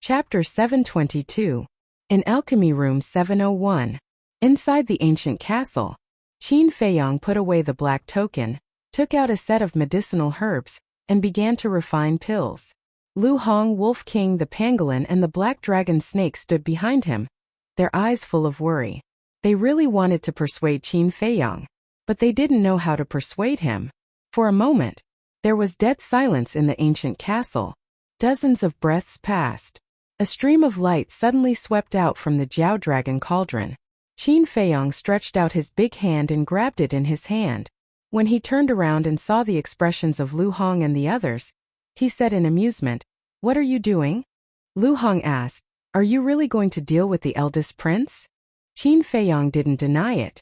Chapter 722. In Alchemy Room 701. Inside the ancient castle, Qin Feiyang put away the black token, took out a set of medicinal herbs, and began to refine pills. Lu Hong, Wolf King, the pangolin, and the black dragon snake stood behind him, their eyes full of worry. They really wanted to persuade Qin Feiyang, but they didn't know how to persuade him. For a moment, there was dead silence in the ancient castle. Dozens of breaths passed. A stream of light suddenly swept out from the Jiao Dragon cauldron. Qin Feiyang stretched out his big hand and grabbed it in his hand. When he turned around and saw the expressions of Lu Hong and the others, he said in amusement, "What are you doing?" Lu Hong asked, "Are you really going to deal with the eldest prince?" Qin Feiyang didn't deny it.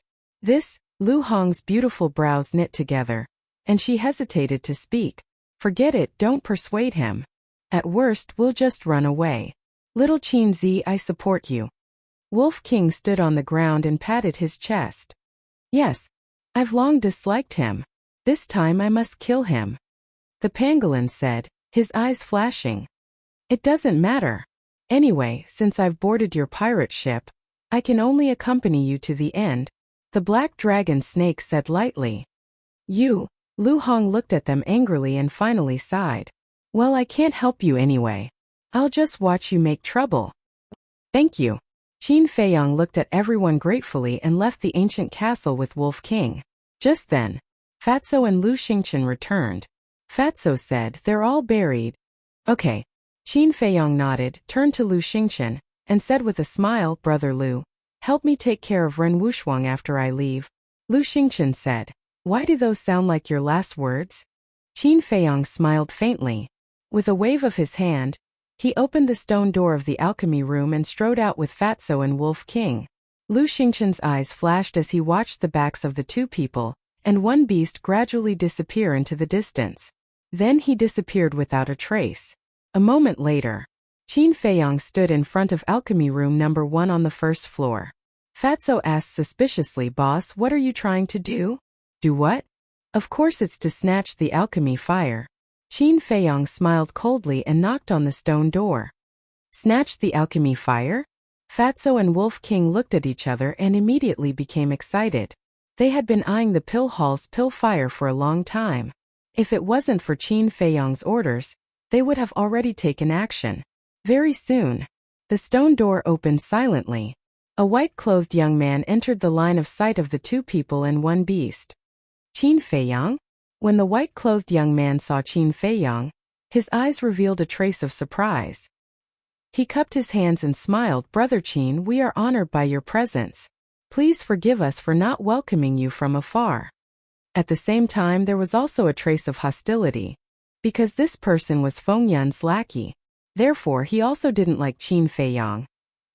Lu Hong's beautiful brows knit together, and she hesitated to speak. "Forget it, don't persuade him. At worst, we'll just run away. Little Qin Zi, I support you." Wolf King stood on the ground and patted his chest. "Yes, I've long disliked him. This time I must kill him," the pangolin said, his eyes flashing. "It doesn't matter. Anyway, since I've boarded your pirate ship, I can only accompany you to the end," the black dragon snake said lightly. Lu Hong looked at them angrily and finally sighed. "Well, I can't help you anyway. I'll just watch you make trouble." "Thank you." Qin Feiyang looked at everyone gratefully and left the ancient castle with Wolf King. Just then, Fatso and Lu Xingchen returned. Fatso said, "They're all buried." "Okay." Qin Feiyang nodded, turned to Lu Xingchen, and said with a smile, "Brother Lu, help me take care of Ren Wushuang after I leave." Lu Xingchen said, "Why do those sound like your last words?" Qin Feiyang smiled faintly. With a wave of his hand, he opened the stone door of the alchemy room and strode out with Fatso and Wolf King. Lu Xingchen's eyes flashed as he watched the backs of the two people, and one beast gradually disappear into the distance. Then he disappeared without a trace. A moment later, Qin Feiyang stood in front of alchemy room number 1 on the first floor. Fatso asked suspiciously, "Boss, what are you trying to do?" "Do what?" "Of course it's to snatch the alchemy fire." Qin Feiyang smiled coldly and knocked on the stone door. "Snatch the alchemy fire?" Fatso and Wolf King looked at each other and immediately became excited. They had been eyeing the pill hall's pill fire for a long time. If it wasn't for Qin Feiyang's orders, they would have already taken action. Very soon, the stone door opened silently. A white-clothed young man entered the line of sight of the two people and one beast. "Qin Feiyang?" When the white-clothed young man saw Qin Feiyang, his eyes revealed a trace of surprise. He cupped his hands and smiled, "Brother Qin, we are honored by your presence. Please forgive us for not welcoming you from afar." At the same time, there was also a trace of hostility. Because this person was Feng Yun's lackey. Therefore, he also didn't like Qin Feiyang.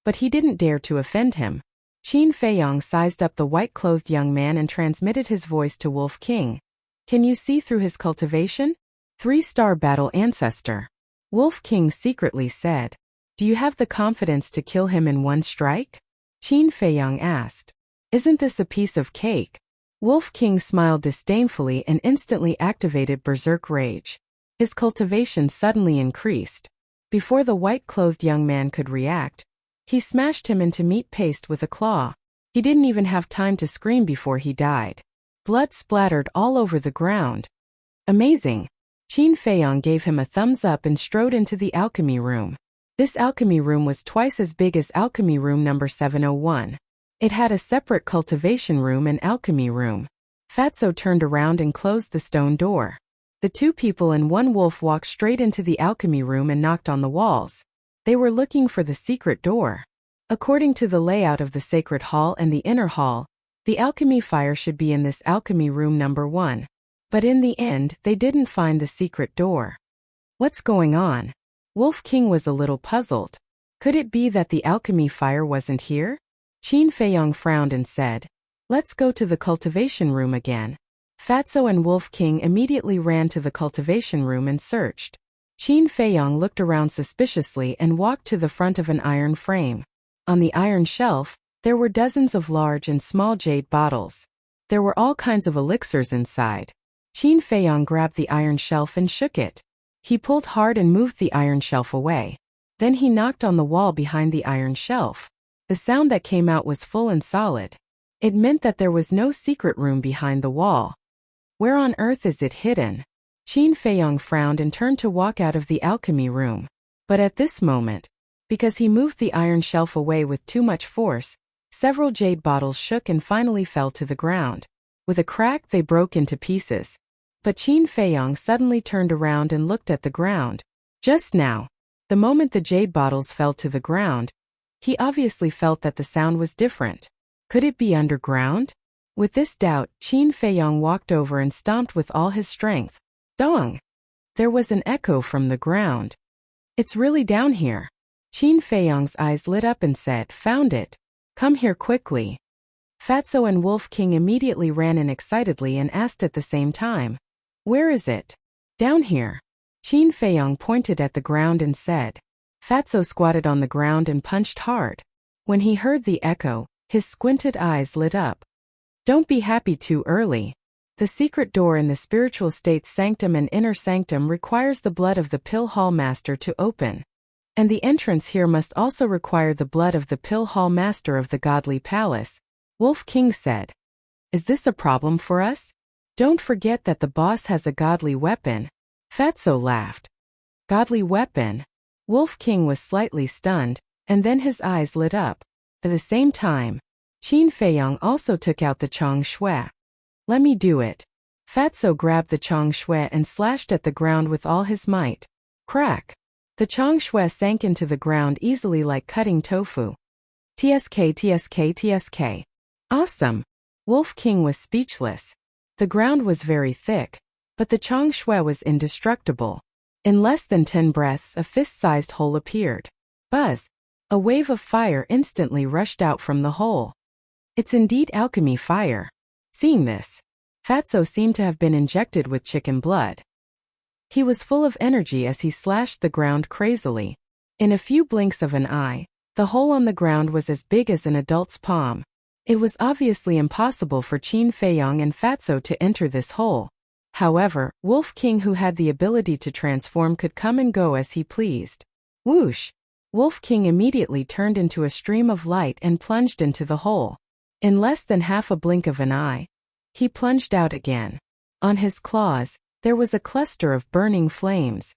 But he didn't dare to offend him. Qin Feiyang sized up the white-clothed young man and transmitted his voice to Wolf King. "Can you see through his cultivation?" 3-star battle ancestor. Wolf King secretly said. "Do you have the confidence to kill him in one strike?" Qin Feiyang asked. "Isn't this a piece of cake?" Wolf King smiled disdainfully and instantly activated Berserk Rage. His cultivation suddenly increased. Before the white-clothed young man could react, he smashed him into meat paste with a claw. He didn't even have time to scream before he died. Blood splattered all over the ground. "Amazing." Qin Feiyang gave him a thumbs up and strode into the alchemy room. This alchemy room was twice as big as alchemy room number 701. It had a separate cultivation room and alchemy room. Fatso turned around and closed the stone door. The two people and one wolf walked straight into the alchemy room and knocked on the walls. They were looking for the secret door. According to the layout of the sacred hall and the inner hall, the alchemy fire should be in this alchemy room number 1. But in the end, they didn't find the secret door. What's going on? Wolf King was a little puzzled. Could it be that the alchemy fire wasn't here? Qin Feiyang frowned and said, "Let's go to the cultivation room again." Fatso and Wolf King immediately ran to the cultivation room and searched. Qin Feiyang looked around suspiciously and walked to the front of an iron frame. On the iron shelf, there were dozens of large and small jade bottles. There were all kinds of elixirs inside. Qin Feiyang grabbed the iron shelf and shook it. He pulled hard and moved the iron shelf away. Then he knocked on the wall behind the iron shelf. The sound that came out was full and solid. It meant that there was no secret room behind the wall. Where on earth is it hidden? Qin Feiyong frowned and turned to walk out of the alchemy room. But at this moment, because he moved the iron shelf away with too much force, several jade bottles shook and finally fell to the ground. With a crack, they broke into pieces. But Qin Feiyong suddenly turned around and looked at the ground. Just now, the moment the jade bottles fell to the ground, he obviously felt that the sound was different. Could it be underground? With this doubt, Qin Feiyong walked over and stomped with all his strength. Dong! There was an echo from the ground. It's really down here. Qin Feiyong's eyes lit up and said, "Found it. Come here quickly." Fatso and Wolf King immediately ran in excitedly and asked at the same time, "Where is it?" "Down here." Qin Feiyong pointed at the ground and said. Fatso squatted on the ground and punched hard. When he heard the echo, his squinted eyes lit up. Don't be happy too early. The secret door in the spiritual state's sanctum and inner sanctum requires the blood of the Pill Hall Master to open. And the entrance here must also require the blood of the Pill Hall Master of the Godly Palace, Wolf King said. Is this a problem for us? Don't forget that the boss has a godly weapon. Fatso laughed. Godly weapon? Wolf King was slightly stunned, and then his eyes lit up. At the same time, Qin Feiyong also took out the Chong Shui. Let me do it. Fatso grabbed the Chong Shui and slashed at the ground with all his might. Crack! The Chong Shui sank into the ground easily like cutting tofu. TSK, TSK, TSK. Awesome! Wolf King was speechless. The ground was very thick, but the Chong Shui was indestructible. In less than 10 breaths, a fist-sized hole appeared. Buzz! A wave of fire instantly rushed out from the hole. It's indeed alchemy fire. Seeing this, Fatso seemed to have been injected with chicken blood. He was full of energy as he slashed the ground crazily. In a few blinks of an eye, the hole on the ground was as big as an adult's palm. It was obviously impossible for Qin Feiyong and Fatso to enter this hole. However, Wolf King, who had the ability to transform, could come and go as he pleased. Whoosh! Wolf King immediately turned into a stream of light and plunged into the hole. In less than half a blink of an eye, he plunged out again. On his claws, there was a cluster of burning flames.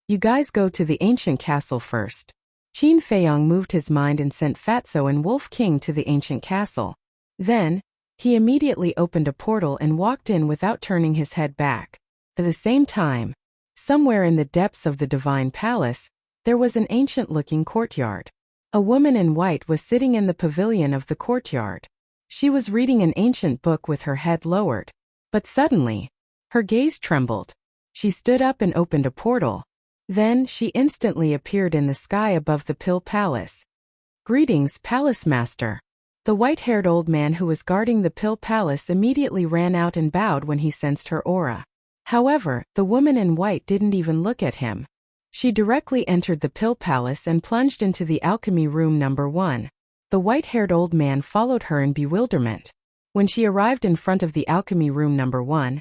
You guys go to the ancient castle first. Qin Feiyong moved his mind and sent Fatso and Wolf King to the ancient castle. Then, he immediately opened a portal and walked in without turning his head back. At the same time, somewhere in the depths of the divine palace, there was an ancient-looking courtyard. A woman in white was sitting in the pavilion of the courtyard. She was reading an ancient book with her head lowered. But suddenly, her gaze trembled. She stood up and opened a portal. Then, she instantly appeared in the sky above the Pill Palace. Greetings, Palace Master. The white-haired old man who was guarding the Pill Palace immediately ran out and bowed when he sensed her aura. However, the woman in white didn't even look at him. She directly entered the Pill Palace and plunged into the alchemy room number 1. The white-haired old man followed her in bewilderment. When she arrived in front of the alchemy room number 1,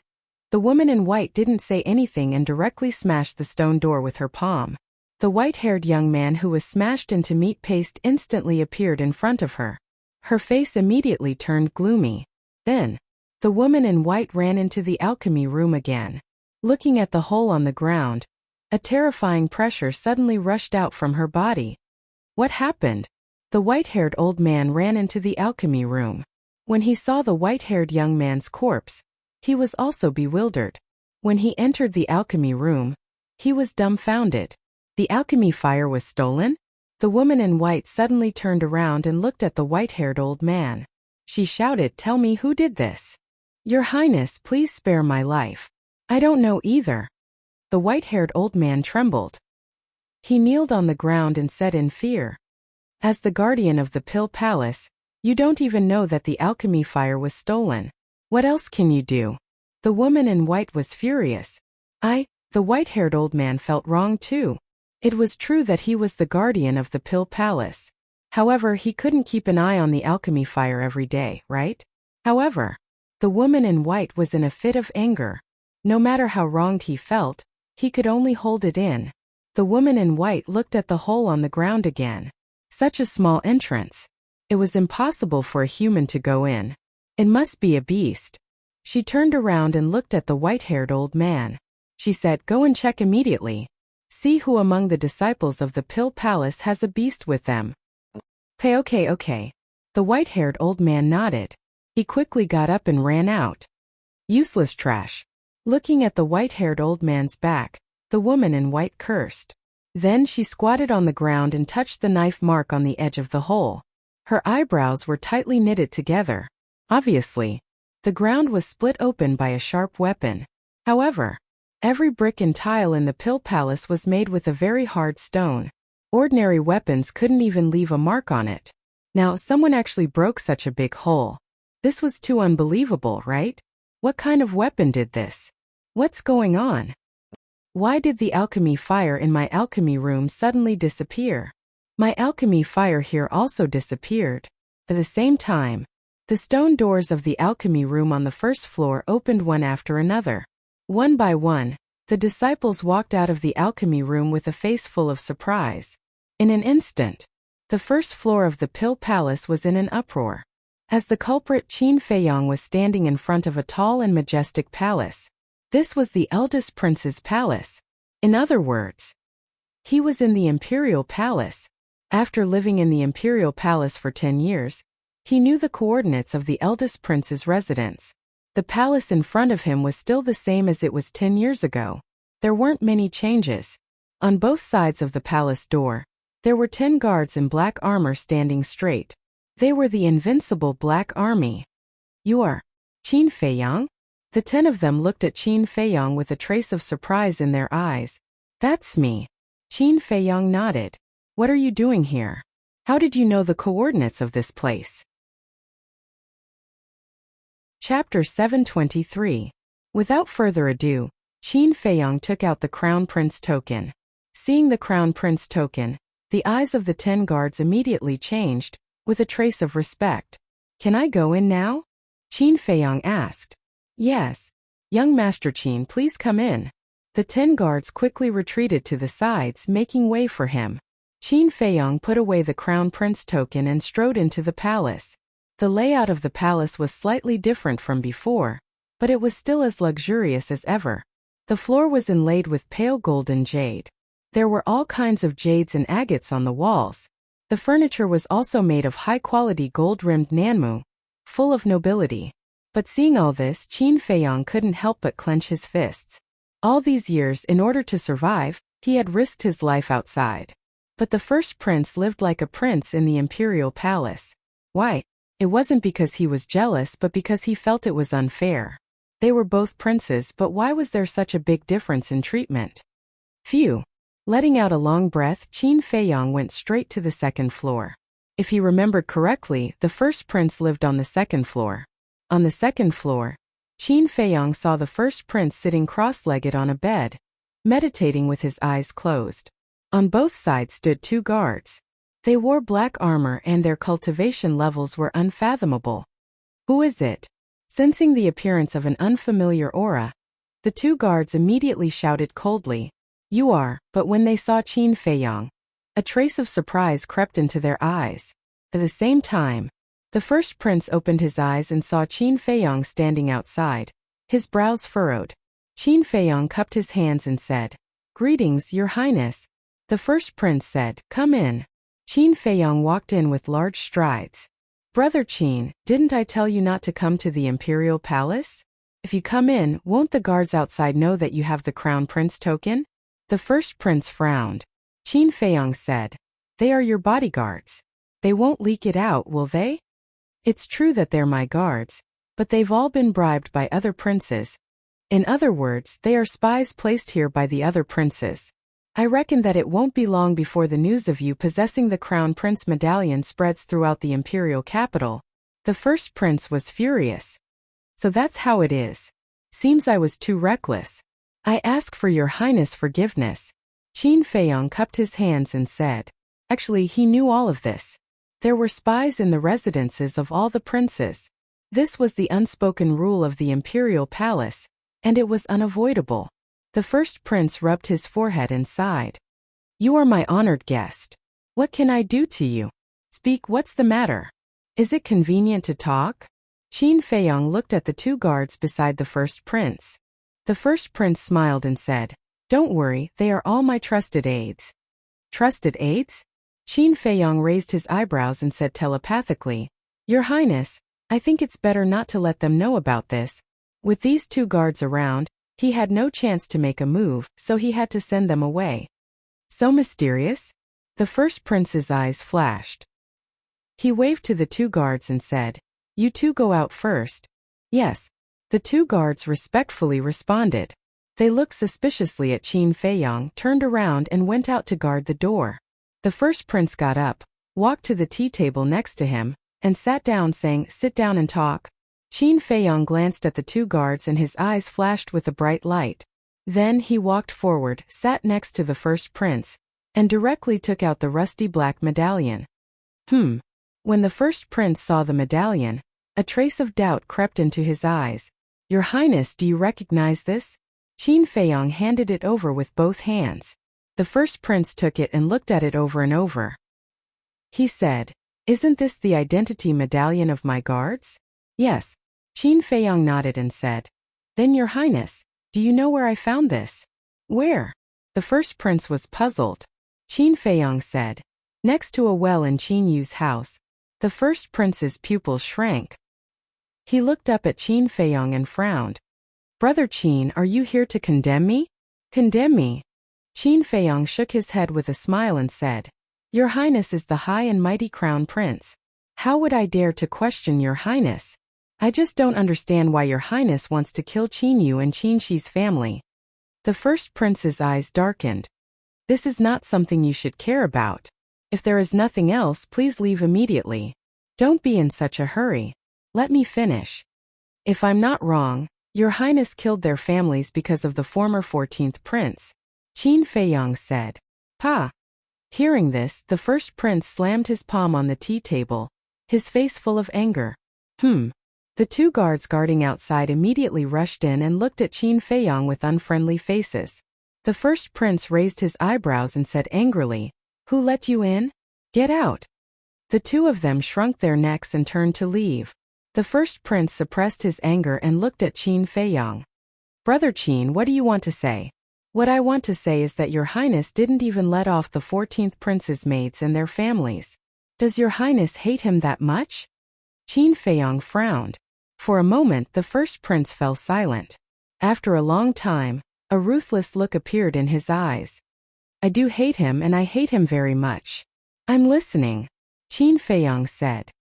the woman in white didn't say anything and directly smashed the stone door with her palm. The white-haired young man who was smashed into meat paste instantly appeared in front of her. Her face immediately turned gloomy. Then, the woman in white ran into the alchemy room again. Looking at the hole on the ground, a terrifying pressure suddenly rushed out from her body. What happened? The white-haired old man ran into the alchemy room. When he saw the white-haired young man's corpse, he was also bewildered. When he entered the alchemy room, he was dumbfounded. The alchemy fire was stolen? The woman in white suddenly turned around and looked at the white-haired old man. She shouted, "Tell me who did this. Your Highness, please spare my life. I don't know either." The white-haired old man trembled. He kneeled on the ground and said in fear, "As the guardian of the Pill Palace, you don't even know that the alchemy fire was stolen. What else can you do?" The woman in white was furious. The white-haired old man felt wrong too. It was true that he was the guardian of the Pill Palace. However, he couldn't keep an eye on the alchemy fire every day, right? However, the woman in white was in a fit of anger. No matter how wronged he felt, he could only hold it in. The woman in white looked at the hole on the ground again. Such a small entrance. It was impossible for a human to go in. It must be a beast. She turned around and looked at the white-haired old man. She said, "Go and check immediately. See who among the disciples of the Pill Palace has a beast with them." Okay. The white-haired old man nodded. He quickly got up and ran out. Useless trash. Looking at the white-haired old man's back, the woman in white cursed. Then she squatted on the ground and touched the knife mark on the edge of the hole. Her eyebrows were tightly knitted together. Obviously, the ground was split open by a sharp weapon. However, every brick and tile in the Pill Palace was made with a very hard stone. Ordinary weapons couldn't even leave a mark on it. Now, someone actually broke such a big hole. This was too unbelievable, right? What kind of weapon did this? What's going on? Why did the alchemy fire in my alchemy room suddenly disappear? My alchemy fire here also disappeared. At the same time, the stone doors of the alchemy room on the first floor opened one after another. One by one, the disciples walked out of the alchemy room with a face full of surprise. In an instant, the first floor of the Pill Palace was in an uproar. As the culprit Qin Feiyang was standing in front of a tall and majestic palace. This was the eldest prince's palace. In other words, he was in the imperial palace. After living in the imperial palace for 10 years, he knew the coordinates of the eldest prince's residence. The palace in front of him was still the same as it was 10 years ago. There weren't many changes. On both sides of the palace door, there were 10 guards in black armor standing straight. They were the invincible Black Army. "You are Qin Feiyang?" The 10 of them looked at Qin Feiyang with a trace of surprise in their eyes. "That's me." Qin Feiyang nodded. "What are you doing here? How did you know the coordinates of this place?" Chapter 723. Without further ado, Qin Feiyang took out the Crown Prince token. Seeing the Crown Prince token, the eyes of the 10 guards immediately changed, with a trace of respect. "Can I go in now?" Qin Feiyang asked. "Yes. Young Master Qin, please come in." The 10 guards quickly retreated to the sides, making way for him. Qin Feiyang put away the Crown Prince token and strode into the palace. The layout of the palace was slightly different from before, but it was still as luxurious as ever. The floor was inlaid with pale golden jade. There were all kinds of jades and agates on the walls. The furniture was also made of high-quality gold-rimmed nanmu, full of nobility. But seeing all this, Qin Feiyang couldn't help but clench his fists. All these years, in order to survive, he had risked his life outside. But the first prince lived like a prince in the imperial palace. Why? It wasn't because he was jealous, but because he felt it was unfair. They were both princes, but why was there such a big difference in treatment? Phew. Letting out a long breath, Qin Feiyang went straight to the second floor. If he remembered correctly, the first prince lived on the second floor. On the second floor, Qin Feiyang saw the first prince sitting cross-legged on a bed, meditating with his eyes closed. On both sides stood 2 guards. They wore black armor and their cultivation levels were unfathomable. "Who is it?" Sensing the appearance of an unfamiliar aura, the 2 guards immediately shouted coldly, "You are," but when they saw Qin Feiyang, a trace of surprise crept into their eyes. At the same time, the first prince opened his eyes and saw Qin Feiyang standing outside, his brows furrowed. Qin Feiyang cupped his hands and said, "Greetings, Your Highness." The first prince said, "Come in." Qin Feiyang walked in with large strides. "Brother Qin, didn't I tell you not to come to the imperial palace? If you come in, won't the guards outside know that you have the Crown Prince token?" The first prince frowned. Qin Feiyang said, "They are your bodyguards. They won't leak it out, will they?" "It's true that they're my guards, but they've all been bribed by other princes. In other words, they are spies placed here by the other princes. I reckon that it won't be long before the news of you possessing the Crown Prince medallion spreads throughout the imperial capital." The first prince was furious. "So that's how it is. Seems I was too reckless. I ask for Your Highness forgiveness." Qin Feiyang cupped his hands and said, actually he knew all of this. There were spies in the residences of all the princes. This was the unspoken rule of the imperial palace, and it was unavoidable. The first prince rubbed his forehead and sighed. You are my honored guest. What can I do to you? Speak, what's the matter? Is it convenient to talk? Qin Feiyong looked at the two guards beside the first prince. The first prince smiled and said, Don't worry, they are all my trusted aides. Trusted aides? Qin Feiyong raised his eyebrows and said telepathically, Your Highness, I think it's better not to let them know about this. With these two guards around, he had no chance to make a move, so he had to send them away. So mysterious? The first prince's eyes flashed. He waved to the two guards and said, You two go out first. Yes. The two guards respectfully responded. They looked suspiciously at Qin Feiyong, turned around and went out to guard the door. The first prince got up, walked to the tea table next to him, and sat down saying, Sit down and talk. Qin Feiyong glanced at the two guards and his eyes flashed with a bright light. Then he walked forward, sat next to the first prince, and directly took out the rusty black medallion. When the first prince saw the medallion, a trace of doubt crept into his eyes. Your Highness, do you recognize this? Qin Feiyong handed it over with both hands. The first prince took it and looked at it over and over. He said, Isn't this the identity medallion of my guards? Yes. Qin Feiyong nodded and said, Then Your Highness, do you know where I found this? Where? The first prince was puzzled. Qin Feiyong said, Next to a well in Qin Yu's house. The first prince's pupils shrank. He looked up at Qin Feiyong and frowned. Brother Qin, are you here to condemn me? Condemn me? Qin Feiyong shook his head with a smile and said, Your Highness is the high and mighty crown prince. How would I dare to question Your Highness? I just don't understand why Your Highness wants to kill Qin Yu and Qin Shi's family. The first prince's eyes darkened. This is not something you should care about. If there is nothing else, please leave immediately. Don't be in such a hurry. Let me finish. If I'm not wrong, Your Highness killed their families because of the former 14th prince. Qin Feiyong said. Pa. Hearing this, the first prince slammed his palm on the tea table, his face full of anger. The two guards guarding outside immediately rushed in and looked at Qin Feiyong with unfriendly faces. The first prince raised his eyebrows and said angrily, Who let you in? Get out. The two of them shrunk their necks and turned to leave. The first prince suppressed his anger and looked at Qin Feiyong. Brother Qin, what do you want to say? What I want to say is that Your Highness didn't even let off the 14th prince's maids and their families. Does Your Highness hate him that much? Qin Feiyong frowned. For a moment the first prince fell silent. After a long time, a ruthless look appeared in his eyes. I do hate him and I hate him very much. I'm listening, Qin Feiyong said.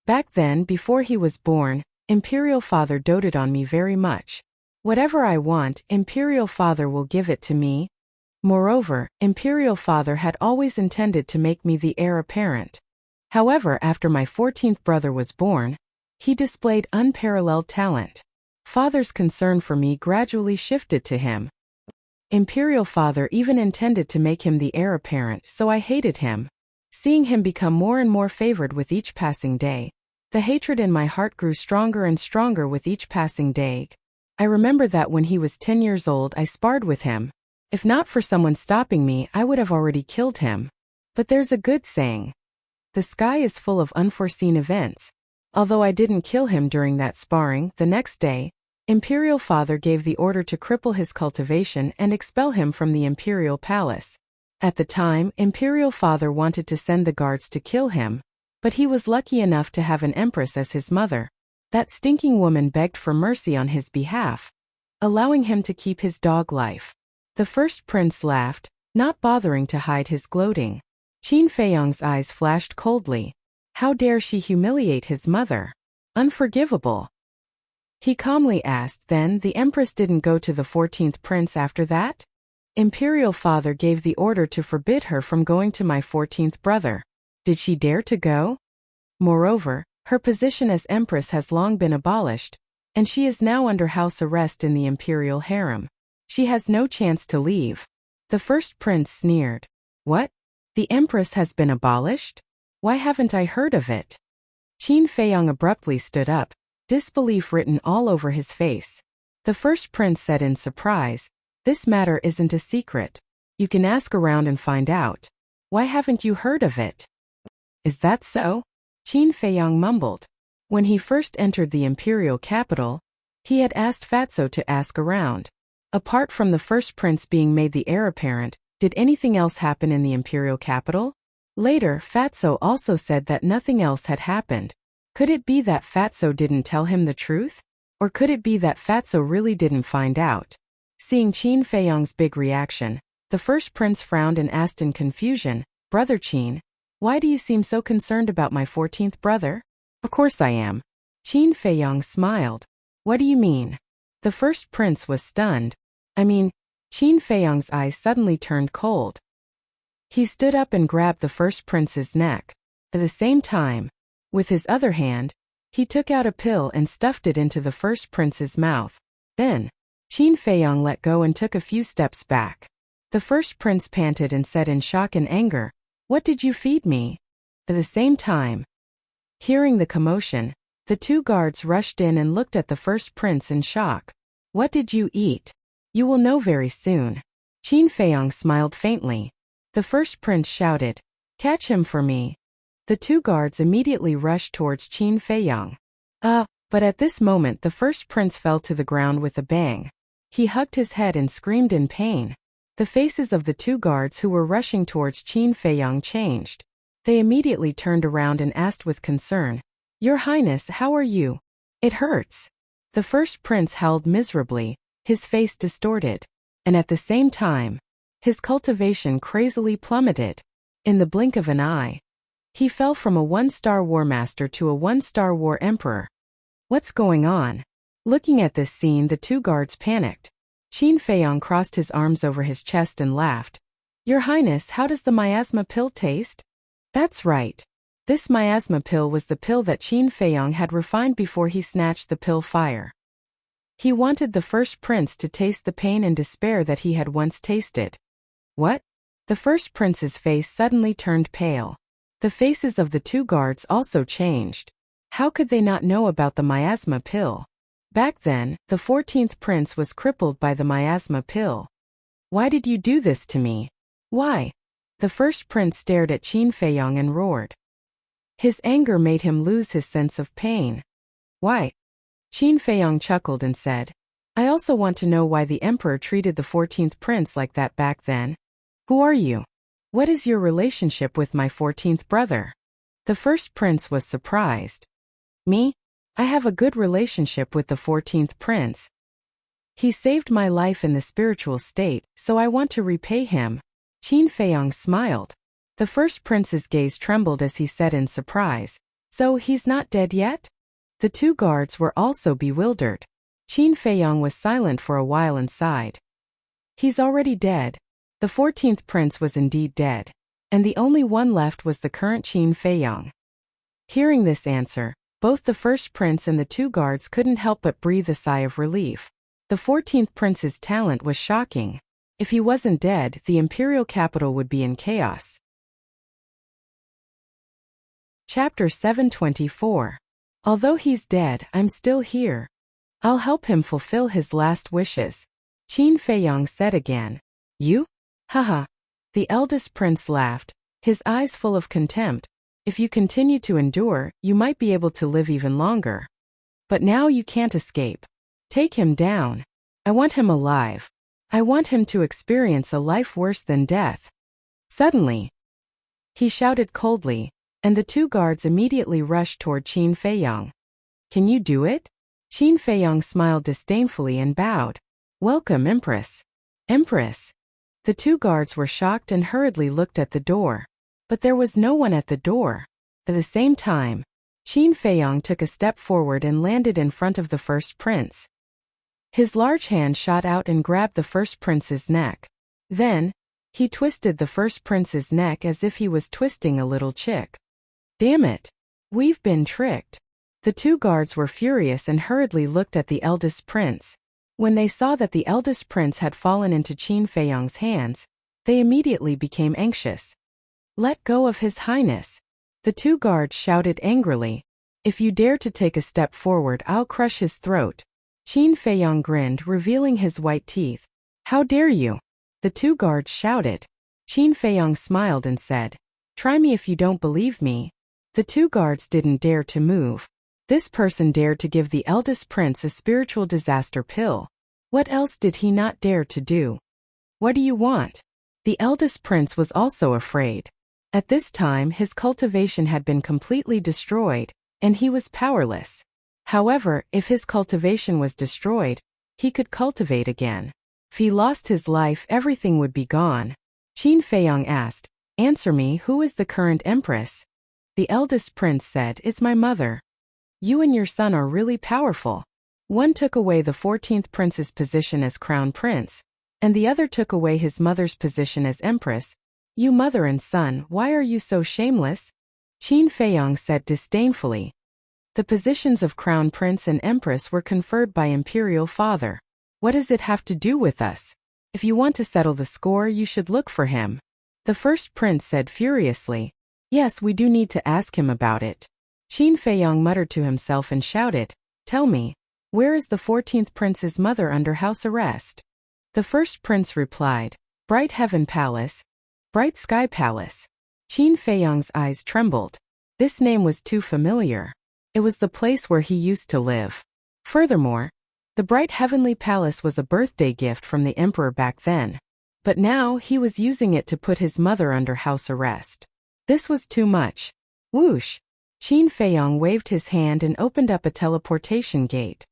Back then, before he was born, Imperial Father doted on me very much. Whatever I want, Imperial Father will give it to me. Moreover, Imperial Father had always intended to make me the heir apparent. However, after my 14th brother was born, he displayed unparalleled talent. Father's concern for me gradually shifted to him. Imperial Father even intended to make him the heir apparent, so I hated him. Seeing him become more and more favored with each passing day, the hatred in my heart grew stronger and stronger with each passing day. I remember that when he was 10 years old I sparred with him. If not for someone stopping me, I would have already killed him. But there's a good saying. The sky is full of unforeseen events. Although I didn't kill him during that sparring, the next day, Imperial Father gave the order to cripple his cultivation and expel him from the Imperial Palace. At the time, Imperial Father wanted to send the guards to kill him, but he was lucky enough to have an empress as his mother. That stinking woman begged for mercy on his behalf, allowing him to keep his dog life. The first prince laughed, not bothering to hide his gloating. Qin Feiyong's eyes flashed coldly. How dare she humiliate his mother? Unforgivable. He calmly asked, Then the empress didn't go to the 14th prince after that? Imperial Father gave the order to forbid her from going to my 14th brother. Did she dare to go? Moreover, her position as empress has long been abolished, and she is now under house arrest in the imperial harem. She has no chance to leave. The first prince sneered. What? The empress has been abolished? Why haven't I heard of it? Qin Feiyong abruptly stood up, disbelief written all over his face. The first prince said in surprise, This matter isn't a secret. You can ask around and find out. Why haven't you heard of it? Is that so? Qin Feiyang mumbled. When he first entered the imperial capital, he had asked Fatso to ask around. Apart from the first prince being made the heir apparent, did anything else happen in the imperial capital? Later, Fatso also said that nothing else had happened. Could it be that Fatso didn't tell him the truth? Or could it be that Fatso really didn't find out? Seeing Qin Feiyang's big reaction, the first prince frowned and asked in confusion, Brother Qin, why do you seem so concerned about my 14th brother? Of course I am. Qin Feiyang smiled. What do you mean? The first prince was stunned. Qin Feiyang's eyes suddenly turned cold. He stood up and grabbed the first prince's neck. At the same time, with his other hand, he took out a pill and stuffed it into the first prince's mouth. Then, Qin Feiyang let go and took a few steps back. The first prince panted and said in shock and anger, What did you feed me? At the same time, hearing the commotion, the two guards rushed in and looked at the first prince in shock. What did you eat? You will know very soon. Qin Feiyang smiled faintly. The first prince shouted, Catch him for me. The two guards immediately rushed towards Qin Feiyang. But at this moment the first prince fell to the ground with a bang. He hugged his head and screamed in pain. The faces of the two guards who were rushing towards Qin Feiyang changed. They immediately turned around and asked with concern, Your Highness, how are you? It hurts. The first prince howled miserably, his face distorted. And at the same time, his cultivation crazily plummeted. In the blink of an eye, he fell from a 1-star war master to a 1-star war emperor. What's going on? Looking at this scene, the two guards panicked. Qin Feiyang crossed his arms over his chest and laughed. Your Highness, how does the miasma pill taste? That's right. This miasma pill was the pill that Qin Feiyang had refined before he snatched the pill fire. He wanted the first prince to taste the pain and despair that he had once tasted. What? The first prince's face suddenly turned pale. The faces of the two guards also changed. How could they not know about the miasma pill? Back then, the 14th prince was crippled by the miasma pill. Why did you do this to me? Why? The first prince stared at Qin Feiyang and roared. His anger made him lose his sense of pain. Why? Qin Feiyang chuckled and said, I also want to know why the emperor treated the 14th prince like that back then. Who are you? What is your relationship with my 14th brother? The first prince was surprised. Me? I have a good relationship with the 14th prince. He saved my life in the spiritual state, so I want to repay him. Qin Feiyang smiled. The first prince's gaze trembled as he said in surprise, So he's not dead yet? The two guards were also bewildered. Qin Feiyang was silent for a while and sighed. He's already dead. The 14th prince was indeed dead, and the only one left was the current Qin Feiyang. Hearing this answer, both the first prince and the two guards couldn't help but breathe a sigh of relief. The 14th prince's talent was shocking. If he wasn't dead, the imperial capital would be in chaos. Chapter 724. Although he's dead, I'm still here. I'll help him fulfill his last wishes. Qin Feiyang said again. You? Haha. The eldest prince laughed, his eyes full of contempt. If you continue to endure, you might be able to live even longer. But now you can't escape. Take him down. I want him alive. I want him to experience a life worse than death. Suddenly, he shouted coldly, and the two guards immediately rushed toward Qin Feiyang. Can you do it? Qin Feiyang smiled disdainfully and bowed. Welcome, Empress. Empress. The two guards were shocked and hurriedly looked at the door. But there was no one at the door. At the same time, Qin Feiyang took a step forward and landed in front of the first prince. His large hand shot out and grabbed the first prince's neck. Then, he twisted the first prince's neck as if he was twisting a little chick. Damn it! We've been tricked. The two guards were furious and hurriedly looked at the eldest prince. When they saw that the eldest prince had fallen into Qin Feiyang's hands, they immediately became anxious. Let go of His Highness. The two guards shouted angrily. If you dare to take a step forward, I'll crush his throat. Qin Feiyang grinned, revealing his white teeth. How dare you? The two guards shouted. Qin Feiyong smiled and said, "Try me if you don't believe me." The two guards didn't dare to move. This person dared to give the eldest prince a spiritual disaster pill. What else did he not dare to do? "What do you want?" The eldest prince was also afraid. At this time his cultivation had been completely destroyed, and he was powerless. However, if his cultivation was destroyed, he could cultivate again. If he lost his life, everything would be gone. Qin Feiyong asked, "Answer me, who is the current empress?" The eldest prince said, "It's my mother." "You and your son are really powerful. One took away the 14th prince's position as crown prince, and the other took away his mother's position as empress. You mother and son, why are you so shameless?" Qin Feiyong said disdainfully. The positions of crown prince and empress were conferred by imperial father. What does it have to do with us? If you want to settle the score, you should look for him. The first prince said furiously. Yes, we do need to ask him about it. Qin Feiyong muttered to himself and shouted, "Tell me, where is the 14th prince's mother under house arrest?" The first prince replied, "Bright Heaven Palace, Bright Sky Palace." Qin Feiyong's eyes trembled. This name was too familiar. It was the place where he used to live. Furthermore, the Bright Heavenly Palace was a birthday gift from the emperor back then. But now he was using it to put his mother under house arrest. This was too much. Whoosh! Qin Feiyong waved his hand and opened up a teleportation gate.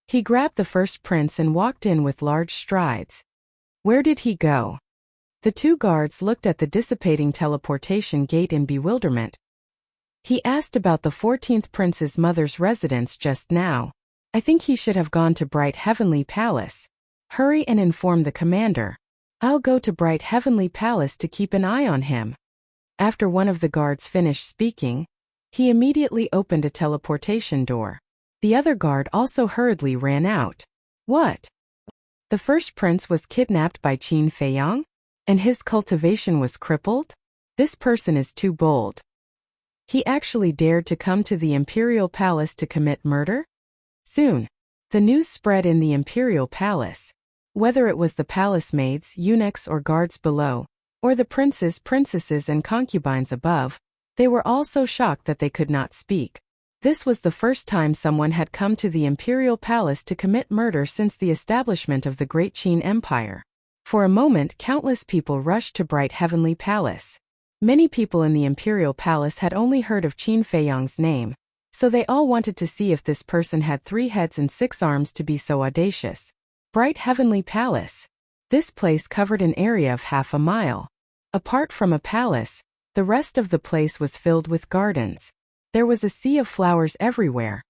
He grabbed the first prince and walked in with large strides. Where did he go? The two guards looked at the dissipating teleportation gate in bewilderment. He asked about the 14th prince's mother's residence just now. I think he should have gone to Bright Heavenly Palace. Hurry and inform the commander. I'll go to Bright Heavenly Palace to keep an eye on him. After one of the guards finished speaking, he immediately opened a teleportation door. The other guard also hurriedly ran out. What? The first prince was kidnapped by Qin Feiyong? And his cultivation was crippled? This person is too bold. He actually dared to come to the imperial palace to commit murder? Soon, the news spread in the imperial palace. Whether it was the palace maids, eunuchs or guards below, or the princes, princesses and concubines above, they were all so shocked that they could not speak. This was the first time someone had come to the imperial palace to commit murder since the establishment of the Great Qin Empire. For a moment, countless people rushed to Bright Heavenly Palace. Many people in the imperial palace had only heard of Qin Feiyong's name, so they all wanted to see if this person had 3 heads and 6 arms to be so audacious. Bright Heavenly Palace. This place covered an area of half a mile. Apart from a palace, the rest of the place was filled with gardens. There was a sea of flowers everywhere,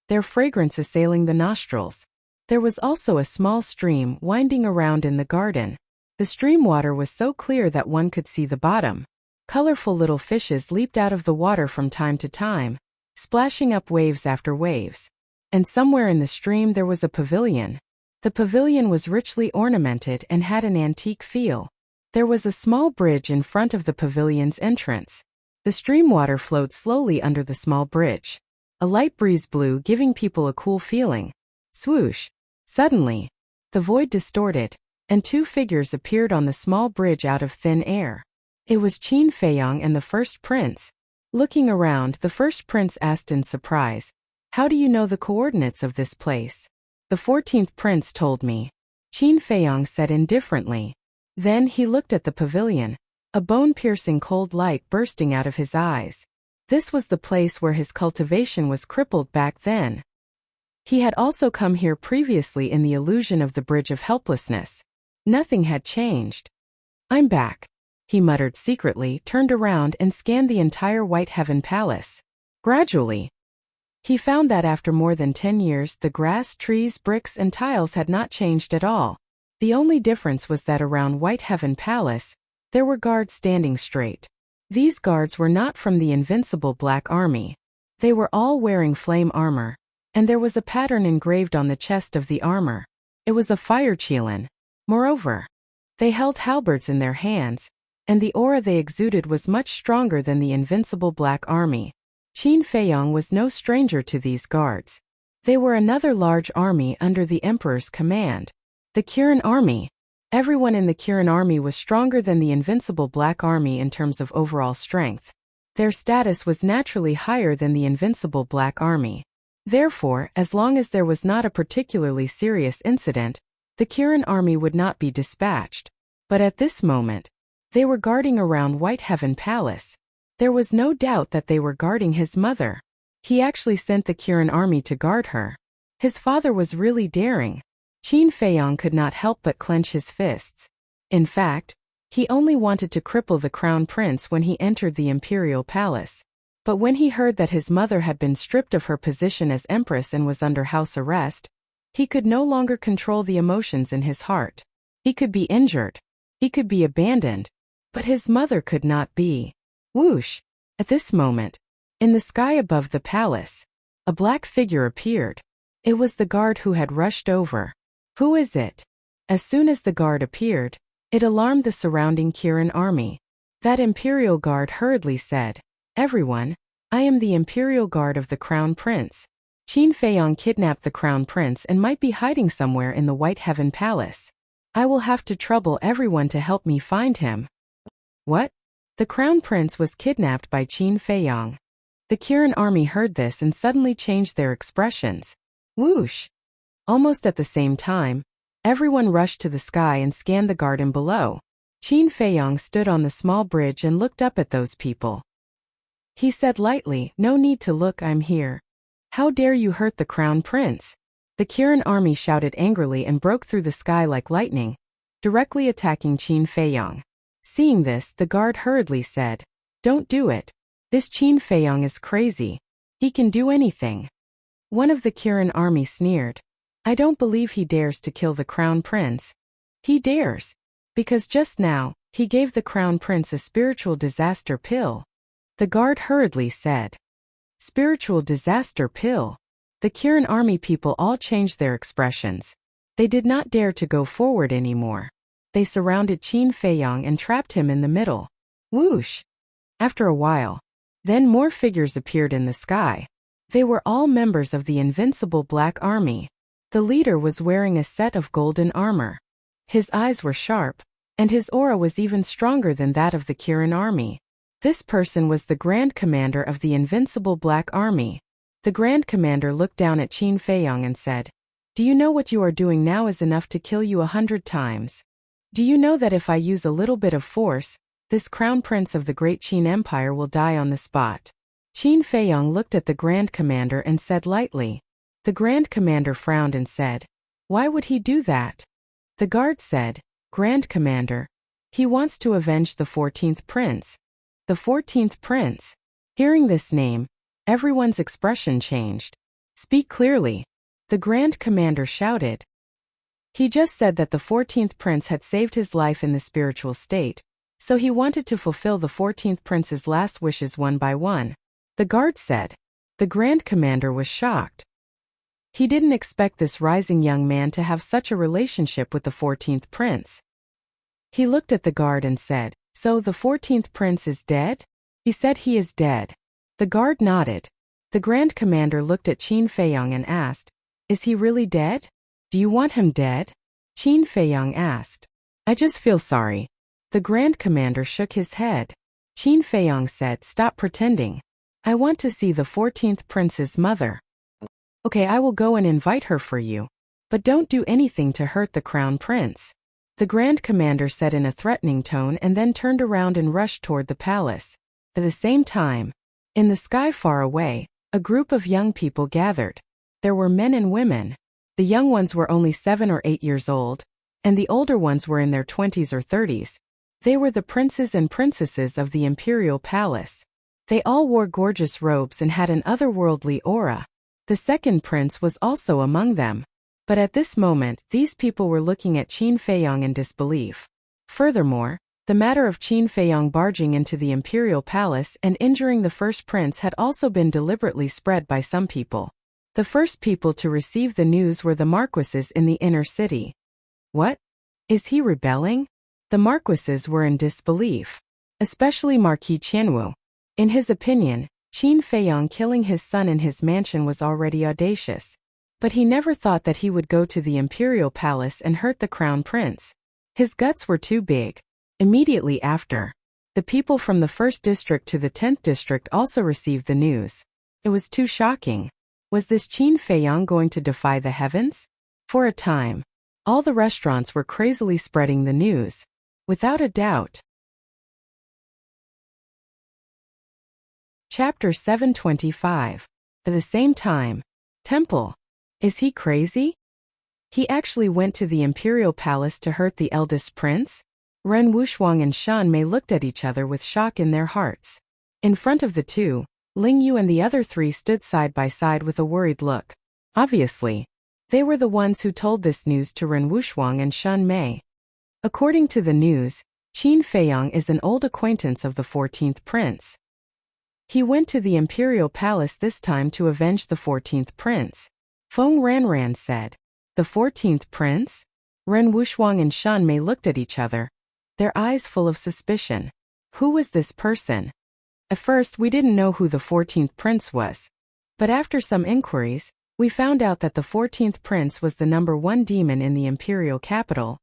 their fragrance assailing the nostrils. There was also a small stream winding around in the garden. The stream water was so clear that one could see the bottom. Colorful little fishes leaped out of the water from time to time, splashing up waves after waves. And somewhere in the stream there was a pavilion. The pavilion was richly ornamented and had an antique feel. There was a small bridge in front of the pavilion's entrance. The stream water flowed slowly under the small bridge. A light breeze blew, giving people a cool feeling. Swoosh! Suddenly, the void distorted, and 2 figures appeared on the small bridge out of thin air. It was Qin Feiyong and the first prince. Looking around, the first prince asked in surprise, "How do you know the coordinates of this place?" "The 14th prince told me," Qin Feiyong said indifferently. Then he looked at the pavilion, a bone-piercing cold light bursting out of his eyes. This was the place where his cultivation was crippled back then. He had also come here previously in the illusion of the Bridge of Helplessness. Nothing had changed. "I'm back," he muttered secretly, turned around and scanned the entire White Heaven Palace. Gradually, he found that after more than 10 years, the grass, trees, bricks and tiles had not changed at all. The only difference was that around White Heaven Palace, there were guards standing straight. These guards were not from the invincible Black Army. They were all wearing flame armor, and there was a pattern engraved on the chest of the armor. It was a fire qilin. Moreover, they held halberds in their hands, and the aura they exuded was much stronger than the invincible Black Army. Qin Feiyong was no stranger to these guards. They were another large army under the emperor's command, the Kirin Army. Everyone in the Kirin army was stronger than the invincible Black Army in terms of overall strength. Their status was naturally higher than the invincible Black Army. Therefore, as long as there was not a particularly serious incident, the Kirin army would not be dispatched. But at this moment, they were guarding around Whitehaven Palace. There was no doubt that they were guarding his mother. He actually sent the Kirin army to guard her. His father was really daring. Qin Feiyong could not help but clench his fists. In fact, he only wanted to cripple the crown prince when he entered the imperial palace. But when he heard that his mother had been stripped of her position as empress and was under house arrest, he could no longer control the emotions in his heart. He could be injured. He could be abandoned. But his mother could not be. Whoosh! At this moment, in the sky above the palace, a black figure appeared. It was the guard who had rushed over. Who is it? As soon as the guard appeared, it alarmed the surrounding Kirin army. That imperial guard hurriedly said, "Everyone, I am the imperial guard of the crown prince. Qin Feiyong kidnapped the crown prince and might be hiding somewhere in the Whitehaven Palace. I will have to trouble everyone to help me find him." What? The crown prince was kidnapped by Qin Feiyong. The Kirin army heard this and suddenly changed their expressions. Whoosh! Almost at the same time, everyone rushed to the sky and scanned the garden below. Qin Feiyong stood on the small bridge and looked up at those people. He said lightly, "No need to look, I'm here." "How dare you hurt the crown prince?" The Kirin army shouted angrily and broke through the sky like lightning, directly attacking Qin Feiyong. Seeing this, the guard hurriedly said, "Don't do it. This Qin Feiyong is crazy. He can do anything." One of the Kirin army sneered, "I don't believe he dares to kill the crown prince." "He dares. Because just now, he gave the crown prince a spiritual disaster pill." The guard hurriedly said, "Spiritual disaster pill." The Kirin army people all changed their expressions. They did not dare to go forward anymore. They surrounded Qin Feiyong and trapped him in the middle. Whoosh! After a while, then more figures appeared in the sky. They were all members of the invincible Black Army. The leader was wearing a set of golden armor. His eyes were sharp, and his aura was even stronger than that of the Kirin army. This person was the Grand Commander of the invincible Black Army. The Grand Commander looked down at Qin Feiyong and said, "Do you know what you are doing now is enough to kill you 100 times? Do you know that if I use a little bit of force, this crown prince of the great Qin Empire will die on the spot?" Qin Feiyong looked at the Grand Commander and said lightly. The Grand Commander frowned and said, "Why would he do that?" The guard said, "Grand Commander, he wants to avenge the 14th prince." The 14th prince. Hearing this name, everyone's expression changed. "Speak clearly," the Grand Commander shouted. He just said that the 14th prince had saved his life in the spiritual state, so he wanted to fulfill the 14th prince's last wishes one by one. The guard said. The Grand Commander was shocked. He didn't expect this rising young man to have such a relationship with the 14th prince. He looked at the guard and said, "So the 14th prince is dead?" He said he is dead. The guard nodded. The Grand Commander looked at Qin Feiyong and asked, "Is he really dead? Do you want him dead?" Qin Feiyong asked. "I just feel sorry." The Grand Commander shook his head. Qin Feiyong said, "Stop pretending. I want to see the 14th prince's mother." "Okay, I will go and invite her for you. But don't do anything to hurt the crown prince," the Grand Commander said in a threatening tone and then turned around and rushed toward the palace. At the same time, in the sky far away, a group of young people gathered. There were men and women. The young ones were only 7 or 8 years old, and the older ones were in their 20s or 30s. They were the princes and princesses of the imperial palace. They all wore gorgeous robes and had an otherworldly aura. The second prince was also among them. But at this moment, these people were looking at Qin Feiyong in disbelief. Furthermore, the matter of Qin Feiyong barging into the imperial palace and injuring the first prince had also been deliberately spread by some people. The first people to receive the news were the marquises in the inner city. What? Is he rebelling? The marquises were in disbelief. Especially Marquis Qianwu. In his opinion, Qin Feiyong killing his son in his mansion was already audacious. But he never thought that he would go to the imperial palace and hurt the crown prince. His guts were too big. Immediately after, the people from the 1st district to the 10th district also received the news. It was too shocking. Was this Qin Feiyang going to defy the heavens? For a time, all the restaurants were crazily spreading the news. Without a doubt. Chapter 725. At the same time, Temple. Is he crazy? He actually went to the imperial palace to hurt the eldest prince? Ren Wuxuang and Shan Mei looked at each other with shock in their hearts. In front of the two, Ling Yu and the other three stood side by side with a worried look. Obviously, they were the ones who told this news to Ren Wuxuang and Shan Mei. According to the news, Qin Feiyang is an old acquaintance of the 14th prince. He went to the imperial palace this time to avenge the 14th prince. Feng Ranran said. The 14th prince? Ren Wuxuang and Shan Mei looked at each other, their eyes full of suspicion. Who was this person? At first we didn't know who the 14th prince was. But after some inquiries, we found out that the 14th prince was the #1 demon in the imperial capital.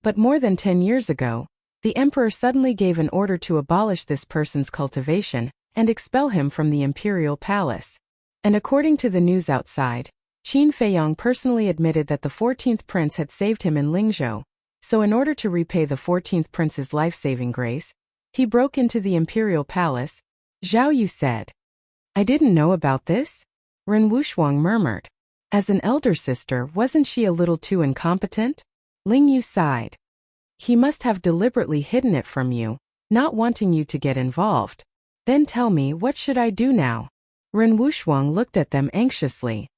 But more than 10 years ago, the emperor suddenly gave an order to abolish this person's cultivation and expel him from the imperial palace. And according to the news outside, Qin Feiyang personally admitted that the 14th prince had saved him in Lingzhou. So in order to repay the 14th prince's life-saving grace, he broke into the imperial palace. Zhao Yu said. I didn't know about this? Ren Wuxuang murmured. As an elder sister, wasn't she a little too incompetent? Ling Yu sighed. He must have deliberately hidden it from you, not wanting you to get involved. Then tell me, what should I do now? Ren Wuxuang looked at them anxiously.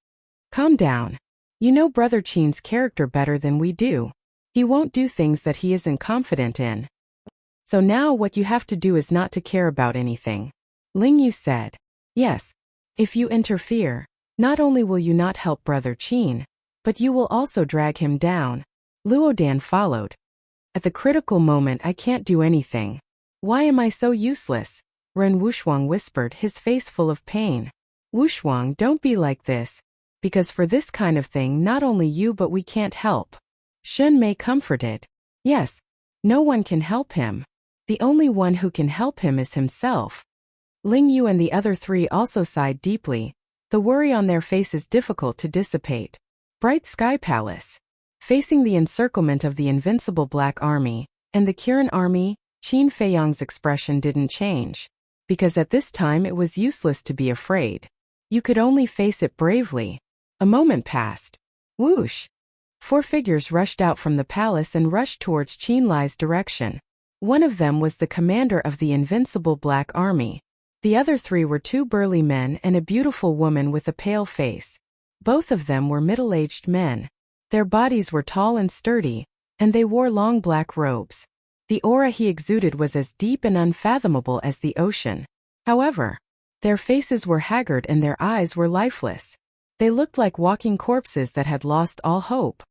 Calm down. You know Brother Qin's character better than we do. He won't do things that he isn't confident in. So now what you have to do is not to care about anything. Ling Yu said. Yes. If you interfere, not only will you not help Brother Qin, but you will also drag him down. Luodan followed. At the critical moment I can't do anything. Why am I so useless? Ren Wuxuang whispered, his face full of pain. Wuxuang, don't be like this. Because for this kind of thing not only you but we can't help. Shen Mei comforted. Yes. No one can help him. The only one who can help him is himself. Ling Yu and the other three also sighed deeply. The worry on their faces difficult to dissipate. Bright Sky Palace. Facing the encirclement of the invincible Black Army and the Kirin Army, Qin Feiyang's expression didn't change. Because at this time it was useless to be afraid. You could only face it bravely. A moment passed. Whoosh! 4 figures rushed out from the palace and rushed towards Qin Lai's direction. One of them was the commander of the invincible Black Army. The other 3 were 2 burly men and a beautiful woman with a pale face. Both of them were middle-aged men. Their bodies were tall and sturdy, and they wore long black robes. The aura he exuded was as deep and unfathomable as the ocean. However, their faces were haggard and their eyes were lifeless. They looked like walking corpses that had lost all hope.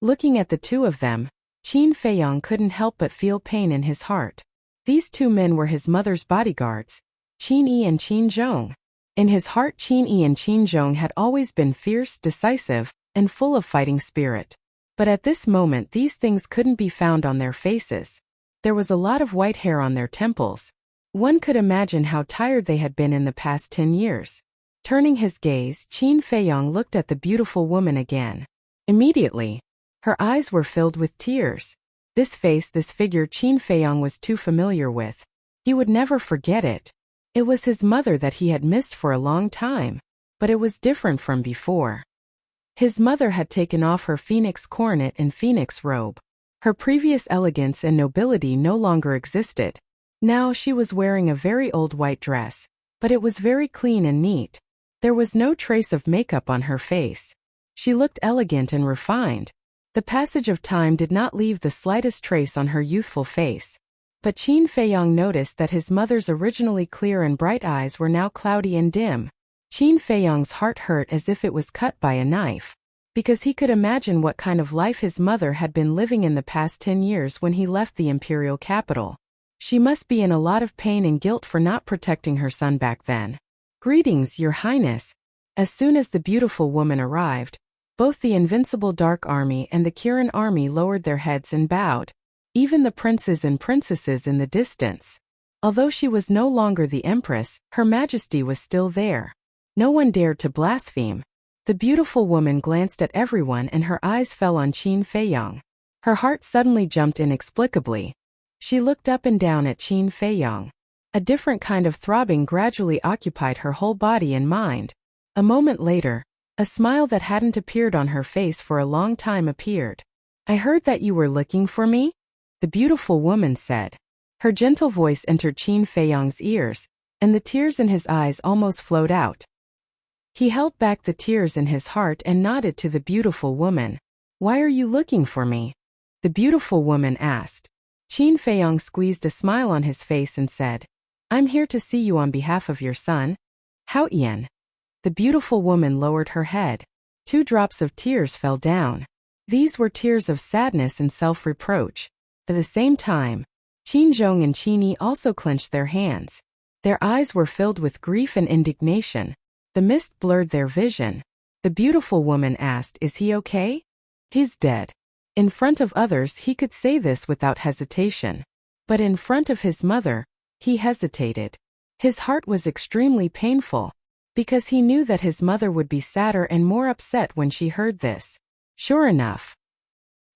Looking at the 2 of them, Qin Feiyang couldn't help but feel pain in his heart. These 2 men were his mother's bodyguards, Qin Yi and Qin Zhong. In his heart, Qin Yi and Qin Zhong had always been fierce, decisive, and full of fighting spirit. But at this moment these things couldn't be found on their faces. There was a lot of white hair on their temples. One could imagine how tired they had been in the past 10 years. Turning his gaze, Qin Feiyang looked at the beautiful woman again. Immediately, her eyes were filled with tears. This face, this figure Qin Feiyang was too familiar with. He would never forget it. It was his mother that he had missed for a long time. But it was different from before. His mother had taken off her phoenix coronet and phoenix robe. Her previous elegance and nobility no longer existed. Now she was wearing a very old white dress, but it was very clean and neat. There was no trace of makeup on her face. She looked elegant and refined. The passage of time did not leave the slightest trace on her youthful face. But Qin Feiyang noticed that his mother's originally clear and bright eyes were now cloudy and dim. Qin Feiyang's heart hurt as if it was cut by a knife. Because he could imagine what kind of life his mother had been living in the past 10 years when he left the imperial capital. She must be in a lot of pain and guilt for not protecting her son back then. Greetings, Your Highness. As soon as the beautiful woman arrived, both the invincible Dark Army and the Kirin Army lowered their heads and bowed. even the princes and princesses in the distance. Although she was no longer the empress, her majesty was still there. No one dared to blaspheme. The beautiful woman glanced at everyone and her eyes fell on Qin Feiyang. Her heart suddenly jumped inexplicably. She looked up and down at Qin Feiyang. A different kind of throbbing gradually occupied her whole body and mind. A moment later, a smile that hadn't appeared on her face for a long time appeared. "I heard that you were looking for me?" the beautiful woman said. Her gentle voice entered Qin Feiyang's ears, and the tears in his eyes almost flowed out. He held back the tears in his heart and nodded to the beautiful woman. "Why are you looking for me?" the beautiful woman asked. Qin Feiyang squeezed a smile on his face and said, "I'm here to see you on behalf of your son, Hao Yan." The beautiful woman lowered her head. 2 drops of tears fell down. These were tears of sadness and self-reproach. At the same time, Qin Zhong and Qin Yi also clenched their hands. Their eyes were filled with grief and indignation. The mist blurred their vision. The beautiful woman asked, "Is he okay?" "He's dead." In front of others he could say this without hesitation. But in front of his mother, he hesitated. His heart was extremely painful, because he knew that his mother would be sadder and more upset when she heard this. Sure enough,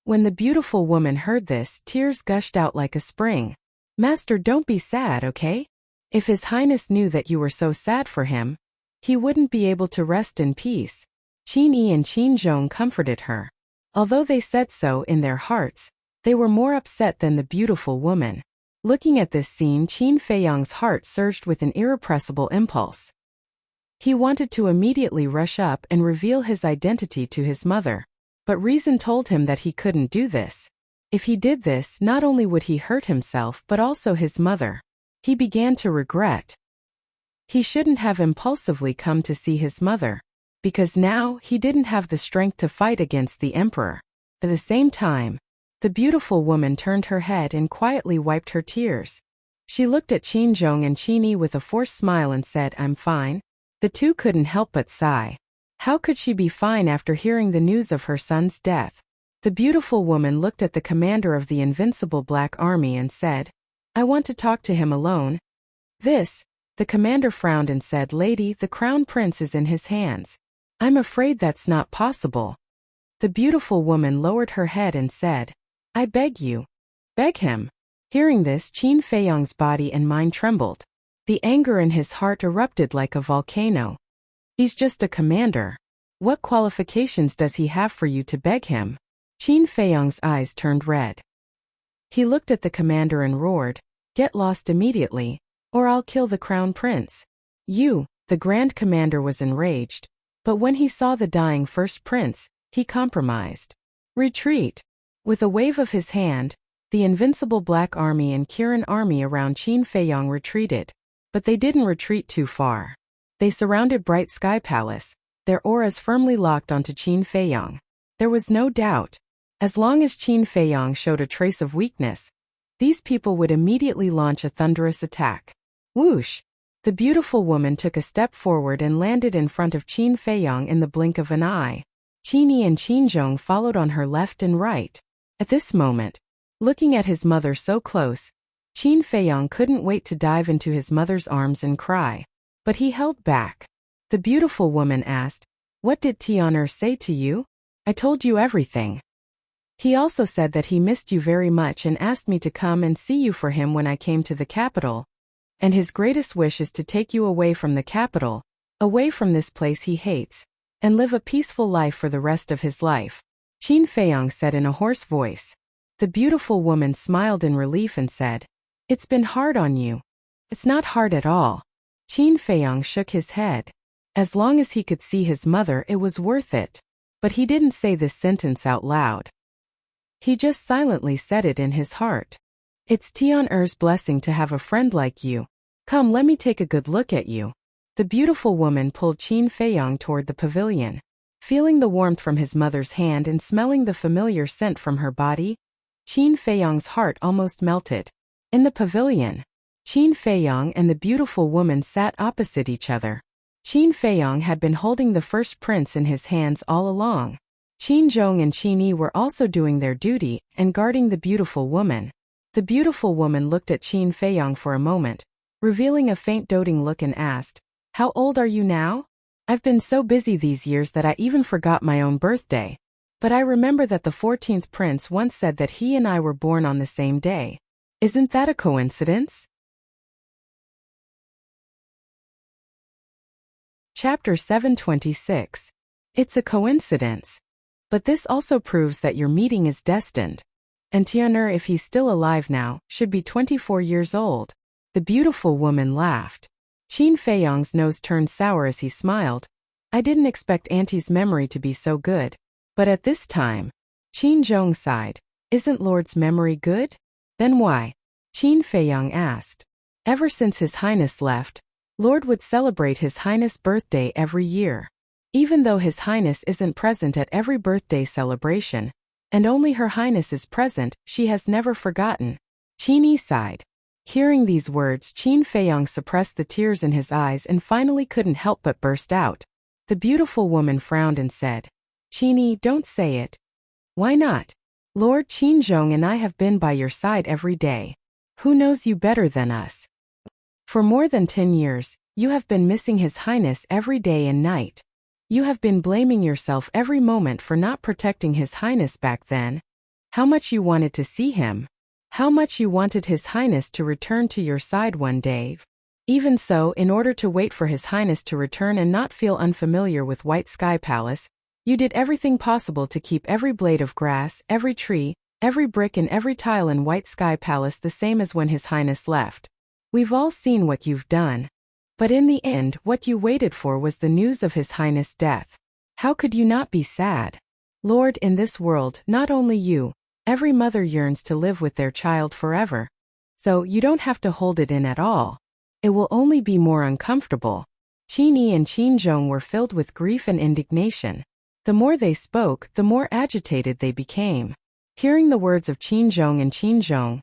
when the beautiful woman heard this, tears gushed out like a spring. "Master, don't be sad, okay? If His Highness knew that you were so sad for him, he wouldn't be able to rest in peace." Qin Yi and Qin Zhong comforted her. Although they said so in their hearts, they were more upset than the beautiful woman. Looking at this scene, Qin Feiyang's heart surged with an irrepressible impulse. He wanted to immediately rush up and reveal his identity to his mother, but reason told him that he couldn't do this. If he did this, not only would he hurt himself but also his mother. He began to regret. He shouldn't have impulsively come to see his mother, because now he didn't have the strength to fight against the emperor. At the same time, the beautiful woman turned her head and quietly wiped her tears. She looked at Qin Zhong and Qin Yi with a forced smile and said, "I'm fine." The two couldn't help but sigh. How could she be fine after hearing the news of her son's death? The beautiful woman looked at the commander of the invincible Black Army and said, "I want to talk to him alone." The commander frowned and said, "Lady, the crown prince is in his hands." "I'm afraid that's not possible." The beautiful woman lowered her head and said, "I beg you." "Beg him?" Hearing this, Qin Feiyang's body and mind trembled. The anger in his heart erupted like a volcano. "He's just a commander. What qualifications does he have for you to beg him?" Qin Feiyang's eyes turned red. He looked at the commander and roared, "Get lost immediately, or I'll kill the crown prince." The grand commander was enraged, but when he saw the dying first prince, he compromised. "Retreat." With a wave of his hand, the invincible Black Army and Kirin army around Qin Feiyang retreated. But they didn't retreat too far. They surrounded Bright Sky Palace, their auras firmly locked onto Qin Feiyang. There was no doubt. As long as Qin Feiyang showed a trace of weakness, these people would immediately launch a thunderous attack. Whoosh! The beautiful woman took a step forward and landed in front of Qin Feiyang in the blink of an eye. Qin Yi and Qin Zhong followed on her left and right. At this moment, looking at his mother so close, Qin Feiyang couldn't wait to dive into his mother's arms and cry. But he held back. The beautiful woman asked, "What did Tian'er say to you?" "I told you everything. He also said that he missed you very much and asked me to come and see you for him when I came to the capital. And his greatest wish is to take you away from the capital, away from this place he hates, and live a peaceful life for the rest of his life," Qin Feiyang said in a hoarse voice. The beautiful woman smiled in relief and said, "It's been hard on you." "It's not hard at all." Qin Feiyang shook his head. As long as he could see his mother, it was worth it. But he didn't say this sentence out loud. He just silently said it in his heart. "It's Tian'er's blessing to have a friend like you. Come, let me take a good look at you." The beautiful woman pulled Qin Feiyang toward the pavilion. Feeling the warmth from his mother's hand and smelling the familiar scent from her body, Qin Feiyang's heart almost melted. In the pavilion, Qin Feiyang and the beautiful woman sat opposite each other. Qin Feiyang had been holding the first prince in his hands all along. Qin Zhong and Qin Yi were also doing their duty and guarding the beautiful woman. The beautiful woman looked at Qin Feiyang for a moment, revealing a faint doting look, and asked, "How old are you now?" "I've been so busy these years that I even forgot my own birthday. But I remember that the 14th prince once said that he and I were born on the same day. Isn't that a coincidence?" Chapter 726. It's a coincidence. But this also proves that your meeting is destined. And Tian'er, if he's still alive now, should be 24 years old. The beautiful woman laughed. Qin Feiyang's nose turned sour as he smiled. "I didn't expect Auntie's memory to be so good. But at this time," Qin Zhong sighed. "Isn't Lord's memory good?" "Then why?" Qin Feiyang asked. "Ever since His Highness left, Lord would celebrate His Highness' birthday every year. Even though His Highness isn't present at every birthday celebration, and only Her Highness is present, she has never forgotten." Qin Yi sighed. Hearing these words, Qin Feiyang suppressed the tears in his eyes and finally couldn't help but burst out. The beautiful woman frowned and said, "Qin Yi, don't say it." "Why not? Lord Qin Zhong and I have been by your side every day. Who knows you better than us? For more than 10 years, you have been missing His Highness every day and night. You have been blaming yourself every moment for not protecting His Highness back then. How much you wanted to see him. How much you wanted His Highness to return to your side one day. Even so, in order to wait for His Highness to return and not feel unfamiliar with White Sky Palace, you did everything possible to keep every blade of grass, every tree, every brick and every tile in White Sky Palace the same as when His Highness left. We've all seen what you've done. But in the end, what you waited for was the news of His Highness' death. How could you not be sad? Lord, in this world, not only you, every mother yearns to live with their child forever. So you don't have to hold it in at all. It will only be more uncomfortable." Qin Yi and Qin Zhong were filled with grief and indignation. The more they spoke, the more agitated they became. Hearing the words of Qin Zhong and Qin Zhong,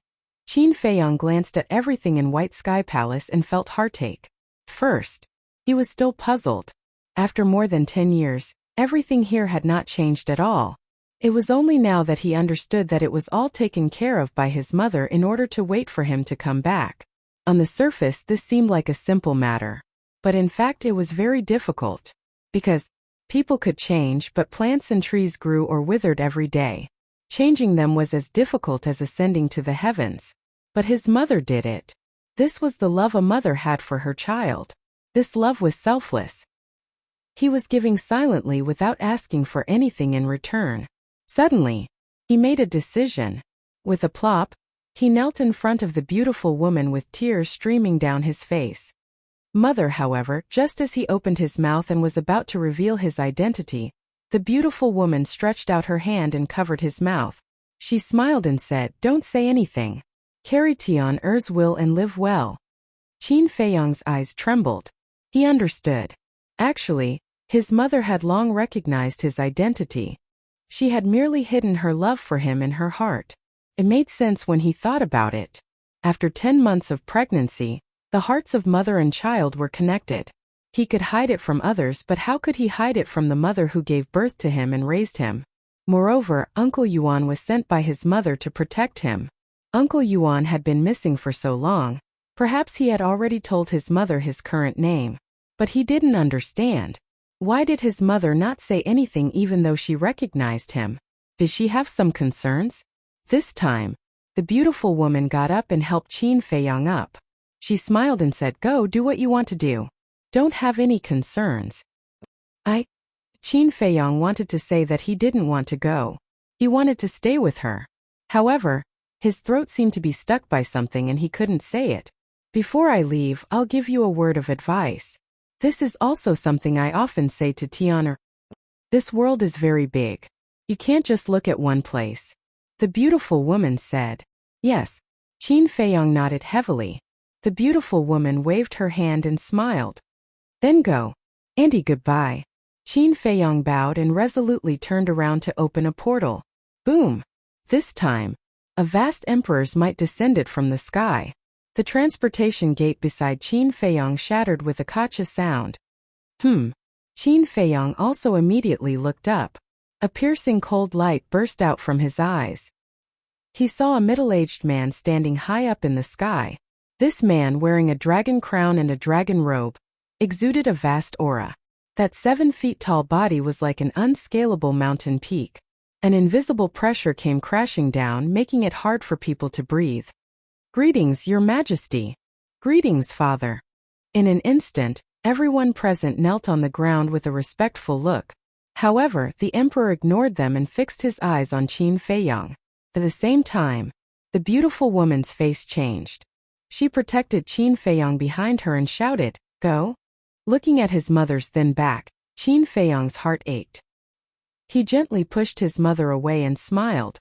Qin Feiyang glanced at everything in White Sky Palace and felt heartache. First, he was still puzzled. After more than 10 years, everything here had not changed at all. It was only now that he understood that it was all taken care of by his mother in order to wait for him to come back. On the surface, this seemed like a simple matter. But in fact, it was very difficult. Because people could change, but plants and trees grew or withered every day. Changing them was as difficult as ascending to the heavens. But his mother did it. This was the love a mother had for her child. This love was selfless. He was giving silently without asking for anything in return. Suddenly, he made a decision. With a plop, he knelt in front of the beautiful woman with tears streaming down his face. Mother, however, just as he opened his mouth and was about to reveal his identity, the beautiful woman stretched out her hand and covered his mouth. She smiled and said, "Don't say anything. Carry Tian'er's will and live well." Qin Feiyang's eyes trembled. He understood. Actually, his mother had long recognized his identity. She had merely hidden her love for him in her heart. It made sense when he thought about it. After 10 months of pregnancy, the hearts of mother and child were connected. He could hide it from others, but how could he hide it from the mother who gave birth to him and raised him? Moreover, Uncle Yuan was sent by his mother to protect him. Uncle Yuan had been missing for so long. Perhaps he had already told his mother his current name. But he didn't understand. Why did his mother not say anything even though she recognized him? Did she have some concerns? This time, the beautiful woman got up and helped Qin Feiyang up. She smiled and said, "Go do what you want to do. Don't have any concerns." Qin Feiyang wanted to say that he didn't want to go. He wanted to stay with her. However, his throat seemed to be stuck by something and he couldn't say it. "Before I leave, I'll give you a word of advice. This is also something I often say to Tian'er. This world is very big. You can't just look at one place." The beautiful woman said. "Yes." Qin Feiyang nodded heavily. The beautiful woman waved her hand and smiled. "Then go. Auntie, goodbye." Qin Feiyang bowed and resolutely turned around to open a portal. Boom! This time, a vast emperor's might descended from the sky. The transportation gate beside Qin Feiyang shattered with a kacha sound. Qin Feiyang also immediately looked up. A piercing cold light burst out from his eyes. He saw a middle-aged man standing high up in the sky. This man, wearing a dragon crown and a dragon robe, exuded a vast aura. That 7-feet-tall body was like an unscalable mountain peak. An invisible pressure came crashing down, making it hard for people to breathe. "Greetings, Your Majesty." "Greetings, Father." In an instant, everyone present knelt on the ground with a respectful look. However, the emperor ignored them and fixed his eyes on Qin Feiyang. At the same time, the beautiful woman's face changed. She protected Qin Feiyang behind her and shouted, "Go." Looking at his mother's thin back, Qin Feiyang's heart ached. He gently pushed his mother away and smiled.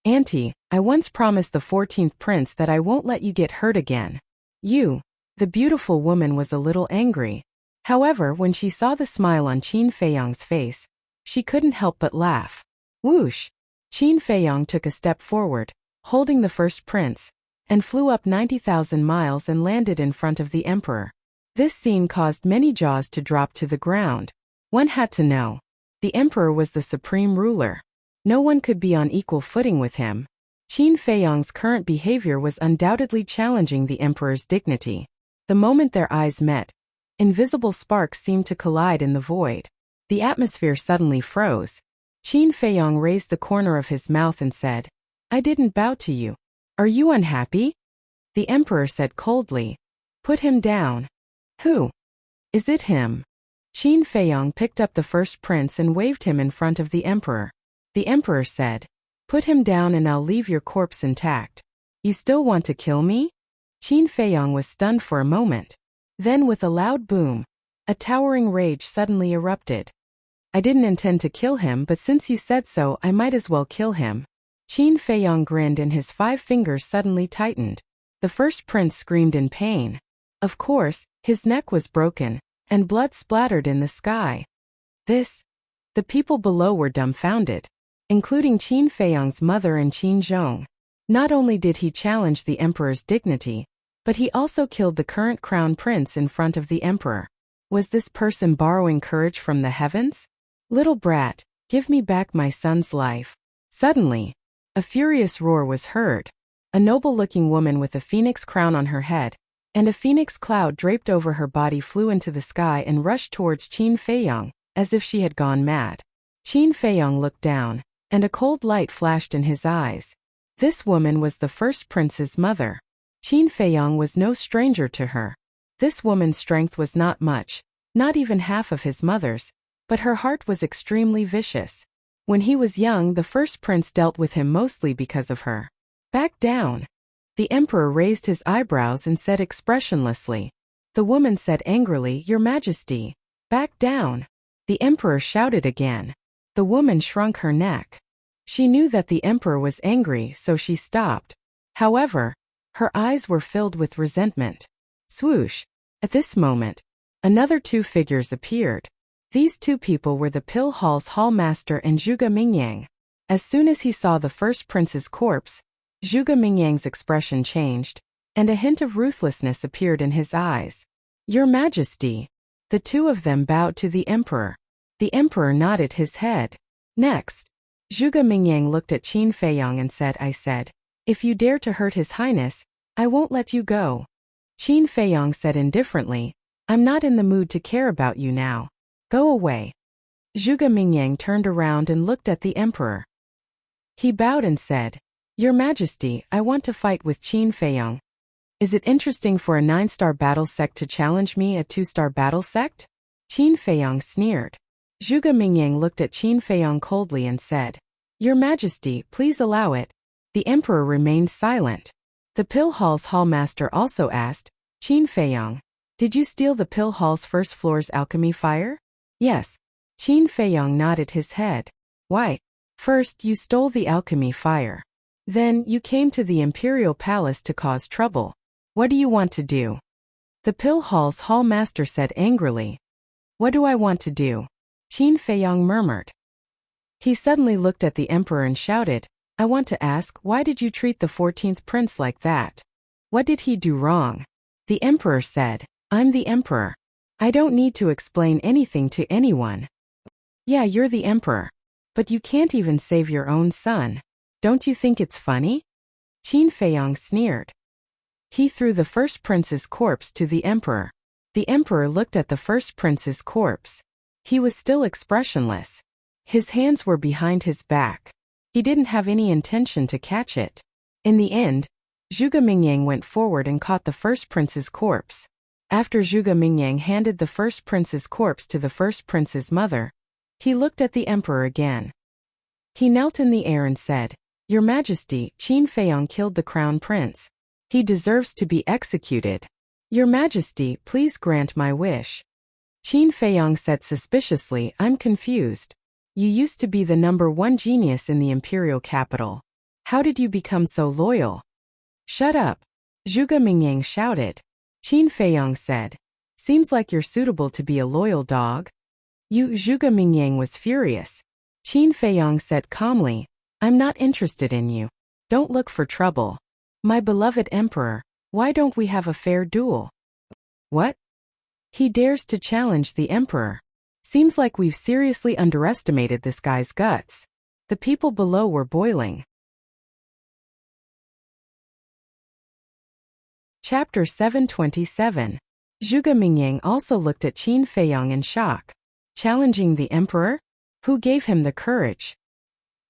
"Auntie, I once promised the 14th prince that I won't let you get hurt again." The beautiful woman was a little angry. However, when she saw the smile on Qin Feiyang's face, she couldn't help but laugh. Whoosh! Qin Feiyang took a step forward, holding the first prince, and flew up 90,000 miles and landed in front of the emperor. This scene caused many jaws to drop to the ground. One had to know. The emperor was the supreme ruler. No one could be on equal footing with him. Qin Feiyang's current behavior was undoubtedly challenging the emperor's dignity. The moment their eyes met, invisible sparks seemed to collide in the void. The atmosphere suddenly froze. Qin Feiyang raised the corner of his mouth and said, "I didn't bow to you. Are you unhappy?" The emperor said coldly, "Put him down." "Who? Is it him?" Qin Feiyang picked up the first prince and waved him in front of the emperor. The emperor said, "Put him down and I'll leave your corpse intact." "You still want to kill me?" Qin Feiyang was stunned for a moment. Then with a loud boom, a towering rage suddenly erupted. "I didn't intend to kill him, but since you said so, I might as well kill him." Qin Feiyang grinned and his 5 fingers suddenly tightened. The first prince screamed in pain. Of course, his neck was broken, and blood splattered in the sky. The people below were dumbfounded, including Qin Feiyang's mother and Qin Zhong. Not only did he challenge the emperor's dignity, but he also killed the current crown prince in front of the emperor. Was this person borrowing courage from the heavens? "Little brat, give me back my son's life." Suddenly, a furious roar was heard. A noble-looking woman with a phoenix crown on her head, and a phoenix cloud draped over her body flew into the sky and rushed towards Qin Feiyang, as if she had gone mad. Qin Feiyang looked down, and a cold light flashed in his eyes. This woman was the first prince's mother. Qin Feiyang was no stranger to her. This woman's strength was not much, not even half of his mother's, but her heart was extremely vicious. When he was young, the first prince dealt with him mostly because of her. "Back down." The emperor raised his eyebrows and said expressionlessly. The woman said angrily, "Your Majesty, back down." The emperor shouted again. The woman shrunk her neck. She knew that the emperor was angry, so she stopped. However, her eyes were filled with resentment. Swoosh! At this moment, another 2 figures appeared. These 2 people were the Pill Hall's hallmaster and Zhuge Mingyang. As soon as he saw the first prince's corpse, Zhuge Mingyang's expression changed, and a hint of ruthlessness appeared in his eyes. "Your Majesty." The 2 of them bowed to the emperor. The emperor nodded his head. Next, Zhuge Mingyang looked at Qin Feiyang and said, "I said, if you dare to hurt His Highness, I won't let you go." Qin Feiyang said indifferently, "I'm not in the mood to care about you now. Go away." Zhuge Mingyang turned around and looked at the emperor. He bowed and said, "Your Majesty, I want to fight with Qin Feiyang. Is it interesting for a 9-star battle sect to challenge me, a 2-star battle sect?" Qin Feiyang sneered. Zhuge Mingyang looked at Qin Feiyang coldly and said, "Your Majesty, please allow it." The emperor remained silent. The Pill Hall's hallmaster also asked, "Qin Feiyang, did you steal the Pill Hall's first floor's alchemy fire?" "Yes." Qin Feiyang nodded his head. "Why? First, you stole the alchemy fire. Then, you came to the Imperial Palace to cause trouble. What do you want to do?" The Pill Hall's hallmaster said angrily. "What do I want to do?" Qin Feiyang murmured. He suddenly looked at the emperor and shouted, "I want to ask, why did you treat the 14th prince like that? What did he do wrong?" The emperor said, "I'm the emperor. I don't need to explain anything to anyone." "Yeah, you're the emperor. But you can't even save your own son. Don't you think it's funny? Qin Feiyong sneered. He threw the first prince's corpse to the emperor. The emperor looked at the first prince's corpse. He was still expressionless. His hands were behind his back. He didn't have any intention to catch it. In the end, Zhuge Mingyang went forward and caught the first prince's corpse. After Zhuge Mingyang handed the first prince's corpse to the first prince's mother, he looked at the emperor again. He knelt in the air and said, "Your Majesty, Qin Feiyong killed the crown prince. He deserves to be executed. Your Majesty, please grant my wish." Qin Feiyong said suspiciously, "I'm confused. You used to be the #1 genius in the imperial capital. How did you become so loyal?" "Shut up," Zhuge Mingyang shouted. Qin Feiyong said, "Seems like you're suitable to be a loyal dog." Zhuge Mingyang was furious. Qin Feiyong said calmly, "I'm not interested in you. Don't look for trouble. My beloved emperor, why don't we have a fair duel?" "What? He dares to challenge the emperor. Seems like we've seriously underestimated this guy's guts." The people below were boiling. Chapter 727. Zhuge Mingyang also looked at Qin Feiyong in shock. Challenging the emperor? Who gave him the courage?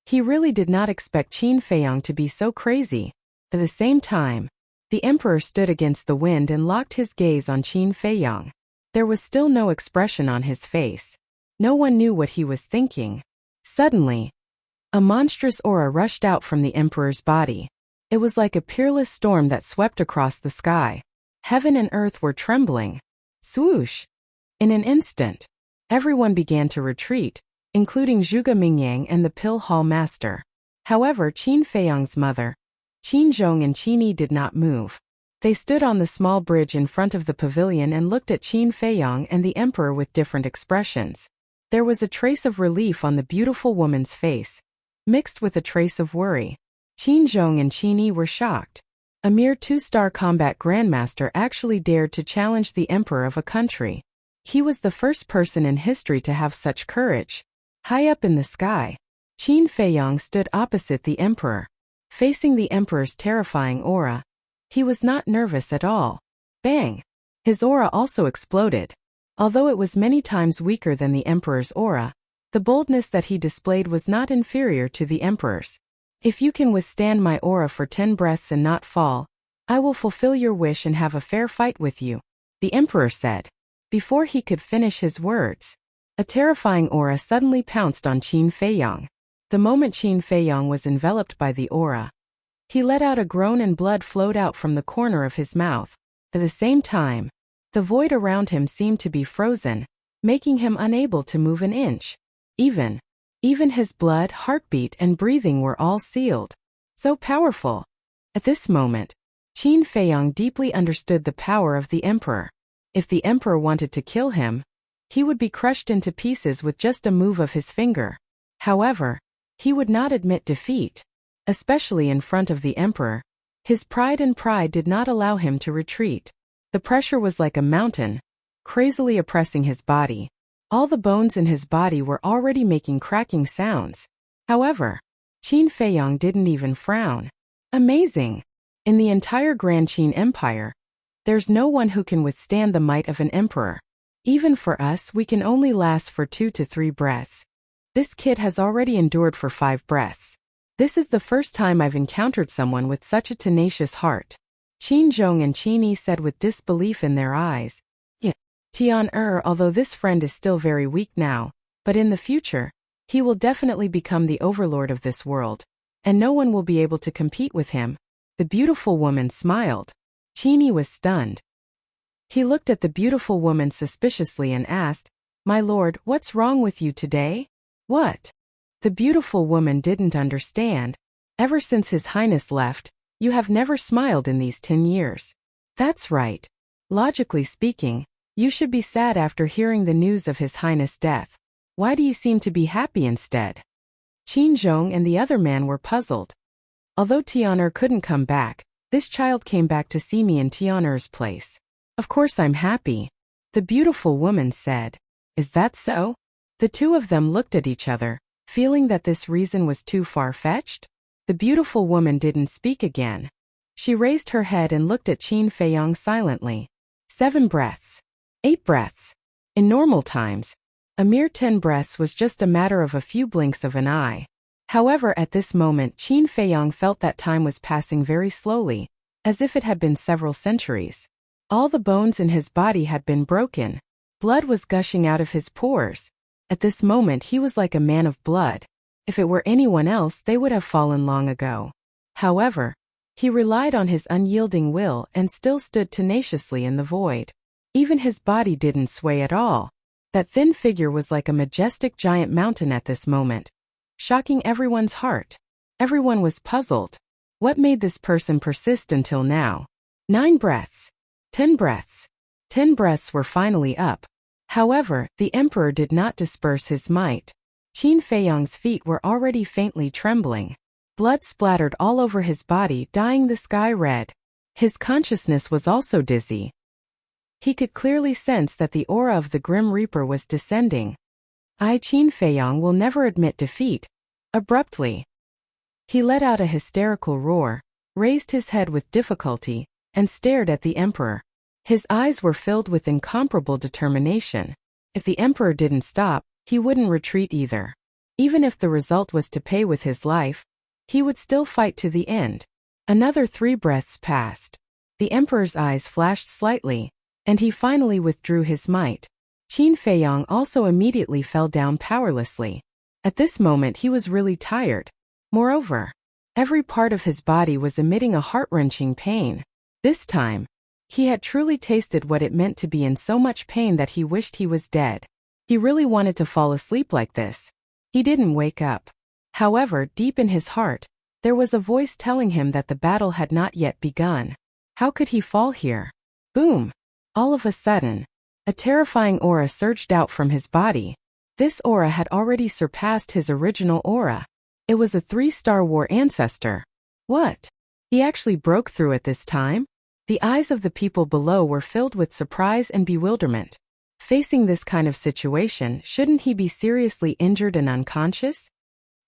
He really did not expect Qin Feiyong to be so crazy. At the same time, the emperor stood against the wind and locked his gaze on Qin Feiyong. There was still no expression on his face. No one knew what he was thinking. Suddenly, a monstrous aura rushed out from the emperor's body. It was like a peerless storm that swept across the sky. Heaven and earth were trembling. Swoosh! In an instant, everyone began to retreat, including Zhuge Mingyang and the Pill Hall Master. However, Qin Feiyong's mother, Qin Zhong and Qin Yi did not move. They stood on the small bridge in front of the pavilion and looked at Qin Feiyong and the emperor with different expressions. There was a trace of relief on the beautiful woman's face, mixed with a trace of worry. Qin Zhong and Qin Yi were shocked. A mere 2-star combat grandmaster actually dared to challenge the emperor of a country. He was the first person in history to have such courage. High up in the sky, Qin Feiyong stood opposite the emperor, facing the emperor's terrifying aura. He was not nervous at all. Bang! His aura also exploded. Although it was many times weaker than the emperor's aura, the boldness that he displayed was not inferior to the emperor's. "If you can withstand my aura for 10 breaths and not fall, I will fulfill your wish and have a fair fight with you," the emperor said. Before he could finish his words, a terrifying aura suddenly pounced on Qin Feiyong. The moment Qin Feiyong was enveloped by the aura, he let out a groan and blood flowed out from the corner of his mouth. At the same time, the void around him seemed to be frozen, making him unable to move an inch. Even his blood, heartbeat, and breathing were all sealed. So powerful. At this moment, Qin Feiyong deeply understood the power of the emperor. If the emperor wanted to kill him, he would be crushed into pieces with just a move of his finger. However, he would not admit defeat, especially in front of the emperor. His pride did not allow him to retreat. The pressure was like a mountain, crazily oppressing his body. All the bones in his body were already making cracking sounds. However, Qin Feiyong didn't even frown. Amazing! In the entire Grand Qin Empire, there's no one who can withstand the might of an emperor. Even for us, we can only last for 2 to 3 breaths. This kid has already endured for 5 breaths. This is the first time I've encountered someone with such a tenacious heart. Qin Zhong and Qin Yi said with disbelief in their eyes. Yeah, Tian although this friend is still very weak now, but in the future, he will definitely become the overlord of this world, and no one will be able to compete with him. The beautiful woman smiled. Qin Yi was stunned. He looked at the beautiful woman suspiciously and asked, "My lord, what's wrong with you today?" "What?" The beautiful woman didn't understand. "Ever since His Highness left, you have never smiled in these 10 years. "That's right. Logically speaking, you should be sad after hearing the news of His Highness' death. Why do you seem to be happy instead?" Qin Zhong and the other man were puzzled. Although Tian'er couldn't come back, this child came back to see me in Tian'er's place. "Of course I'm happy," the beautiful woman said. "Is that so?" The two of them looked at each other, feeling that this reason was too far-fetched? The beautiful woman didn't speak again. She raised her head and looked at Qin Feiyong silently. 7 breaths. 8 breaths. In normal times, a mere 10 breaths was just a matter of a few blinks of an eye. However, at this moment Qin Feiyong felt that time was passing very slowly, as if it had been several centuries. All the bones in his body had been broken. Blood was gushing out of his pores. At this moment he was like a man of blood. If it were anyone else, they would have fallen long ago. However, he relied on his unyielding will and still stood tenaciously in the void. Even his body didn't sway at all. That thin figure was like a majestic giant mountain at this moment, shocking everyone's heart. Everyone was puzzled. What made this person persist until now? 9 breaths. 10 breaths. 10 breaths were finally up. However, the emperor did not disperse his might. Qin Feiyong's feet were already faintly trembling. Blood splattered all over his body, dyeing the sky red. His consciousness was also dizzy. He could clearly sense that the aura of the Grim Reaper was descending. Qin Feiyong will never admit defeat. Abruptly, he let out a hysterical roar, raised his head with difficulty, and stared at the emperor. His eyes were filled with incomparable determination. If the emperor didn't stop, he wouldn't retreat either. Even if the result was to pay with his life, he would still fight to the end. Another 3 breaths passed. The emperor's eyes flashed slightly, and he finally withdrew his might. Qin Feiyong also immediately fell down powerlessly. At this moment he was really tired. Moreover, every part of his body was emitting a heart-wrenching pain. This time, he had truly tasted what it meant to be in so much pain that he wished he was dead. He really wanted to fall asleep like this. He didn't wake up. However, deep in his heart, there was a voice telling him that the battle had not yet begun. How could he fall here? Boom! All of a sudden, a terrifying aura surged out from his body. This aura had already surpassed his original aura. It was a 3-star war ancestor. What? He actually broke through at this time? The eyes of the people below were filled with surprise and bewilderment. Facing this kind of situation, shouldn't he be seriously injured and unconscious?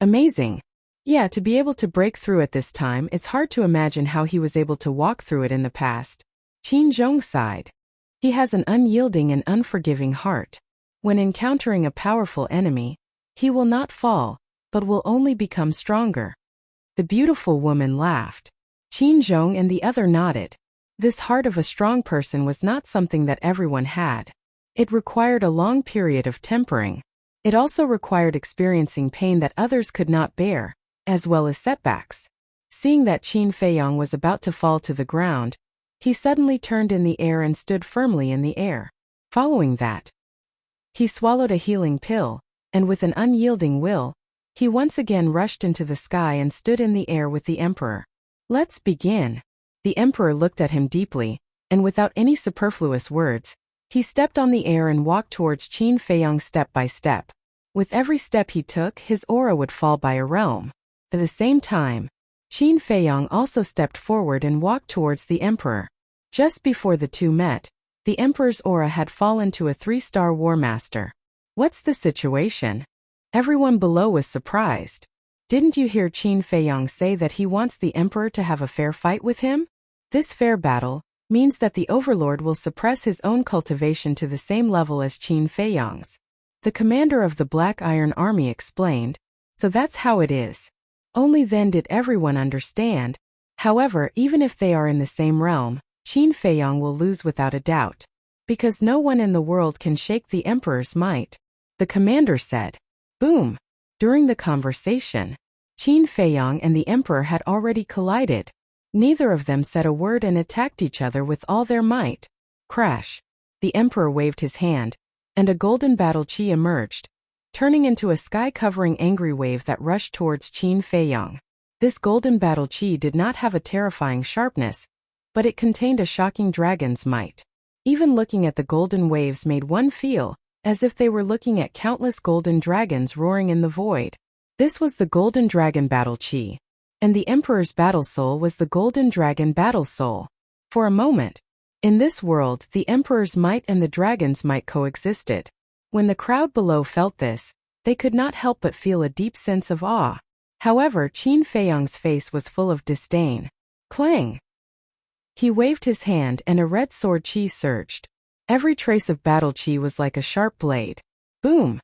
Amazing. Yeah, to be able to break through at this time, it's hard to imagine how he was able to walk through it in the past. Qin Zhong sighed. He has an unyielding and unforgiving heart. When encountering a powerful enemy, he will not fall, but will only become stronger. The beautiful woman laughed. Qin Zhong and the other nodded. This heart of a strong person was not something that everyone had. It required a long period of tempering. It also required experiencing pain that others could not bear, as well as setbacks. Seeing that Qin Feiyong was about to fall to the ground, he suddenly turned in the air and stood firmly in the air. Following that, he swallowed a healing pill, and with an unyielding will, he once again rushed into the sky and stood in the air with the emperor. Let's begin. The emperor looked at him deeply, and without any superfluous words, he stepped on the air and walked towards Qin Feiyong step by step. With every step he took, his aura would fall by a realm. At the same time, Qin Feiyong also stepped forward and walked towards the emperor. Just before the two met, the emperor's aura had fallen to a 3-star war master. What's the situation? Everyone below was surprised. Didn't you hear Qin Feiyong say that he wants the emperor to have a fair fight with him? This fair battle means that the overlord will suppress his own cultivation to the same level as Qin Feiyong's. The commander of the Black Iron Army explained, so that's how it is. Only then did everyone understand. However, even if they are in the same realm, Qin Feiyong will lose without a doubt. Because no one in the world can shake the emperor's might. The commander said. Boom! During the conversation, Qin Feiyong and the emperor had already collided. Neither of them said a word and attacked each other with all their might. Crash! The emperor waved his hand, and a golden battle chi emerged, turning into a sky-covering angry wave that rushed towards Qin Feiyong. This golden battle chi did not have a terrifying sharpness, but it contained a shocking dragon's might. Even looking at the golden waves made one feel as if they were looking at countless golden dragons roaring in the void. This was the golden dragon battle chi, and the emperor's battle soul was the golden dragon battle soul. For a moment, in this world, the emperor's might and the dragon's might coexisted. When the crowd below felt this, They could not help but feel a deep sense of awe. However, Qin Feiyang's face was full of disdain. Clang! He waved his hand and a red sword qi surged. Every trace of battle qi was like a sharp blade. Boom!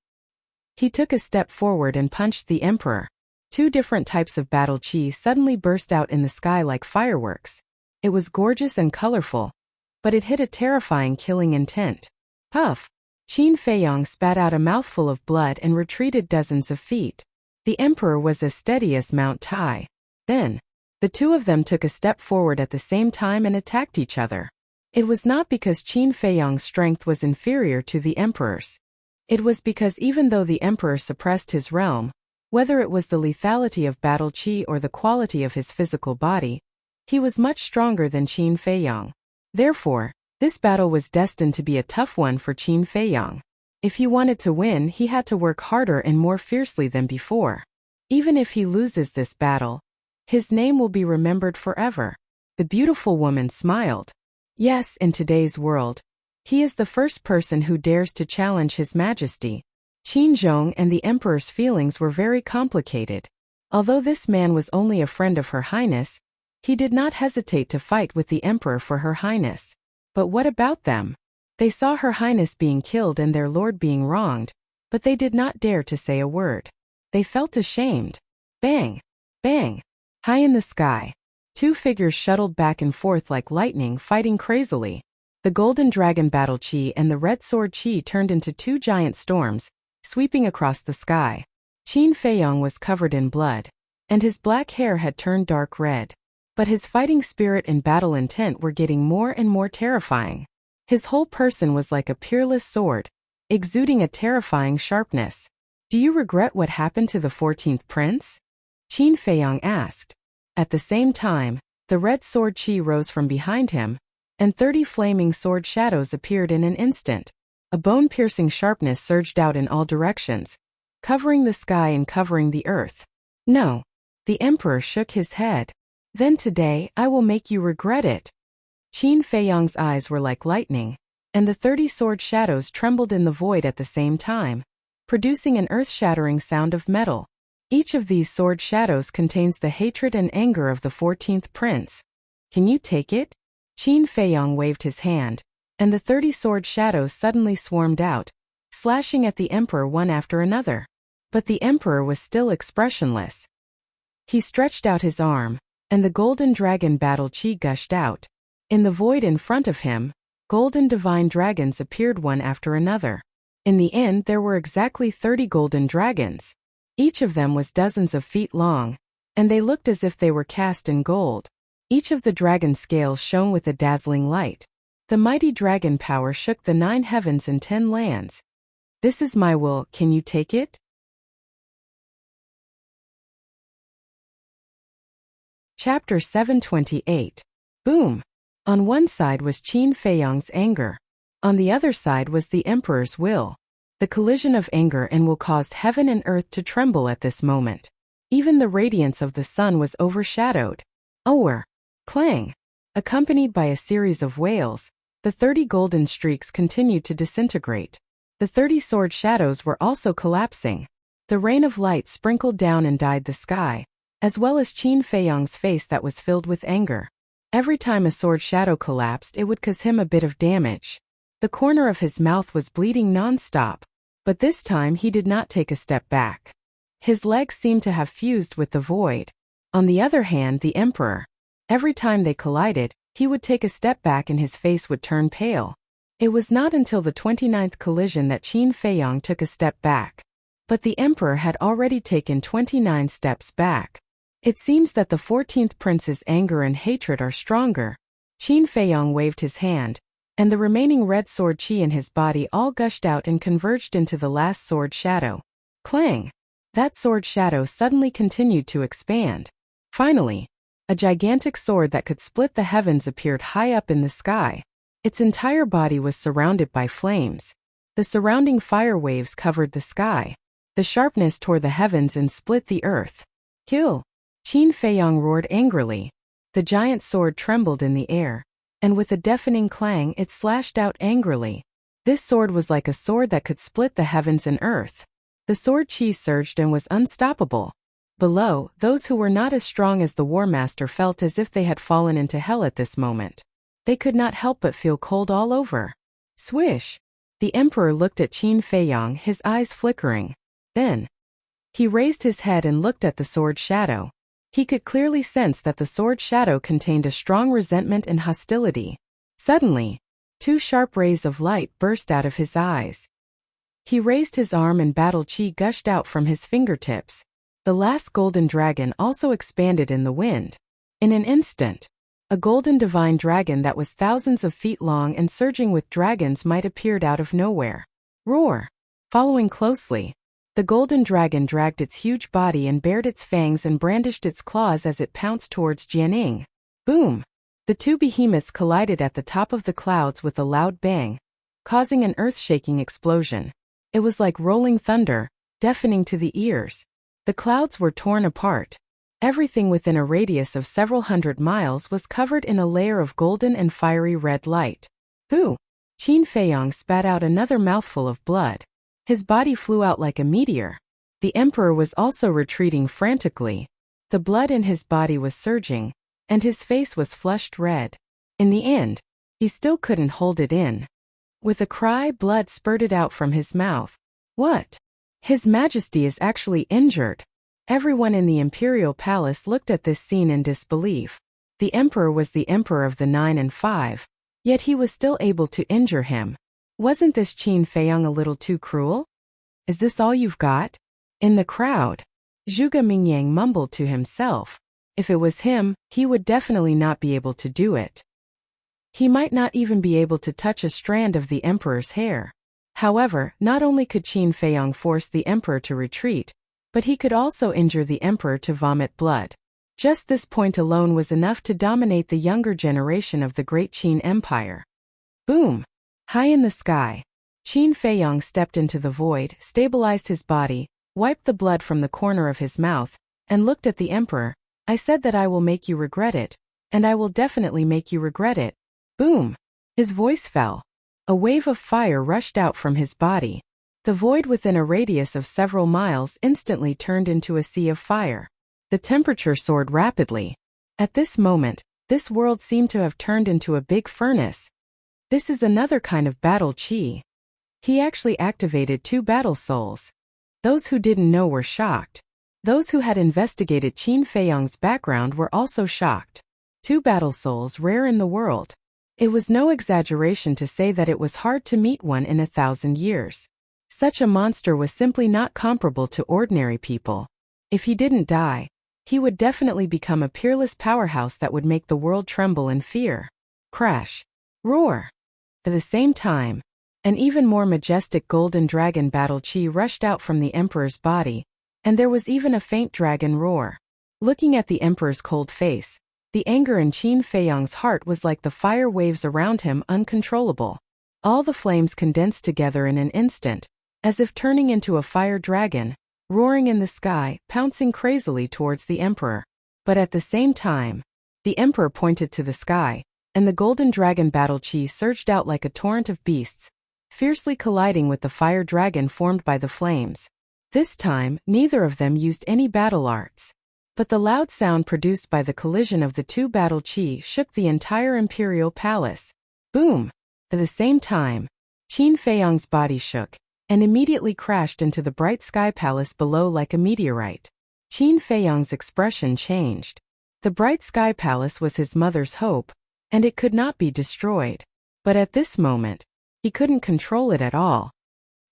He took a step forward and punched the emperor. Two different types of battle qi suddenly burst out in the sky like fireworks. It was gorgeous and colorful, but it hid a terrifying killing intent. Puff! Qin Feiyang spat out a mouthful of blood and retreated dozens of feet. The emperor was as steady as Mount Tai. Then, the two of them took a step forward at the same time and attacked each other. It was not because Qin Feiyang's strength was inferior to the emperor's. It was because even though the emperor suppressed his realm, whether it was the lethality of battle qi or the quality of his physical body, he was much stronger than Qin Feiyang. Therefore, this battle was destined to be a tough one for Qin Feiyang. If he wanted to win, he had to work harder and more fiercely than before. Even if he loses this battle, his name will be remembered forever. The beautiful woman smiled. Yes, in today's world, he is the first person who dares to challenge His Majesty. Qin Zhong and the emperor's feelings were very complicated. Although this man was only a friend of Her Highness, he did not hesitate to fight with the emperor for Her Highness. But what about them? They saw Her Highness being killed and their lord being wronged, but they did not dare to say a word. They felt ashamed. Bang! Bang! High in the sky, two figures shuttled back and forth like lightning, fighting crazily. The golden dragon battle qi and the red sword qi turned into two giant storms, sweeping across the sky. Qin Feiyang was covered in blood, and his black hair had turned dark red. But his fighting spirit and battle intent were getting more and more terrifying. His whole person was like a peerless sword, exuding a terrifying sharpness. Do you regret what happened to the 14th prince? Qin Feiyang asked. At the same time, the red sword qi rose from behind him, and 30 flaming sword shadows appeared in an instant. A bone-piercing sharpness surged out in all directions, covering the sky and covering the earth. No. The emperor shook his head. Then today I will make you regret it. Qin Feiyang's eyes were like lightning, and the 30 sword shadows trembled in the void at the same time, producing an earth-shattering sound of metal. Each of these sword shadows contains the hatred and anger of the 14th prince. Can you take it? Qin Feiyang waved his hand, and the 30 sword shadows suddenly swarmed out, slashing at the emperor one after another. But the emperor was still expressionless. He stretched out his arm, and the golden dragon battle qi gushed out. In the void in front of him, golden divine dragons appeared one after another. In the end, there were exactly 30 golden dragons. Each of them was dozens of feet long, and they looked as if they were cast in gold. Each of the dragon scales shone with a dazzling light. The mighty dragon power shook the 9 heavens and 10 lands. This is my will, can you take it? Chapter 728. Boom! On one side was Qin Feiyang's anger. On the other side was the emperor's will. The collision of anger and will caused heaven and earth to tremble at this moment. Even the radiance of the sun was overshadowed. Ower! Clang! Accompanied by a series of wails, the 30 golden streaks continued to disintegrate. The 30 sword shadows were also collapsing. The rain of light sprinkled down and dyed the sky, as well as Qin Feiyang's face that was filled with anger. Every time a sword shadow collapsed, it would cause him a bit of damage. The corner of his mouth was bleeding non-stop, but this time he did not take a step back. His legs seemed to have fused with the void. On the other hand, the emperor, every time they collided, he would take a step back and his face would turn pale. It was not until the 29th collision that Qin Feiyang took a step back. But the emperor had already taken 29 steps back. It seems that the 14th prince's anger and hatred are stronger. Qin Feiyang waved his hand, and the remaining red sword qi in his body all gushed out and converged into the last sword shadow. Clang! That sword shadow suddenly continued to expand. Finally, a gigantic sword that could split the heavens appeared high up in the sky. Its entire body was surrounded by flames. The surrounding fire waves covered the sky. The sharpness tore the heavens and split the earth. Kill! Qin Feiyang roared angrily. The giant sword trembled in the air, and with a deafening clang it slashed out angrily. This sword was like a sword that could split the heavens and earth. The sword chi surged and was unstoppable. Below, those who were not as strong as the War Master felt as if they had fallen into hell at this moment. They could not help but feel cold all over. Swish! The Emperor looked at Qin Feiyang, his eyes flickering. Then, he raised his head and looked at the sword shadow. He could clearly sense that the sword shadow contained a strong resentment and hostility. Suddenly, two sharp rays of light burst out of his eyes. He raised his arm and battle chi gushed out from his fingertips. The last golden dragon also expanded in the wind. In an instant, a golden divine dragon that was thousands of feet long and surging with dragons might appeared out of nowhere. Roar! Following closely, the golden dragon dragged its huge body and bared its fangs and brandished its claws as it pounced towards Jianing. Boom! The two behemoths collided at the top of the clouds with a loud bang, causing an earth-shaking explosion. It was like rolling thunder, deafening to the ears. The clouds were torn apart. Everything within a radius of several hundred miles was covered in a layer of golden and fiery red light. Hoo! Qin Feiyang spat out another mouthful of blood. His body flew out like a meteor. The Emperor was also retreating frantically. The blood in his body was surging, and his face was flushed red. In the end, he still couldn't hold it in. With a cry, blood spurted out from his mouth. What? His Majesty is actually injured. Everyone in the imperial palace looked at this scene in disbelief. The Emperor was the Emperor of the 9 and 5, yet he was still able to injure him. Wasn't this Qin Feiyang a little too cruel? Is this all you've got? In the crowd, Zhuge Mingyang mumbled to himself. If it was him, he would definitely not be able to do it. He might not even be able to touch a strand of the Emperor's hair. However, not only could Qin Feiyang force the Emperor to retreat, but he could also injure the Emperor to vomit blood. Just this point alone was enough to dominate the younger generation of the Great Qin Empire. Boom! High in the sky, Qin Feiyang stepped into the void, stabilized his body, wiped the blood from the corner of his mouth, and looked at the Emperor. I said that I will make you regret it, and I will definitely make you regret it. Boom! His voice fell. A wave of fire rushed out from his body. The void within a radius of several miles instantly turned into a sea of fire. The temperature soared rapidly. At this moment, this world seemed to have turned into a big furnace. This is another kind of battle chi. He actually activated 2 battle souls. Those who didn't know were shocked. Those who had investigated Qin Feiyang's background were also shocked. 2 battle souls rare in the world. It was no exaggeration to say that it was hard to meet one in 1,000 years. Such a monster was simply not comparable to ordinary people. If he didn't die, he would definitely become a peerless powerhouse that would make the world tremble in fear. Crash! Roar! At the same time, an even more majestic golden dragon battle chi rushed out from the Emperor's body, and there was even a faint dragon roar. Looking at the Emperor's cold face, the anger in Qin Feiyang's heart was like the fire waves around him, uncontrollable. All the flames condensed together in an instant, as if turning into a fire dragon, roaring in the sky, pouncing crazily towards the Emperor. But at the same time, the Emperor pointed to the sky, and the golden dragon battle chi surged out like a torrent of beasts, fiercely colliding with the fire dragon formed by the flames. This time, neither of them used any battle arts. But the loud sound produced by the collision of the 2 battle chi shook the entire imperial palace. Boom! At the same time, Qin Feiyang's body shook, and immediately crashed into the bright sky palace below like a meteorite. Qin Feiyang's expression changed. The bright sky palace was his mother's hope, and it could not be destroyed. But at this moment, he couldn't control it at all.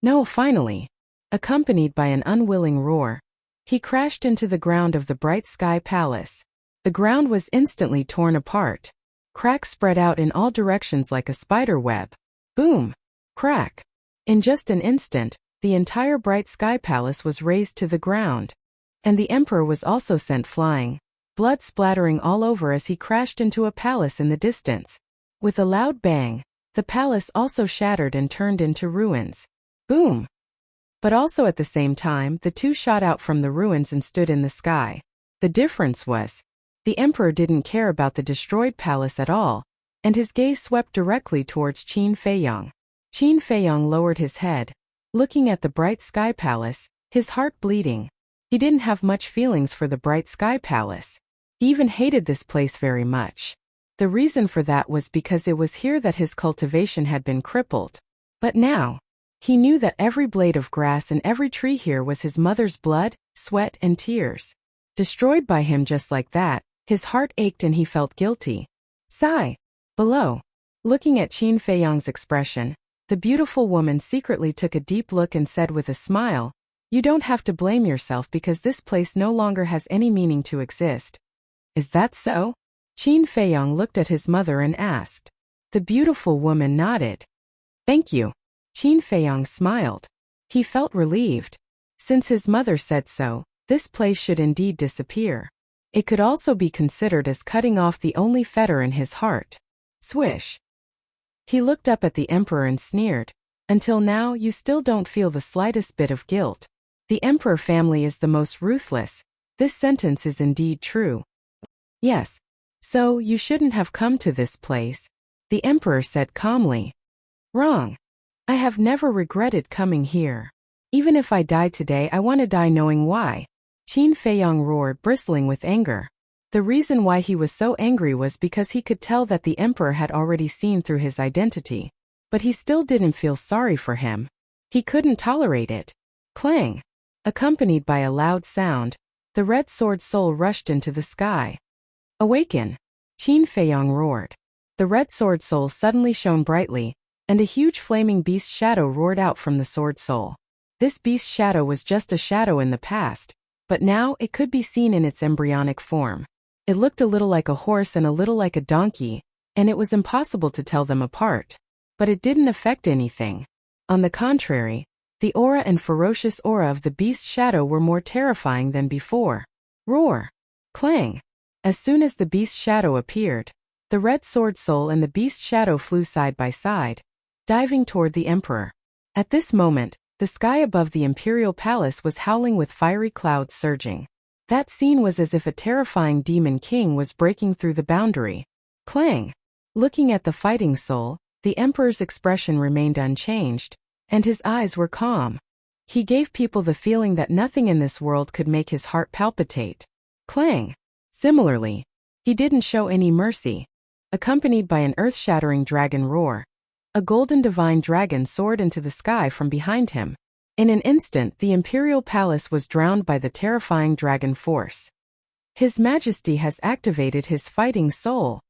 No, finally, accompanied by an unwilling roar, he crashed into the ground of the bright sky palace. The ground was instantly torn apart. Cracks spread out in all directions like a spider web. Boom! Crack! In just an instant, the entire bright sky palace was razed to the ground. And the Emperor was also sent flying, blood splattering all over as he crashed into a palace in the distance. With a loud bang, the palace also shattered and turned into ruins. Boom! But also at the same time, the 2 shot out from the ruins and stood in the sky. The difference was, the Emperor didn't care about the destroyed palace at all, and his gaze swept directly towards Qin Feiyang. Qin Feiyang lowered his head, looking at the bright sky palace, his heart bleeding. He didn't have much feelings for the bright sky palace. He even hated this place very much. The reason for that was because it was here that his cultivation had been crippled. But now, he knew that every blade of grass and every tree here was his mother's blood, sweat, and tears. Destroyed by him just like that, his heart ached and he felt guilty. Sigh. Below. Looking at Qin Feiyang's expression, the beautiful woman secretly took a deep look and said with a smile, "You don't have to blame yourself because this place no longer has any meaning to exist." Is that so? Qin Feiyang looked at his mother and asked. The beautiful woman nodded. Thank you. Qin Feiyang smiled. He felt relieved. Since his mother said so, this place should indeed disappear. It could also be considered as cutting off the only fetter in his heart. Swish. He looked up at the emperor and sneered. Until now you still don't feel the slightest bit of guilt. The emperor family is the most ruthless. This sentence is indeed true. Yes. So you shouldn't have come to this place, the emperor said calmly. Wrong. I have never regretted coming here. Even if I die today, I want to die knowing why. Qin Feiyang roared, bristling with anger. The reason why he was so angry was because he could tell that the emperor had already seen through his identity. But he still didn't feel sorry for him. He couldn't tolerate it. Clang. Accompanied by a loud sound, the red sword soul rushed into the sky. Awaken! Qin Feiyang roared. The red sword soul suddenly shone brightly, and a huge flaming beast shadow roared out from the sword soul. This beast shadow was just a shadow in the past, but now it could be seen in its embryonic form. It looked a little like a horse and a little like a donkey, and it was impossible to tell them apart. But it didn't affect anything. On the contrary, the aura and ferocious aura of the beast shadow were more terrifying than before. Roar! Clang! As soon as the beast shadow appeared, the red sword soul and the beast shadow flew side by side, diving toward the emperor. At this moment, the sky above the imperial palace was howling with fiery clouds surging. That scene was as if a terrifying demon king was breaking through the boundary. Clang! Looking at the fighting soul, the emperor's expression remained unchanged, and his eyes were calm. He gave people the feeling that nothing in this world could make his heart palpitate. Clang! Similarly, he didn't show any mercy. Accompanied by an earth-shattering dragon roar, a golden divine dragon soared into the sky from behind him. In an instant, the imperial palace was drowned by the terrifying dragon force. His Majesty has activated his fighting soul.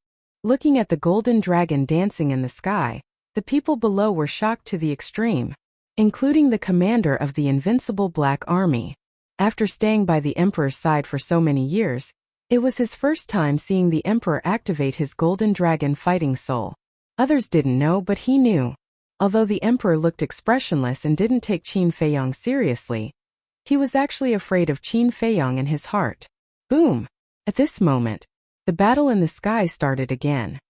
Looking at the golden dragon dancing in the sky, the people below were shocked to the extreme, including the commander of the invincible Black Army. After staying by the emperor's side for so many years, it was his first time seeing the emperor activate his golden dragon fighting soul. Others didn't know, but he knew. Although the emperor looked expressionless and didn't take Qin Feiyang seriously, he was actually afraid of Qin Feiyang in his heart. Boom! At this moment, the battle in the sky started again.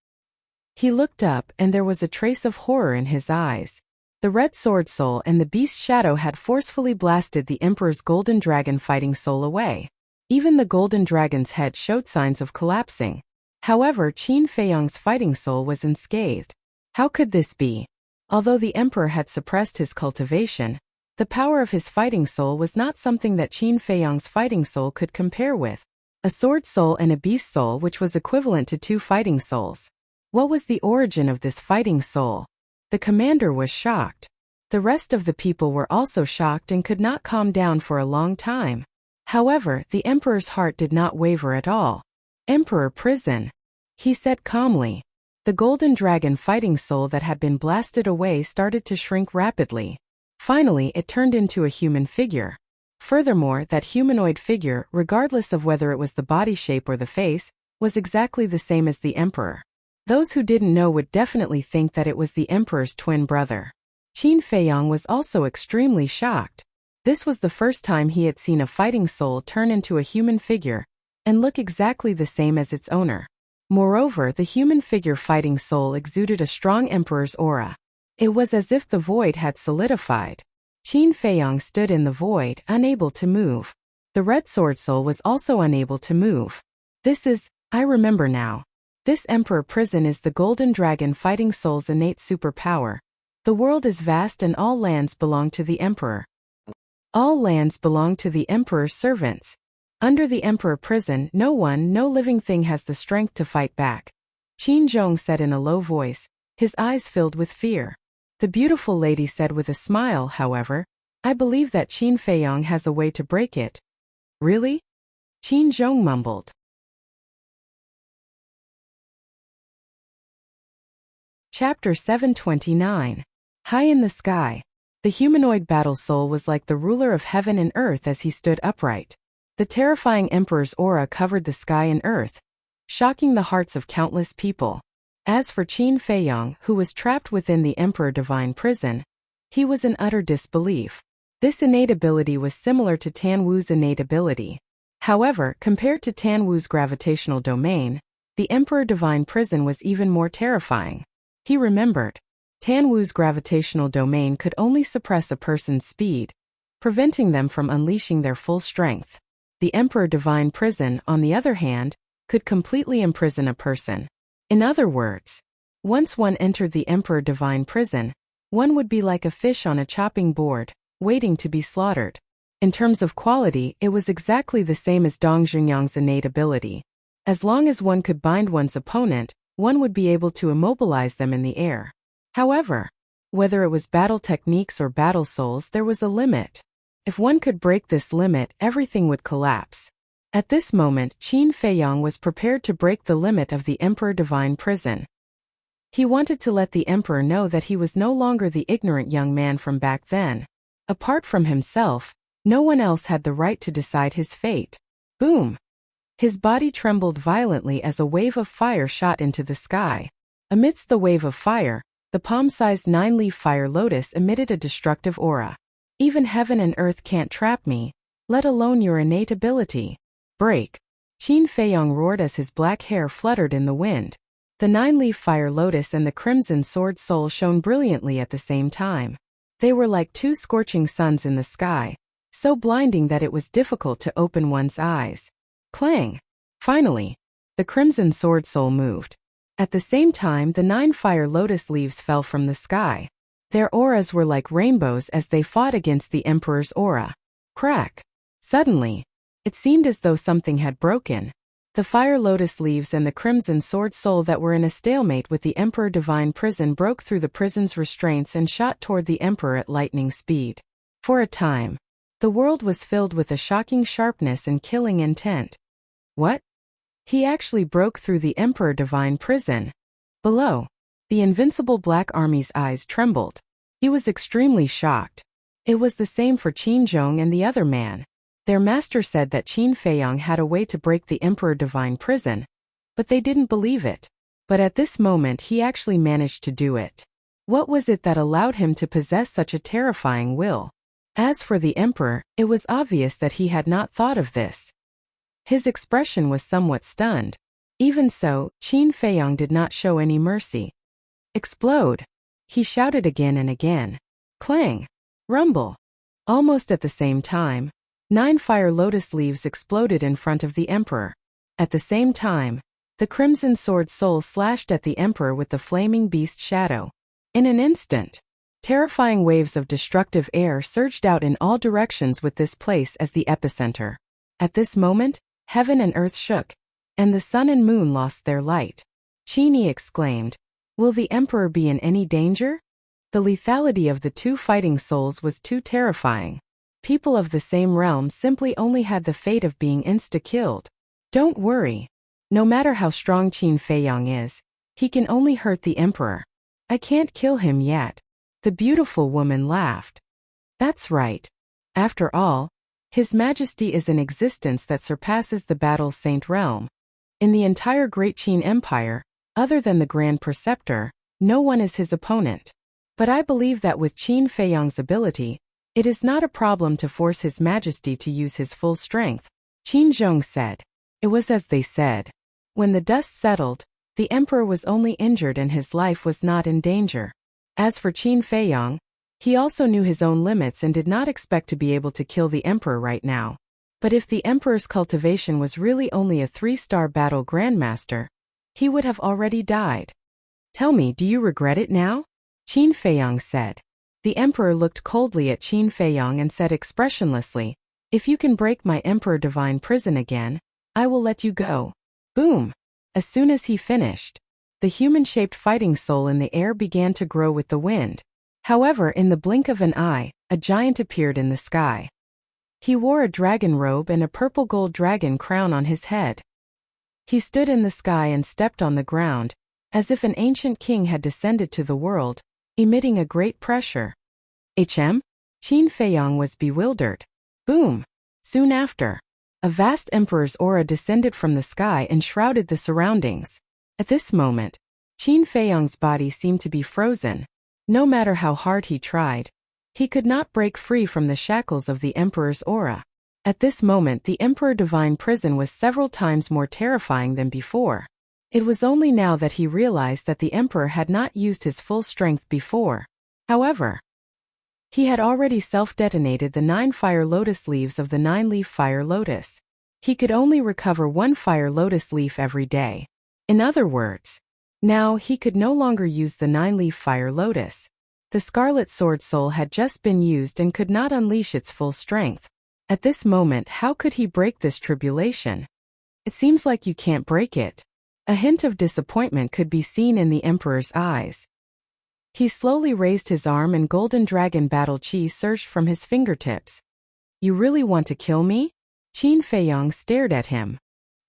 He looked up and there was a trace of horror in his eyes. The red sword soul and the beast shadow had forcefully blasted the emperor's golden dragon fighting soul away. Even the golden dragon's head showed signs of collapsing. However, Qin Feiyang's fighting soul was unscathed. How could this be? Although the emperor had suppressed his cultivation, the power of his fighting soul was not something that Qin Feiyang's fighting soul could compare with. A sword soul and a beast soul, which was equivalent to 2 fighting souls. What was the origin of this fighting soul? The commander was shocked. The rest of the people were also shocked and could not calm down for a long time. However, the emperor's heart did not waver at all. Emperor Prison, he said calmly. The golden dragon fighting soul that had been blasted away started to shrink rapidly. Finally, it turned into a human figure. Furthermore, that humanoid figure, regardless of whether it was the body shape or the face, was exactly the same as the emperor. Those who didn't know would definitely think that it was the emperor's twin brother. Qin Feiyang was also extremely shocked. This was the first time he had seen a fighting soul turn into a human figure and look exactly the same as its owner. Moreover, the human figure fighting soul exuded a strong emperor's aura. It was as if the void had solidified. Qin Feiyang stood in the void, unable to move. The red sword soul was also unable to move. I remember now. This emperor prison is the golden dragon fighting soul's innate superpower. The world is vast and all lands belong to the emperor. All lands belong to the emperor's servants. Under the emperor prison, no living thing has the strength to fight back. Qin Zhong said in a low voice, his eyes filled with fear. The beautiful lady said with a smile, however, I believe that Qin Feiyong has a way to break it. Really? Qin Zhong mumbled. Chapter 729. High in the sky. The humanoid battle soul was like the ruler of heaven and earth as he stood upright. The terrifying emperor's aura covered the sky and earth, shocking the hearts of countless people. As for Qin Feiyong, who was trapped within the emperor divine prison, he was in utter disbelief. This innate ability was similar to Tan Wu's innate ability. However, compared to Tan Wu's gravitational domain, the emperor divine prison was even more terrifying. He remembered. Tan Wu's gravitational domain could only suppress a person's speed, preventing them from unleashing their full strength. The Emperor Divine Prison, on the other hand, could completely imprison a person. In other words, once one entered the Emperor Divine Prison, one would be like a fish on a chopping board, waiting to be slaughtered. In terms of quality, it was exactly the same as Dong Zhengyang's innate ability. As long as one could bind one's opponent, one would be able to immobilize them in the air. However, whether it was battle techniques or battle souls, there was a limit. If one could break this limit, everything would collapse. At this moment, Qin Feiyong was prepared to break the limit of the Emperor Divine Prison. He wanted to let the Emperor know that he was no longer the ignorant young man from back then. Apart from himself, no one else had the right to decide his fate. Boom! His body trembled violently as a wave of fire shot into the sky. Amidst the wave of fire, the palm-sized 9-leaf fire lotus emitted a destructive aura. Even heaven and earth can't trap me, let alone your innate ability. Break! Qin Feiyong roared as his black hair fluttered in the wind. The 9-leaf fire lotus and the crimson sword soul shone brilliantly at the same time. They were like two scorching suns in the sky, so blinding that it was difficult to open one's eyes. Clang! Finally, the crimson sword soul moved. At the same time, the 9 fire lotus leaves fell from the sky. Their auras were like rainbows as they fought against the Emperor's aura. Crack! Suddenly, it seemed as though something had broken. The fire lotus leaves and the crimson sword soul that were in a stalemate with the Emperor Divine Prison broke through the prison's restraints and shot toward the Emperor at lightning speed. For a time, the world was filled with a shocking sharpness and killing intent. What? He actually broke through the Emperor Divine Prison. Below, the invincible Black Army's eyes trembled. He was extremely shocked. It was the same for Qin Zhong and the other man. Their master said that Qin Feiyong had a way to break the Emperor Divine Prison, but they didn't believe it. But at this moment he actually managed to do it. What was it that allowed him to possess such a terrifying will? As for the Emperor, it was obvious that he had not thought of this. His expression was somewhat stunned. Even so, Qin Feiyong did not show any mercy. Explode! He shouted again and again. Clang! Rumble! Almost at the same time, 9 fire lotus leaves exploded in front of the Emperor. At the same time, the crimson sword soul slashed at the Emperor with the flaming beast shadow. In an instant, terrifying waves of destructive air surged out in all directions with this place as the epicenter. At this moment, heaven and earth shook, and the sun and moon lost their light. Qin exclaimed, "Will the Emperor be in any danger?" The lethality of the two fighting souls was too terrifying. People of the same realm simply only had the fate of being insta-killed. Don't worry. No matter how strong Qin Feiyong is, he can only hurt the Emperor. I can't kill him yet. The beautiful woman laughed. That's right. After all, His Majesty is an existence that surpasses the Battle's Saint realm. In the entire Great Qin Empire, other than the Grand Preceptor, no one is his opponent. But I believe that with Qin Feiyong's ability, it is not a problem to force His Majesty to use his full strength, Qin Zhong said. It was as they said. When the dust settled, the Emperor was only injured and his life was not in danger. As for Qin Feiyong, he also knew his own limits and did not expect to be able to kill the Emperor right now. But if the Emperor's cultivation was really only a 3-star battle grandmaster, he would have already died. Tell me, do you regret it now? Qin Feiyong said. The emperor looked coldly at Qin Feiyong and said expressionlessly, "If you can break my emperor divine prison again, I will let you go." Boom! As soon as he finished, the human-shaped fighting soul in the air began to grow with the wind. However, in the blink of an eye, a giant appeared in the sky. He wore a dragon robe and a purple gold dragon crown on his head. He stood in the sky and stepped on the ground, as if an ancient king had descended to the world, emitting a great pressure. Qin Feiyong was bewildered. Boom! Soon after, a vast emperor's aura descended from the sky and shrouded the surroundings. At this moment, Qin Feiyong's body seemed to be frozen. No matter how hard he tried, he could not break free from the shackles of the emperor's aura. At this moment, the emperor divine prison was several times more terrifying than before. It was only now that he realized that the emperor had not used his full strength before. However, he had already self-detonated the 9 fire lotus leaves of the 9-leaf fire lotus. He could only recover 1 fire lotus leaf every day. In other words, now he could no longer use the 9-leaf fire lotus. The Scarlet Sword Soul had just been used and could not unleash its full strength. At this moment, how could he break this tribulation? It seems like you can't break it. A hint of disappointment could be seen in the emperor's eyes. He slowly raised his arm and golden dragon battle chi surged from his fingertips. "You really want to kill me?" Qin Feiyong stared at him.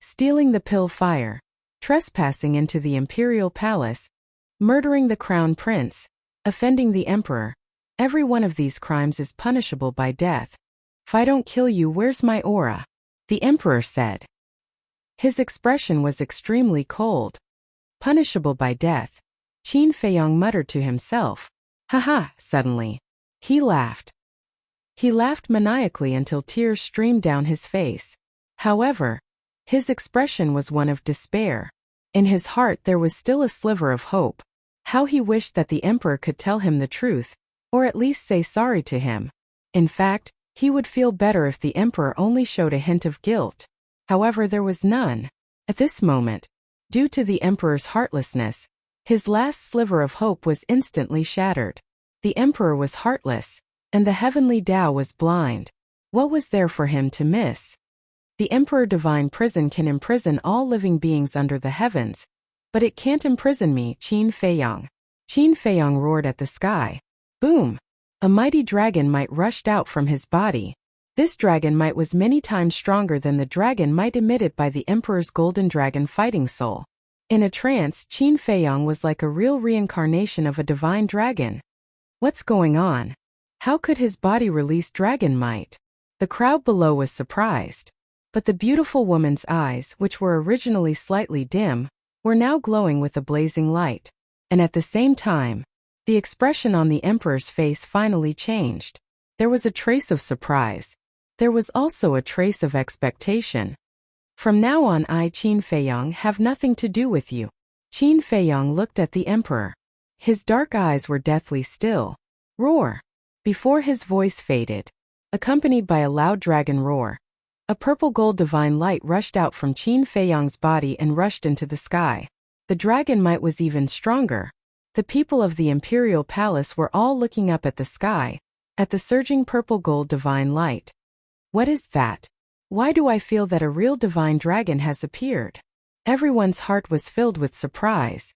Stealing the pill fire, trespassing into the imperial palace, murdering the crown prince, offending the emperor. Every one of these crimes is punishable by death. "If I don't kill you, where's my aura?" the emperor said. His expression was extremely cold. "Punishable by death," Qin Feiyong muttered to himself. "Haha!" Suddenly, he laughed. He laughed maniacally until tears streamed down his face. However, his expression was one of despair. In his heart there was still a sliver of hope. How he wished that the emperor could tell him the truth, or at least say sorry to him. In fact, he would feel better if the emperor only showed a hint of guilt. However, there was none. At this moment, due to the emperor's heartlessness, his last sliver of hope was instantly shattered. The emperor was heartless, and the heavenly Tao was blind. What was there for him to miss? The emperor divine prison can imprison all living beings under the heavens, but it can't imprison me, Qin Feiyong. Qin Feiyong roared at the sky. Boom! A mighty dragon might rushed out from his body. This dragon might was many times stronger than the dragon might emitted by the emperor's golden dragon fighting soul. In a trance, Qin Feiyong was like a real reincarnation of a divine dragon. What's going on? How could his body release dragon might? The crowd below was surprised. But the beautiful woman's eyes, which were originally slightly dim, were now glowing with a blazing light. And at the same time, the expression on the emperor's face finally changed. There was a trace of surprise. There was also a trace of expectation. From now on, I, Qin Feiyong, have nothing to do with you. Qin Feiyong looked at the emperor. His dark eyes were deathly still. Roar! Before his voice faded, accompanied by a loud dragon roar, a purple gold divine light rushed out from Qin Feiyong's body and rushed into the sky. The dragon might was even stronger. The people of the imperial palace were all looking up at the sky, at the surging purple gold divine light. What is that? Why do I feel that a real divine dragon has appeared? Everyone's heart was filled with surprise.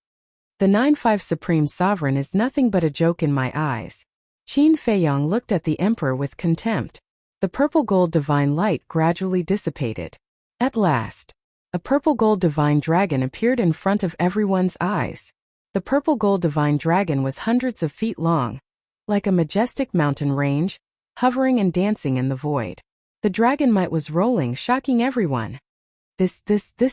The 9-5 Supreme Sovereign is nothing but a joke in my eyes. Qin Feiyong looked at the emperor with contempt. The purple gold divine light gradually dissipated. At last, a purple gold divine dragon appeared in front of everyone's eyes. The purple gold divine dragon was hundreds of feet long, like a majestic mountain range, hovering and dancing in the void. The dragon might was rolling, shocking everyone. This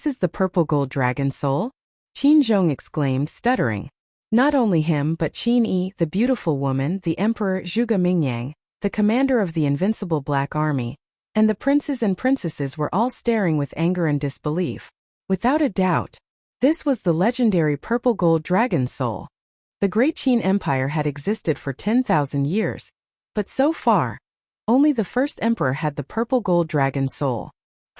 is the purple gold dragon soul? Qin Zhong exclaimed, stuttering. Not only him but Qin Yi, the beautiful woman, the emperor Zhuge Mingyang, the commander of the invincible Black Army, and the princes and princesses were all staring with anger and disbelief. Without a doubt, this was the legendary purple gold dragon soul. The Great Qin Empire had existed for 10,000 years, but so far, only the first emperor had the purple gold dragon soul.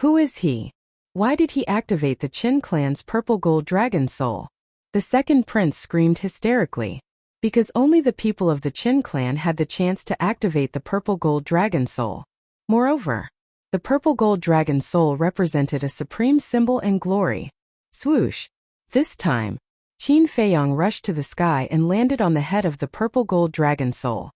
Who is he? Why did he activate the Qin clan's purple gold dragon soul? The second prince screamed hysterically. because only the people of the Qin clan had the chance to activate the purple gold dragon soul. Moreover, the purple gold dragon soul represented a supreme symbol and glory. Swoosh! This time, Qin Feiyang rushed to the sky and landed on the head of the purple gold dragon soul.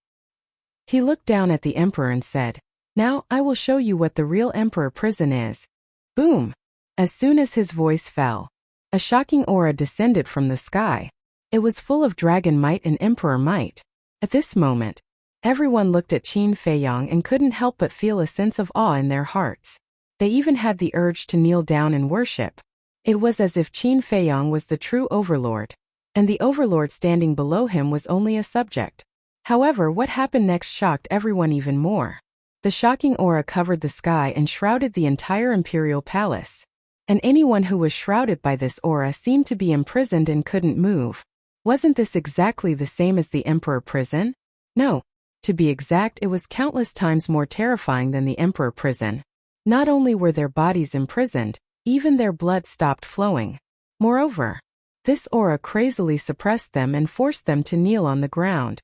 He looked down at the emperor and said, "Now I will show you what the real emperor prison is." Boom! As soon as his voice fell, a shocking aura descended from the sky. It was full of dragon might and emperor might. At this moment, everyone looked at Qin Feiyang and couldn't help but feel a sense of awe in their hearts. They even had the urge to kneel down and worship. It was as if Qin Feiyang was the true overlord, and the overlord standing below him was only a subject. However, what happened next shocked everyone even more. The shocking aura covered the sky and shrouded the entire imperial palace. And anyone who was shrouded by this aura seemed to be imprisoned and couldn't move. Wasn't this exactly the same as the emperor prison? No. To be exact, it was countless times more terrifying than the emperor prison. Not only were their bodies imprisoned, even their blood stopped flowing. Moreover, this aura crazily suppressed them and forced them to kneel on the ground.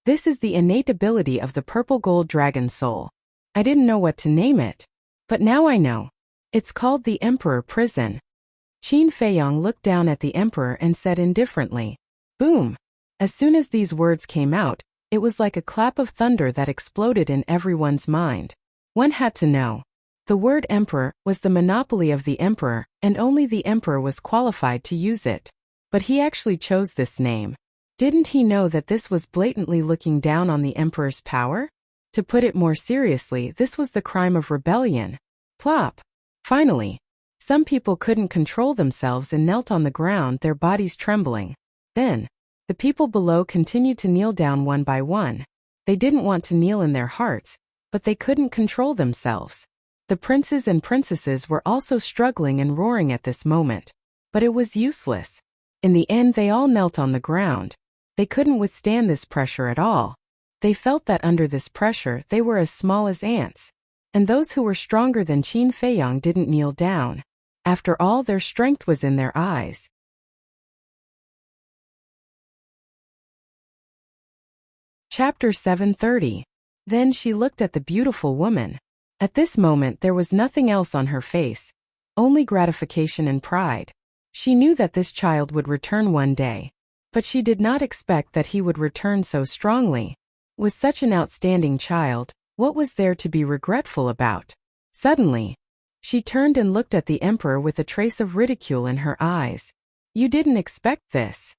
This is the innate ability of the purple gold dragon soul. I didn't know what to name it, but now I know. It's called the Emperor Prison. Qin Feiyang looked down at the emperor and said indifferently, "Boom!" As soon as these words came out, it was like a clap of thunder that exploded in everyone's mind. One had to know. The word emperor was the monopoly of the emperor, and only the emperor was qualified to use it. But he actually chose this name. Didn't he know that this was blatantly looking down on the emperor's power? To put it more seriously, this was the crime of rebellion. Plop! Finally, some people couldn't control themselves and knelt on the ground, their bodies trembling. Then, the people below continued to kneel down one by one. They didn't want to kneel in their hearts, but they couldn't control themselves. The princes and princesses were also struggling and roaring at this moment. But it was useless. In the end, they all knelt on the ground. They couldn't withstand this pressure at all. They felt that under this pressure, they were as small as ants. And those who were stronger than Qin Feiyang didn't kneel down. After all, their strength was in their eyes. Chapter 730. Then she looked at the beautiful woman. At this moment there was nothing else on her face, only gratification and pride. She knew that this child would return one day, but she did not expect that he would return so strongly. With such an outstanding child, what was there to be regretful about? Suddenly, she turned and looked at the emperor with a trace of ridicule in her eyes. "You didn't expect this."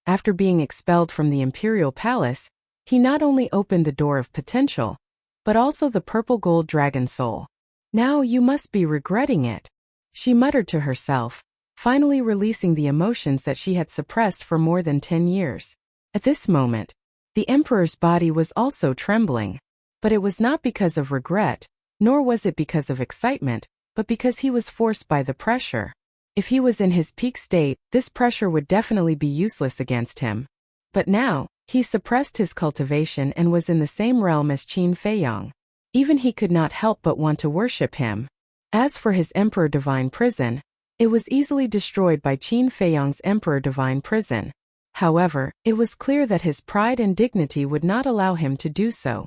After being expelled from the imperial palace, he not only opened the door of potential, but also the purple gold dragon soul. "Now you must be regretting it," she muttered to herself, finally releasing the emotions that she had suppressed for more than 10 years. At this moment, the emperor's body was also trembling. But it was not because of regret, nor was it because of excitement, but because he was forced by the pressure. If he was in his peak state, this pressure would definitely be useless against him. But now, he suppressed his cultivation and was in the same realm as Qin Feiyang. Even he could not help but want to worship him. As for his Emperor Divine Prison, it was easily destroyed by Qin Feiyang's Emperor Divine Prison. However, it was clear that his pride and dignity would not allow him to do so.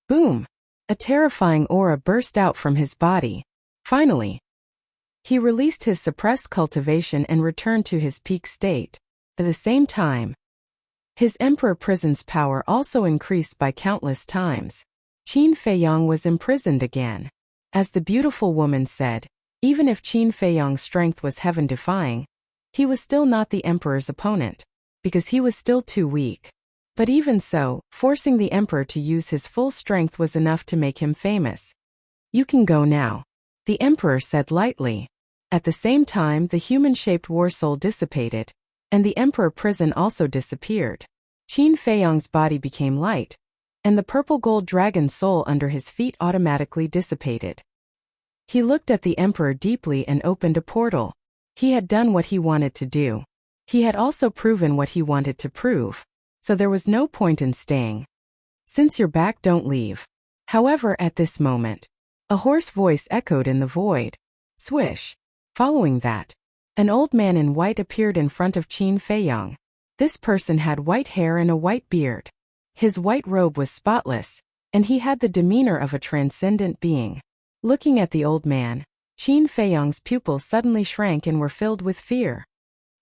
Boom! A terrifying aura burst out from his body. Finally, he released his suppressed cultivation and returned to his peak state. At the same time, his Emperor Prison's power also increased by countless times. Qin Feiyang was imprisoned again. As the beautiful woman said, even if Qin Feiyang's strength was heaven-defying, he was still not the emperor's opponent, because he was still too weak. But even so, forcing the emperor to use his full strength was enough to make him famous. "You can go now," the emperor said lightly. At the same time, the human-shaped war soul dissipated, and the emperor prison also disappeared. Qin Feiyang's body became light, and the purple gold dragon soul under his feet automatically dissipated. He looked at the emperor deeply and opened a portal. He had done what he wanted to do. He had also proven what he wanted to prove, so there was no point in staying. "Since you're back, don't leave." However, at this moment, a hoarse voice echoed in the void. Swish! Following that, an old man in white appeared in front of Qin Feiyang. This person had white hair and a white beard. His white robe was spotless, and he had the demeanor of a transcendent being. Looking at the old man, Qin Feiyang's pupils suddenly shrank and were filled with fear.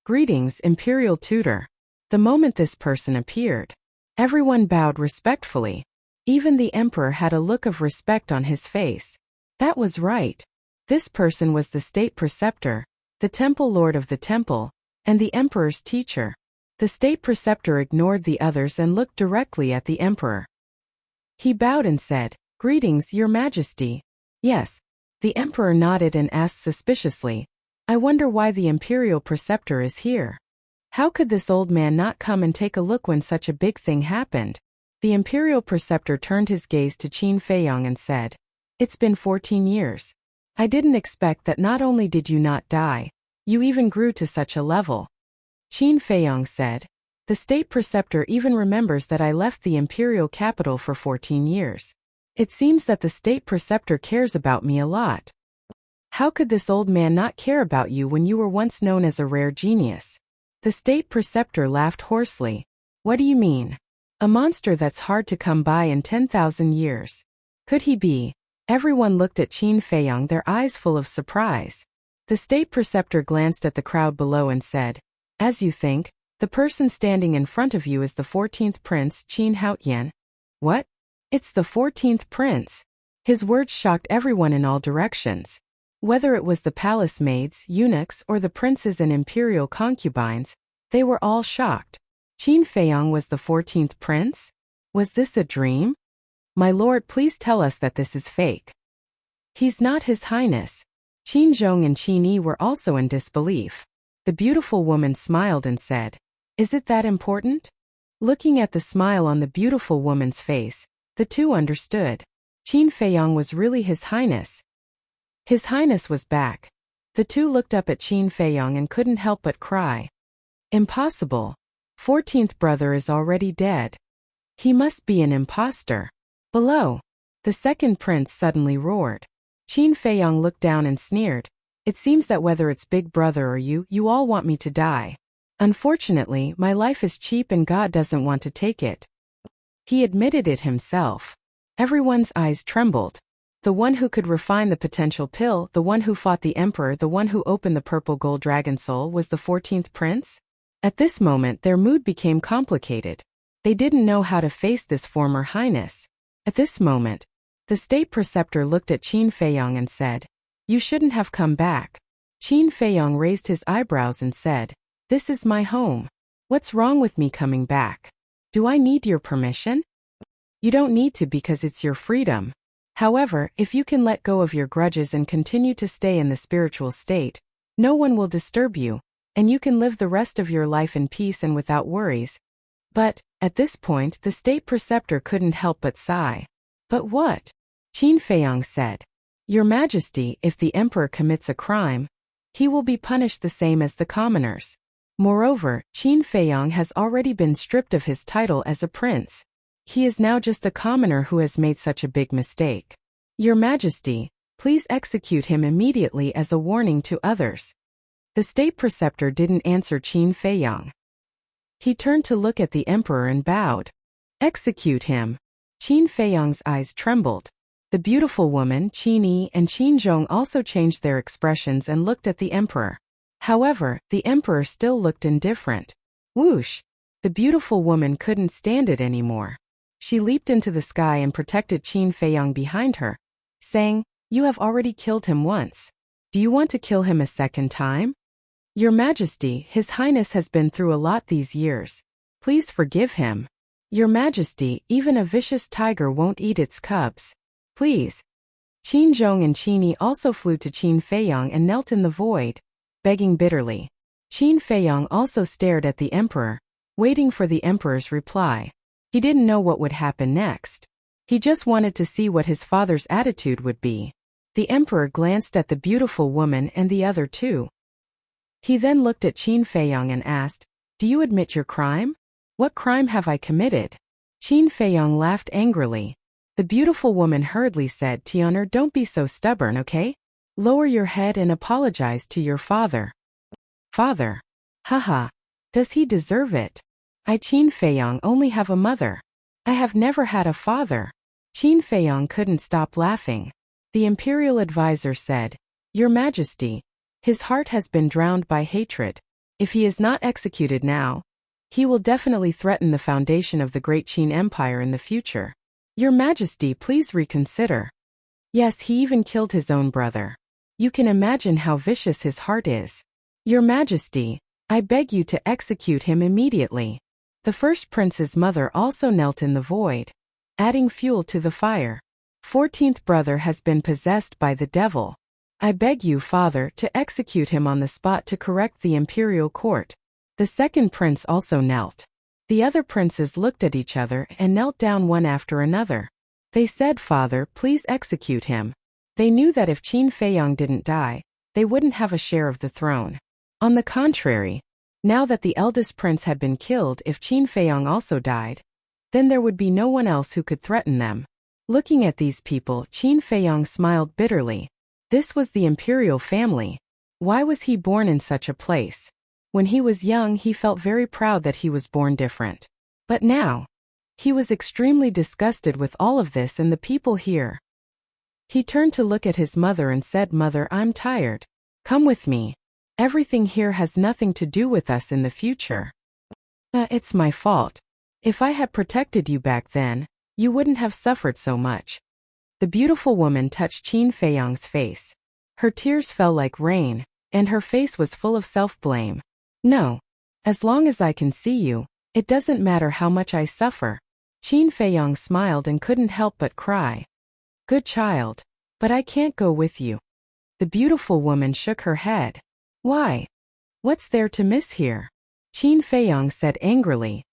Greetings, Imperial Tutor. The moment this person appeared, everyone bowed respectfully. Even the emperor had a look of respect on his face. That was right. This person was the state preceptor, the temple lord of the temple, and the emperor's teacher. The state preceptor ignored the others and looked directly at the emperor. He bowed and said, "Greetings, Your Majesty." Yes. The emperor nodded and asked suspiciously, "I wonder why the imperial preceptor is here. How could this old man not come and take a look when such a big thing happened?" The imperial preceptor turned his gaze to Qin Feiyang and said, "It's been 14 years. I didn't expect that not only did you not die, you even grew to such a level." Qin Feiyang said, "The state preceptor even remembers that I left the imperial capital for 14 years. It seems that the state preceptor cares about me a lot. How could this old man not care about you when you were once known as a rare genius?" The state preceptor laughed hoarsely. "What do you mean? A monster that's hard to come by in 10,000 years. Could he be?" Everyone looked at Qin Feiyang, their eyes full of surprise. The state preceptor glanced at the crowd below and said, "As you think, the person standing in front of you is the 14th prince, Qin Haotian." "What? It's the 14th prince?" His words shocked everyone in all directions. Whether it was the palace maids, eunuchs, or the princes and imperial concubines, they were all shocked. Qin Feiyang was the 14th prince? Was this a dream? "My lord, please tell us that this is fake." "He's not, His Highness." Qin Zhong and Qin Yi were also in disbelief. The beautiful woman smiled and said, "Is it that important?" Looking at the smile on the beautiful woman's face, the two understood. Qin Feiyang was really His Highness. His Highness was back. The two looked up at Qin Feiyang and couldn't help but cry. Impossible. 14th brother is already dead. He must be an impostor. Below, the second prince suddenly roared. Qin Feiyang looked down and sneered. "It seems that whether it's big brother or you all want me to die. Unfortunately, my life is cheap and God doesn't want to take it." He admitted it himself. Everyone's eyes trembled. The one who could refine the potential pill, the one who fought the emperor, the one who opened the purple gold dragon soul was the 14th prince? At this moment their mood became complicated. They didn't know how to face this former highness. At this moment, the state preceptor looked at Qin Feiyang and said, "You shouldn't have come back." Qin Feiyang raised his eyebrows and said, "This is my home. What's wrong with me coming back? Do I need your permission?" "You don't need to because it's your freedom. However, if you can let go of your grudges and continue to stay in the spiritual state, no one will disturb you, and you can live the rest of your life in peace and without worries." But, at this point, the state preceptor couldn't help but sigh. "But what?" Qin Feiyang said. "Your Majesty, if the emperor commits a crime, he will be punished the same as the commoners. Moreover, Qin Feiyang has already been stripped of his title as a prince. He is now just a commoner who has made such a big mistake. Your Majesty, please execute him immediately as a warning to others." The state preceptor didn't answer Qin Feiyang. He turned to look at the emperor and bowed. "Execute him." Qin Feiyang's eyes trembled. The beautiful woman, Qin Yi, and Qin Zhong also changed their expressions and looked at the emperor. However, the emperor still looked indifferent. Whoosh! The beautiful woman couldn't stand it anymore. She leaped into the sky and protected Qin Feiyang behind her, saying, "You have already killed him once. Do you want to kill him a second time?" "Your Majesty, His Highness has been through a lot these years. Please forgive him." "Your Majesty, even a vicious tiger won't eat its cubs. Please." Qin Zhong and Qin Yi also flew to Qin Feiyang and knelt in the void, begging bitterly. Qin Feiyang also stared at the emperor, waiting for the emperor's reply. He didn't know what would happen next. He just wanted to see what his father's attitude would be. The emperor glanced at the beautiful woman and the other two. He then looked at Qin Feiyang and asked, "Do you admit your crime? What crime have I committed?" Qin Feiyang laughed angrily. The beautiful woman hurriedly said, "Tian'er, don't be so stubborn, okay? Lower your head and apologize to your father." "Father? Haha. Does he deserve it?" I Qin Feiyong only have a mother. I have never had a father. Qin Feiyong couldn't stop laughing. The imperial advisor said, Your Majesty, his heart has been drowned by hatred. If he is not executed now, he will definitely threaten the foundation of the great Qin Empire in the future. Your Majesty, please reconsider. Yes, he even killed his own brother. You can imagine how vicious his heart is. Your Majesty, I beg you to execute him immediately. The first prince's mother also knelt in the void, adding fuel to the fire. 14th brother has been possessed by the devil. I beg you, father, to execute him on the spot to correct the imperial court. The second prince also knelt. The other princes looked at each other and knelt down one after another. They said, Father, please execute him. They knew that if Qin Feiyong didn't die, they wouldn't have a share of the throne. On the contrary, now that the eldest prince had been killed, if Qin Feiyong also died, then there would be no one else who could threaten them. Looking at these people, Qin Feiyong smiled bitterly. This was the imperial family. Why was he born in such a place? When he was young, he felt very proud that he was born different. But now, he was extremely disgusted with all of this and the people here. He turned to look at his mother and said, Mother, I'm tired. Come with me. Everything here has nothing to do with us in the future. It's my fault. If I had protected you back then, you wouldn't have suffered so much. The beautiful woman touched Qin Feiyong's face. Her tears fell like rain, and her face was full of self-blame. No. As long as I can see you, it doesn't matter how much I suffer. Qin Feiyong smiled and couldn't help but cry. Good child. But I can't go with you. The beautiful woman shook her head. Why? What's there to miss here? Qin Feiyong said angrily.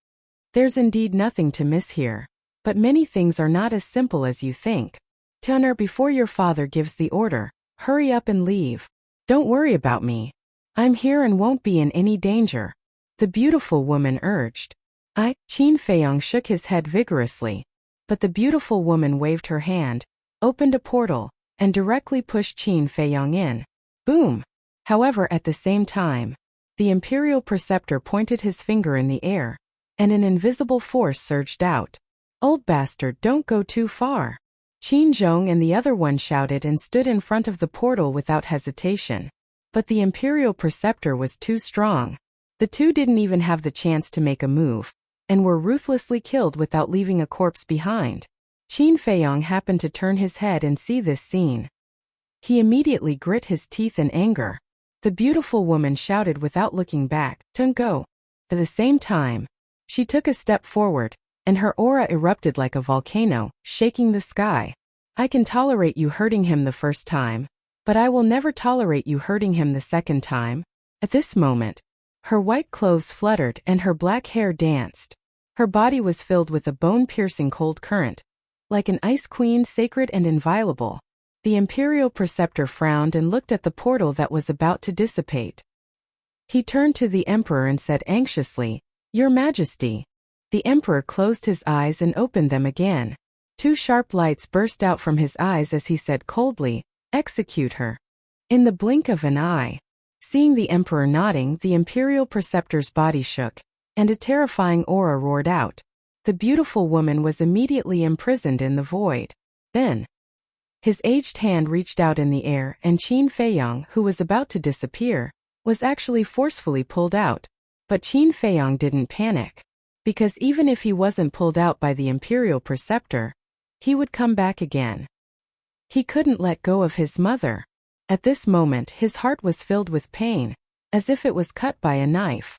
There's indeed nothing to miss here. But many things are not as simple as you think. Tunner, before your father gives the order, hurry up and leave. Don't worry about me. I'm here and won't be in any danger. The beautiful woman urged. Qin Feiyong shook his head vigorously. But the beautiful woman waved her hand, opened a portal, and directly pushed Qin Feiyong in. Boom! However, at the same time, the imperial preceptor pointed his finger in the air, and an invisible force surged out. Old bastard, don't go too far. Qin Zhong and the other one shouted and stood in front of the portal without hesitation. But the imperial preceptor was too strong. The two didn't even have the chance to make a move, and were ruthlessly killed without leaving a corpse behind. Qin Feiyong happened to turn his head and see this scene. He immediately grit his teeth in anger. The beautiful woman shouted without looking back, "Don't go." At the same time, she took a step forward, and her aura erupted like a volcano, shaking the sky. I can tolerate you hurting him the first time, but I will never tolerate you hurting him the second time. At this moment, her white clothes fluttered and her black hair danced. Her body was filled with a bone-piercing cold current, like an ice queen, sacred and inviolable. The imperial preceptor frowned and looked at the portal that was about to dissipate. He turned to the emperor and said anxiously, "Your Majesty." The emperor closed his eyes and opened them again. Two sharp lights burst out from his eyes as he said coldly, "Execute her." In the blink of an eye. Seeing the emperor nodding, the imperial preceptor's body shook, and a terrifying aura roared out. The beautiful woman was immediately imprisoned in the void. Then, his aged hand reached out in the air, and Qin Feiyong, who was about to disappear, was actually forcefully pulled out. But Qin Feiyong didn't panic. Because even if he wasn't pulled out by the imperial preceptor, he would come back again. He couldn't let go of his mother. At this moment, his heart was filled with pain, as if it was cut by a knife.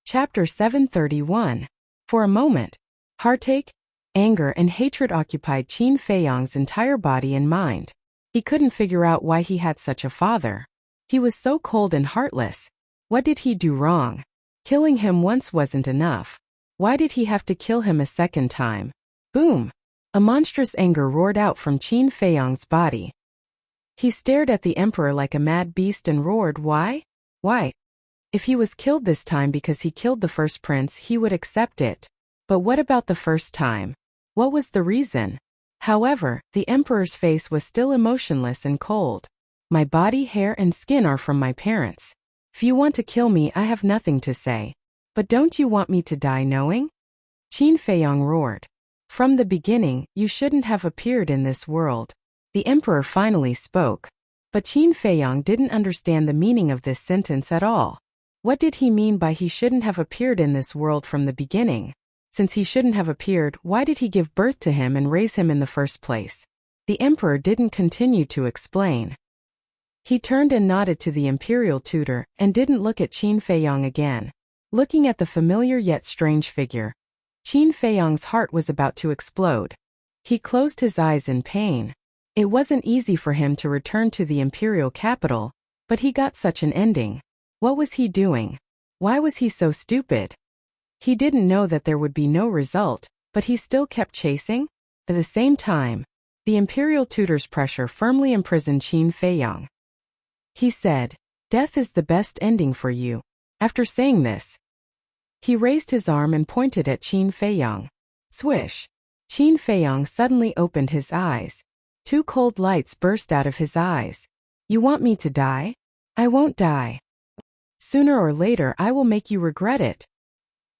Chapter 731. For a moment, heartache, anger and hatred occupied Qin Feiyong's entire body and mind. He couldn't figure out why he had such a father. He was so cold and heartless. What did he do wrong? Killing him once wasn't enough. Why did he have to kill him a second time? Boom! A monstrous anger roared out from Qin Feiyong's body. He stared at the emperor like a mad beast and roared, "Why? Why?" If he was killed this time because he killed the first prince, he would accept it. But what about the first time? What was the reason? However, the emperor's face was still emotionless and cold. My body, hair, and skin are from my parents. If you want to kill me, I have nothing to say. But don't you want me to die knowing? Qin Feiyang roared. From the beginning, you shouldn't have appeared in this world. The emperor finally spoke. But Qin Feiyang didn't understand the meaning of this sentence at all. What did he mean by he shouldn't have appeared in this world from the beginning? Since he shouldn't have appeared, why did he give birth to him and raise him in the first place? The emperor didn't continue to explain. He turned and nodded to the imperial tutor and didn't look at Qin Feiyang again. Looking at the familiar yet strange figure, Qin Feiyang's heart was about to explode. He closed his eyes in pain. It wasn't easy for him to return to the imperial capital, but he got such an ending. What was he doing? Why was he so stupid? He didn't know that there would be no result, but he still kept chasing. At the same time, the imperial tutor's pressure firmly imprisoned Qin Feiyang. He said, "Death is the best ending for you." After saying this, he raised his arm and pointed at Qin Feiyang. Swish! Qin Feiyang suddenly opened his eyes. Two cold lights burst out of his eyes. You want me to die? I won't die. Sooner or later I will make you regret it.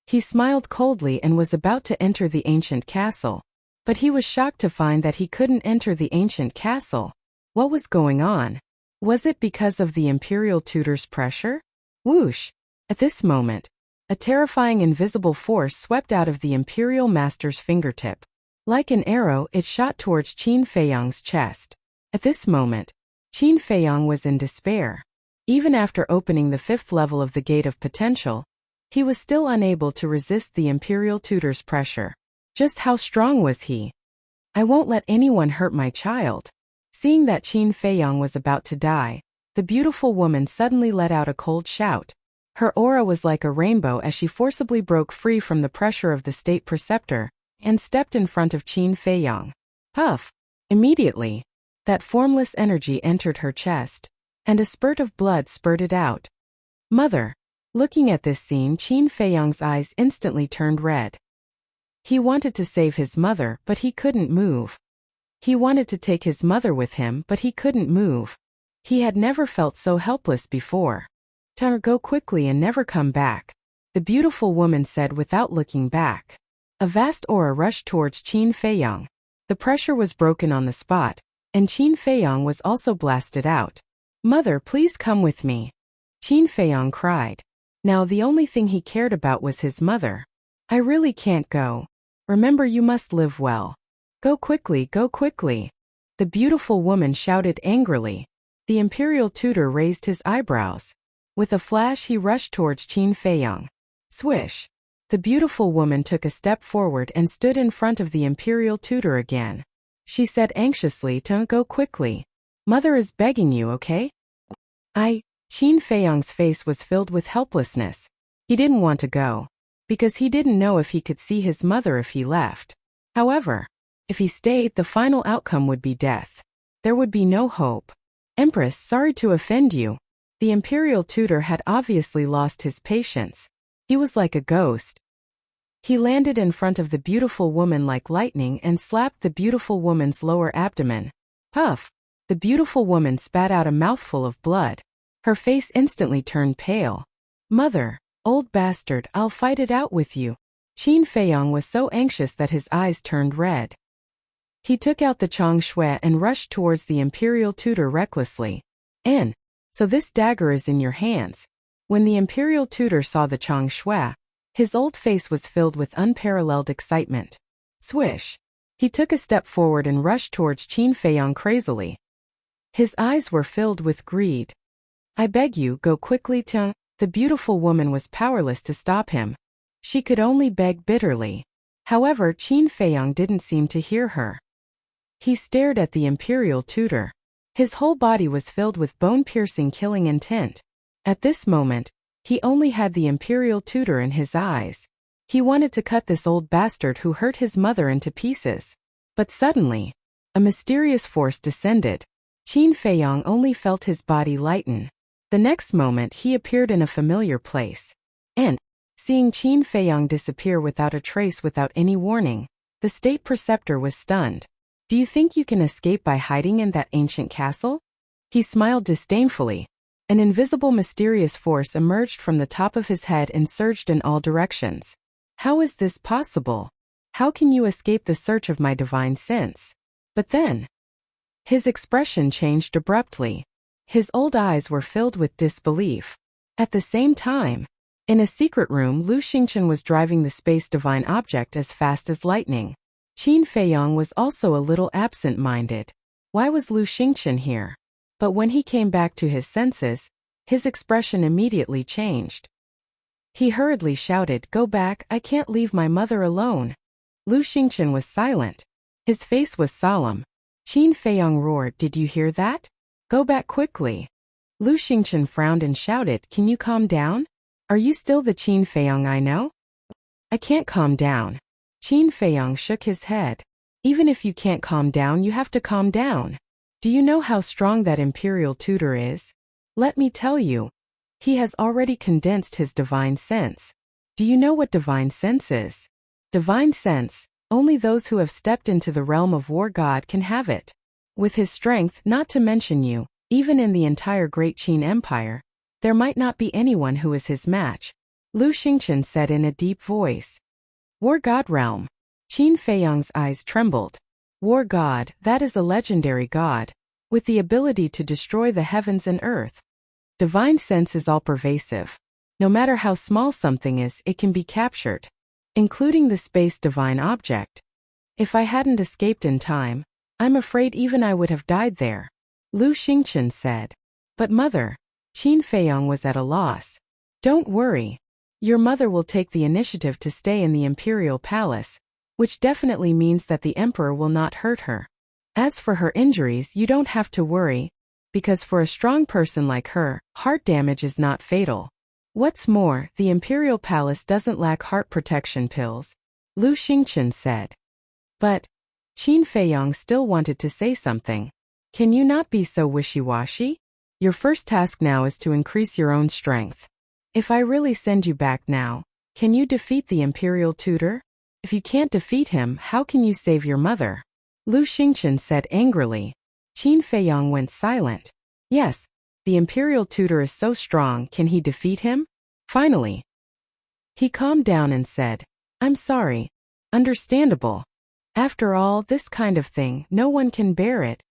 He smiled coldly and was about to enter the ancient castle. But he was shocked to find that he couldn't enter the ancient castle. What was going on? Was it because of the imperial tutor's pressure? Whoosh! At this moment, a terrifying invisible force swept out of the imperial master's fingertip. Like an arrow, it shot towards Qin Feiyang's chest. At this moment, Qin Feiyang was in despair. Even after opening the 5th level of the Gate of Potential, he was still unable to resist the imperial tutor's pressure. Just how strong was he? I won't let anyone hurt my child. Seeing that Qin Feiyang was about to die, the beautiful woman suddenly let out a cold shout. Her aura was like a rainbow as she forcibly broke free from the pressure of the state preceptor and stepped in front of Qin Feiyang. Puff! Immediately, that formless energy entered her chest, and a spurt of blood spurted out. Mother! Looking at this scene, Qin Feiyang's eyes instantly turned red. He wanted to save his mother, but he couldn't move. He wanted to take his mother with him, but he couldn't move. He had never felt so helpless before. Go quickly and never come back, the beautiful woman said without looking back. A vast aura rushed towards Qin Feiyang. The pressure was broken on the spot, and Qin Feiyang was also blasted out. Mother, please come with me. Qin Feiyang cried. Now the only thing he cared about was his mother. I really can't go. Remember, you must live well. Go quickly, go quickly. The beautiful woman shouted angrily. The imperial tutor raised his eyebrows. With a flash he rushed towards Qin Feiyang. Swish! The beautiful woman took a step forward and stood in front of the imperial tutor again. She said anxiously, go quickly. Mother is begging you, okay? Qin Feiyang's face was filled with helplessness. He didn't want to go, because he didn't know if he could see his mother if he left. However, if he stayed, the final outcome would be death. There would be no hope. Empress, sorry to offend you. The imperial tutor had obviously lost his patience. He was like a ghost. He landed in front of the beautiful woman like lightning and slapped the beautiful woman's lower abdomen. Puff! The beautiful woman spat out a mouthful of blood. Her face instantly turned pale. Mother, old bastard, I'll fight it out with you. Qin Feiyang was so anxious that his eyes turned red. He took out the Chang Shui and rushed towards the imperial tutor recklessly. So this dagger is in your hands. When the imperial tutor saw the Chang Shui, his old face was filled with unparalleled excitement. Swish! He took a step forward and rushed towards Qin Feiyang crazily. His eyes were filled with greed. I beg you, go quickly to... The beautiful woman was powerless to stop him. She could only beg bitterly. However, Qin Feiyang didn't seem to hear her. He stared at the imperial tutor. His whole body was filled with bone-piercing killing intent. At this moment, he only had the imperial tutor in his eyes. He wanted to cut this old bastard who hurt his mother into pieces. But suddenly, a mysterious force descended. Qin Feiyang only felt his body lighten. The next moment he appeared in a familiar place. And, seeing Qin Feiyang disappear without a trace without any warning, the state preceptor was stunned. Do you think you can escape by hiding in that ancient castle? He smiled disdainfully. An invisible mysterious force emerged from the top of his head and surged in all directions. How is this possible? How can you escape the search of my divine sense? But then, his expression changed abruptly. His old eyes were filled with disbelief. At the same time, in a secret room, Lu Xingchen was driving the space divine object as fast as lightning. Qin Feiyong was also a little absent-minded. Why was Lu Xingchen here? But when he came back to his senses, his expression immediately changed. He hurriedly shouted, "Go back, I can't leave my mother alone." Lu Xingchen was silent. His face was solemn. Qin Feiyong roared, "Did you hear that? Go back quickly." Lu Xingchen frowned and shouted, "Can you calm down? Are you still the Qin Feiyong I know?" "I can't calm down." Qin Feiyong shook his head. "Even if you can't calm down, you have to calm down. Do you know how strong that imperial tutor is? Let me tell you. He has already condensed his divine sense. Do you know what divine sense is? Divine sense, only those who have stepped into the realm of War God can have it. With his strength, not to mention you, even in the entire Great Qin Empire, there might not be anyone who is his match," Lu Xingchen said in a deep voice. "War God realm." Qin Feiyong's eyes trembled. War God, that is a legendary god, with the ability to destroy the heavens and earth. Divine sense is all-pervasive. No matter how small something is, it can be captured, including the space divine object. If I hadn't escaped in time, I'm afraid even I would have died there," Lu Xingchen said. "But mother," Qin Feiyong was at a loss. "Don't worry. Your mother will take the initiative to stay in the imperial palace, which definitely means that the emperor will not hurt her. As for her injuries, you don't have to worry, because for a strong person like her, heart damage is not fatal. What's more, the imperial palace doesn't lack heart protection pills," Lu Xingchen said. But Qin Feiyong still wanted to say something. "Can you not be so wishy-washy? Your first task now is to increase your own strength. If I really send you back now, can you defeat the imperial tutor? If you can't defeat him, how can you save your mother?" Lu Xingchen said angrily. Qin Feiyong went silent. Yes, the imperial tutor is so strong, can he defeat him? Finally, he calmed down and said, "I'm sorry. Understandable. After all, this kind of thing, no one can bear it.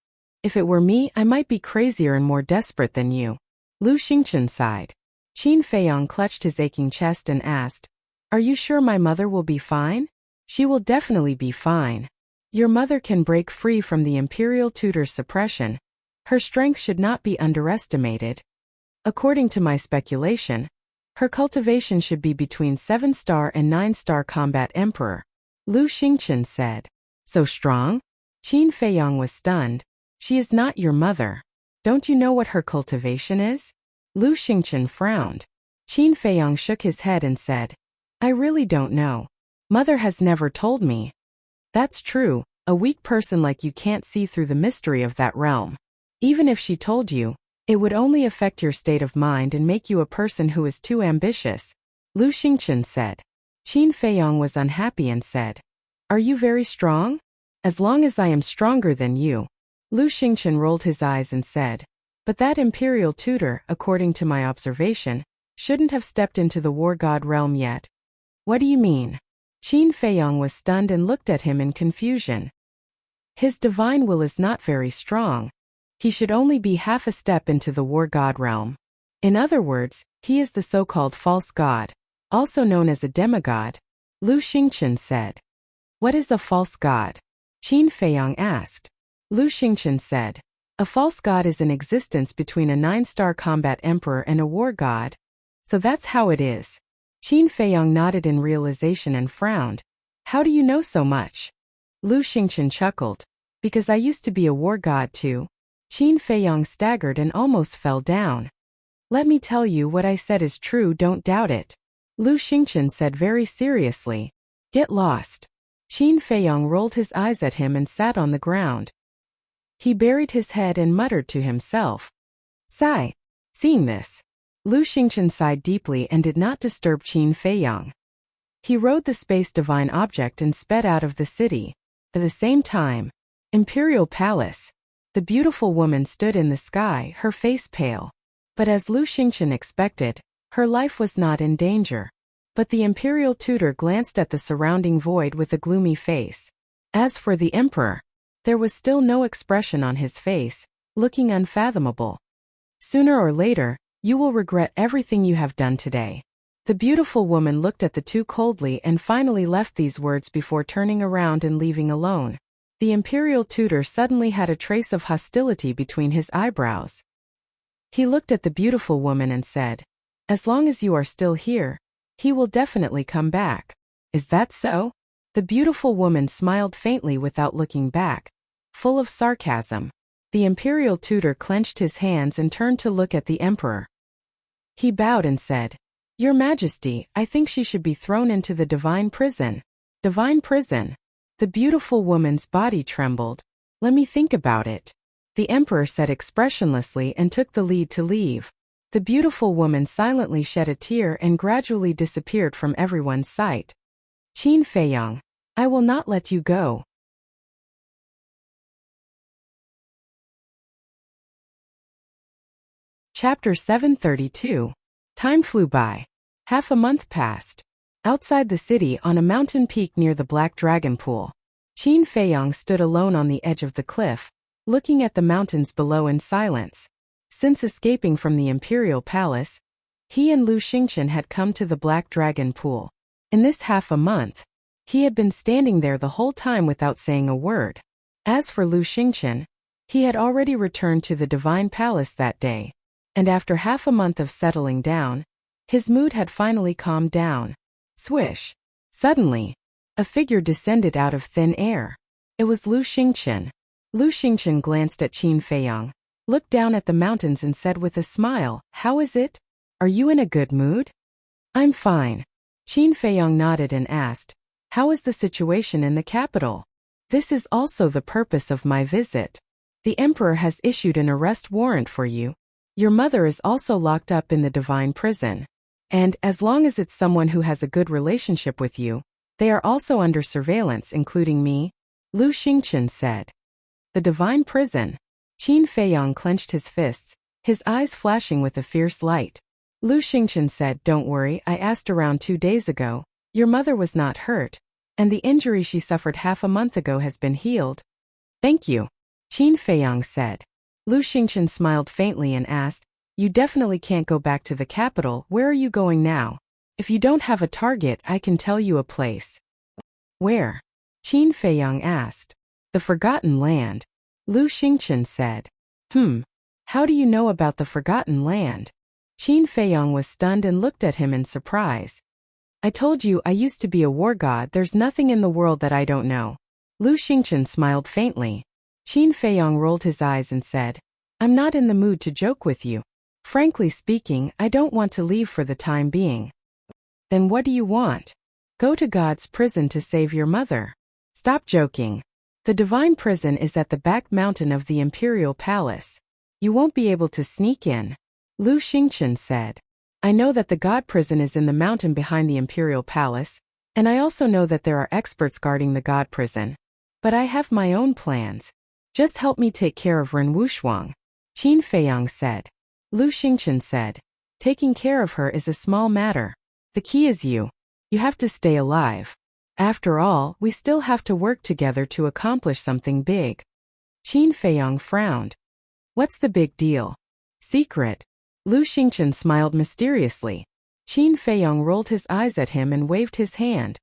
If it were me, I might be crazier and more desperate than you." Lu Xingchen sighed. Qin Feiyong clutched his aching chest and asked, "Are you sure my mother will be fine?" "She will definitely be fine. Your mother can break free from the imperial tutor's suppression. Her strength should not be underestimated. According to my speculation, her cultivation should be between 7-star and 9-star combat emperor," Lu Xingchen said. "So strong?" Qin Feiyong was stunned. "She is not your mother. Don't you know what her cultivation is?" Lu Xingchen frowned. Qin Feiyong shook his head and said, "I really don't know. Mother has never told me." "That's true. A weak person like you can't see through the mystery of that realm. Even if she told you, it would only affect your state of mind and make you a person who is too ambitious," Lu Xingchen said. Qin Feiyong was unhappy and said, "Are you very strong?" "As long as I am stronger than you." Lu Xingchen rolled his eyes and said, "But that imperial tutor, according to my observation, shouldn't have stepped into the war god realm yet." "What do you mean?" Qin Feiyong was stunned and looked at him in confusion. "His divine will is not very strong. He should only be half a step into the war god realm. In other words, he is the so-called false god, also known as a demigod," Lu Xingchen said. "What is a false god?" Qin Feiyong asked. Lu Xingchen said, "A false god is an existence between a 9-star combat emperor and a war god. So that's how it is." Qin Feiyong nodded in realization and frowned. "How do you know so much?" Lu Xingchen chuckled. "Because I used to be a war god too." Qin Feiyong staggered and almost fell down. "Let me tell you, what I said is true, don't doubt it," Lu Xingchen said very seriously. "Get lost." Qin Feiyong rolled his eyes at him and sat on the ground. He buried his head and muttered to himself. Sigh. Seeing this, Lu Xingchen sighed deeply and did not disturb Qin Feiyong. He rode the space divine object and sped out of the city. At the same time, Imperial Palace. The beautiful woman stood in the sky, her face pale. But as Lu Xingchen expected, her life was not in danger. But the imperial tutor glanced at the surrounding void with a gloomy face. As for the emperor, there was still no expression on his face, looking unfathomable. Sooner or later, you will regret everything you have done today. The beautiful woman looked at the two coldly and finally left these words before turning around and leaving alone. The imperial tutor suddenly had a trace of hostility between his eyebrows. He looked at the beautiful woman and said, "As long as you are still here, he will definitely come back. Is that so?" The beautiful woman smiled faintly without looking back, full of sarcasm. The imperial tutor clenched his hands and turned to look at the emperor. He bowed and said, "Your Majesty, I think she should be thrown into the divine prison." Divine prison? The beautiful woman's body trembled. "Let me think about it." The emperor said expressionlessly and took the lead to leave. The beautiful woman silently shed a tear and gradually disappeared from everyone's sight. Qin Feiyang, I will not let you go. Chapter 732. Time flew by. Half a month passed. Outside the city on a mountain peak near the Black Dragon Pool, Qin Feiyang stood alone on the edge of the cliff, looking at the mountains below in silence. Since escaping from the imperial palace, he and Lu Xingchen had come to the Black Dragon Pool. In this half a month, he had been standing there the whole time without saying a word. As for Lu Xingchen, he had already returned to the Divine Palace that day, and after half a month of settling down, his mood had finally calmed down. Swish! Suddenly, a figure descended out of thin air. It was Lu Xingchen. Lu Xingchen glanced at Qin Feiyang, looked down at the mountains and said with a smile, "How is it? Are you in a good mood?" "I'm fine." Qin Feiyang nodded and asked, "How is the situation in the capital?" "This is also the purpose of my visit. The emperor has issued an arrest warrant for you. Your mother is also locked up in the divine prison. And, as long as it's someone who has a good relationship with you, they are also under surveillance, including me," Lu Xingchen said. The divine prison? Qin Feiyang clenched his fists, his eyes flashing with a fierce light. Lu Xingchen said, "Don't worry, I asked around 2 days ago. Your mother was not hurt, and the injury she suffered half a month ago has been healed." "Thank you," Qin Feiyang said. Lu Xingchen smiled faintly and asked, "You definitely can't go back to the capital. Where are you going now? If you don't have a target, I can tell you a place." "Where?" Qin Feiyang asked. "The Forgotten Land," Lu Xingchen said. How do you know about the Forgotten Land?" Qin Feiyang was stunned and looked at him in surprise. "I told you I used to be a war god. There's nothing in the world that I don't know." Lu Xingchen smiled faintly. Qin Feiyang rolled his eyes and said, "I'm not in the mood to joke with you. Frankly speaking, I don't want to leave for the time being." "Then what do you want?" "Go to God's prison to save your mother." "Stop joking. The divine prison is at the back mountain of the imperial palace. You won't be able to sneak in," Lu Xingchen said. "I know that the god prison is in the mountain behind the imperial palace, and I also know that there are experts guarding the god prison. But I have my own plans. Just help me take care of Ren Wushuang," Qin Feiyang said. Lu Xingchen said, "Taking care of her is a small matter. The key is you. You have to stay alive. After all, we still have to work together to accomplish something big." Qin Feiyang frowned. "What's the big deal?" "Secret." Lu Xingchen smiled mysteriously. Qin Feiyang rolled his eyes at him and waved his hand.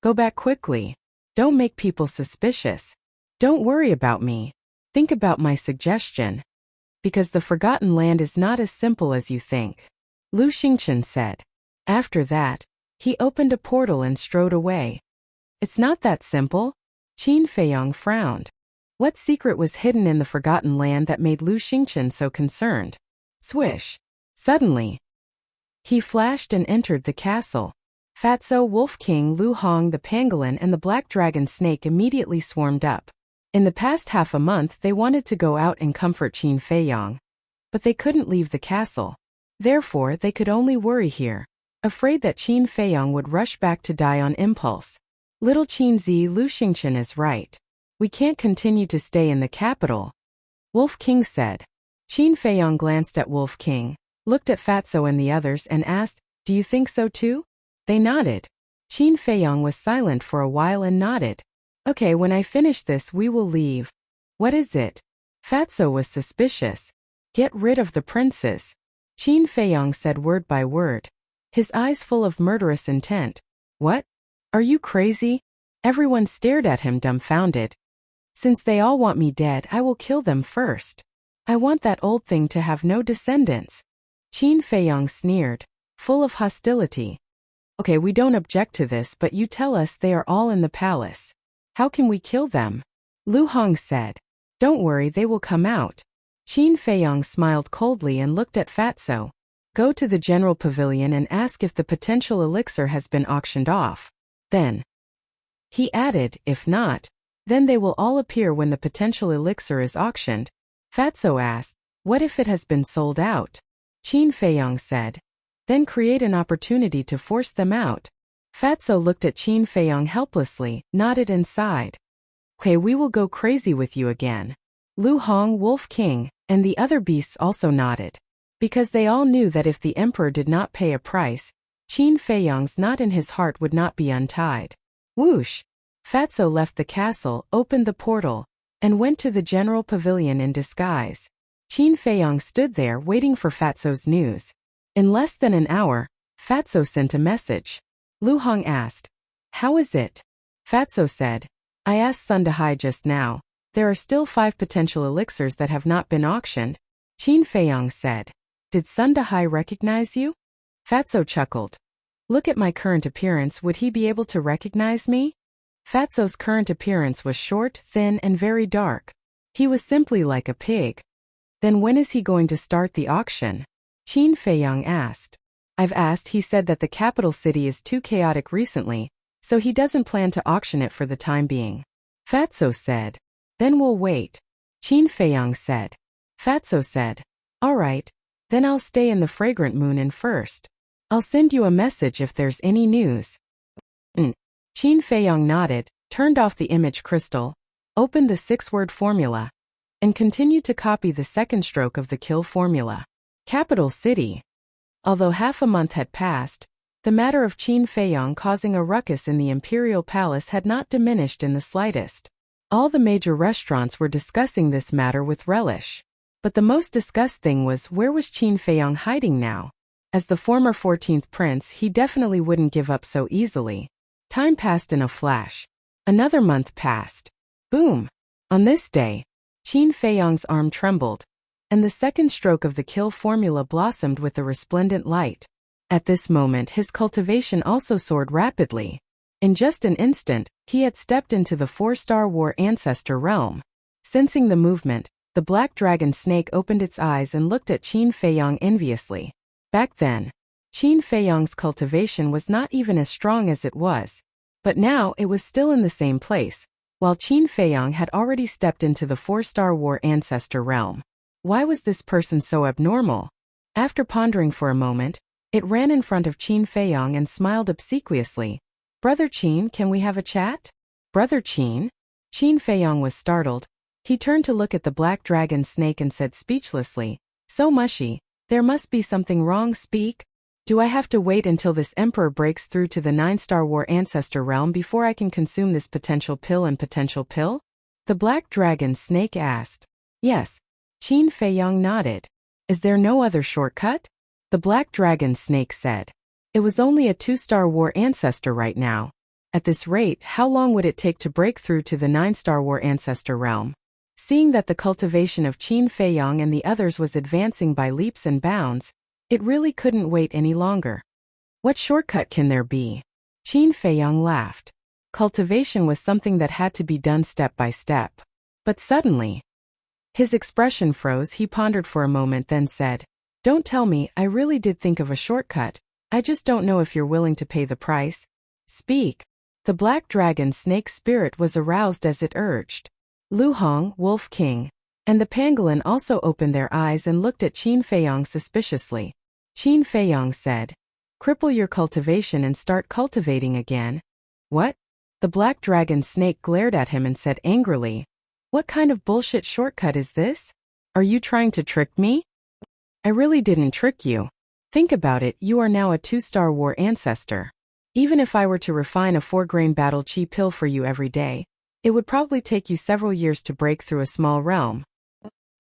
"Go back quickly. Don't make people suspicious. Don't worry about me. Think about my suggestion. Because the Forgotten Land is not as simple as you think," Lu Xingchen said. After that, he opened a portal and strode away. "It's not that simple?" Qin Feiyang frowned. What secret was hidden in the Forgotten Land that made Lu Xingchen so concerned? Swish! Suddenly, he flashed and entered the castle. Fatso, Wolf King, Lu Hong, the pangolin, and the black dragon snake immediately swarmed up. In the past half a month they wanted to go out and comfort Qin Feiyang, but they couldn't leave the castle. Therefore they could only worry here, afraid that Qin Feiyang would rush back to die on impulse. "Little Qin Zi, Lu Xingchen is right. We can't continue to stay in the capital. Wolf King said. Qin Feiyong glanced at Wolf King, looked at Fatso and the others and asked, "Do you think so too?" They nodded. Qin Feiyong was silent for a while and nodded. "Okay, when I finish this we will leave." "What is it?" Fatso was suspicious. "Get rid of the princes," Qin Feiyong said word by word, his eyes full of murderous intent. "What? Are you crazy?" Everyone stared at him dumbfounded. "Since they all want me dead, I will kill them first. I want that old thing to have no descendants." Qin Feiyong sneered, full of hostility. "Okay, we don't object to this, but you tell us they are all in the palace. How can we kill them?" Lu Hong said. "Don't worry, they will come out." Qin Feiyong smiled coldly and looked at Fatso. "Go to the general pavilion and ask if the potential elixir has been auctioned off. Then," he added, "if not, then they will all appear when the potential elixir is auctioned." Fatso asked, "What if it has been sold out?" Qin Feiyong said, "Then create an opportunity to force them out." Fatso looked at Qin Feiyong helplessly, nodded and sighed. "Okay, we will go crazy with you again." Lu Hong, Wolf King, and the other beasts also nodded, because they all knew that if the emperor did not pay a price, Qin Feiyong's knot in his heart would not be untied. Whoosh! Fatso left the castle, opened the portal, and went to the general pavilion in disguise. Qin Feiyong stood there waiting for Fatso's news. In less than an hour, Fatso sent a message. Lu Hong asked, "How is it?" Fatso said, "I asked Sundahai just now. There are still 5 potential elixirs that have not been auctioned." Qin Feiyong said, "Did Sundahai recognize you?" Fatso chuckled. "Look at my current appearance, would he be able to recognize me?" Fatso's current appearance was short, thin, and very dark. He was simply like a pig. "Then when is he going to start the auction?" Qin Feiyong asked. "I've asked, he said that the capital city is too chaotic recently, so he doesn't plan to auction it for the time being." Fatso said, "Then we'll wait." Qin Feiyong said. Fatso said, "All right, then I'll stay in the Fragrant Moon Inn first. I'll send you a message if there's any news." Qin Feiyong nodded, turned off the image crystal, opened the 6-word formula, and continued to copy the second stroke of the kill formula. Capital City. Although half a month had passed, the matter of Qin Feiyong causing a ruckus in the imperial palace had not diminished in the slightest. All the major restaurants were discussing this matter with relish. But the most discussed thing was, where was Qin Feiyong hiding now? As the former 14th prince, he definitely wouldn't give up so easily. Time passed in a flash. Another month passed. Boom! On this day, Qin Feiyong's arm trembled, and the second stroke of the kill formula blossomed with a resplendent light. At this moment, his cultivation also soared rapidly. In just an instant, he had stepped into the 4-star war ancestor realm. Sensing the movement, the black dragon snake opened its eyes and looked at Qin Feiyong enviously. Back then, Qin Feiyong's cultivation was not even as strong as it was, but now it was still in the same place, while Qin Feiyong had already stepped into the 4-star war ancestor realm. Why was this person so abnormal? After pondering for a moment, it ran in front of Qin Feiyong and smiled obsequiously. "Brother Qin, can we have a chat?" "Brother Qin?" Qin Feiyong was startled. He turned to look at the black dragon snake and said speechlessly, "So mushy, there must be something wrong, speak. Do I have to wait until this emperor breaks through to the 9-star war ancestor realm before I can consume this potential pill and potential pill?" The black dragon snake asked. "Yes." Qin Feiyong nodded. "Is there no other shortcut?" The black dragon snake said. "It was only a 2-star war ancestor right now. At this rate, how long would it take to break through to the 9-star war ancestor realm?" Seeing that the cultivation of Qin Feiyong and the others was advancing by leaps and bounds, it really couldn't wait any longer. "What shortcut can there be?" Qin Feiyong laughed. Cultivation was something that had to be done step by step. But suddenly, his expression froze. He pondered for a moment, then said, "Don't tell me, I really did think of a shortcut. I just don't know if you're willing to pay the price." "Speak." The black dragon snake's spirit was aroused as it urged. Lu Hong, Wolf King, and the pangolin also opened their eyes and looked at Qin Feiyong suspiciously. Qin Feiyong said, "Cripple your cultivation and start cultivating again." "What?" The black dragon snake glared at him and said angrily, "What kind of bullshit shortcut is this?" Are you trying to trick me? I really didn't trick you. Think about it, you are now a 2-star war ancestor. Even if I were to refine a 4-grain battle chi pill for you every day, it would probably take you several years to break through a small realm.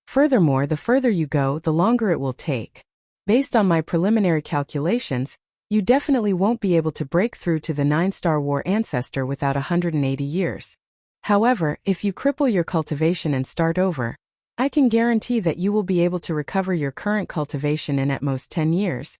Furthermore, the further you go, the longer it will take. Based on my preliminary calculations, you definitely won't be able to break through to the 9-star war ancestor without 180 years. However, if you cripple your cultivation and start over, I can guarantee that you will be able to recover your current cultivation in at most 10 years.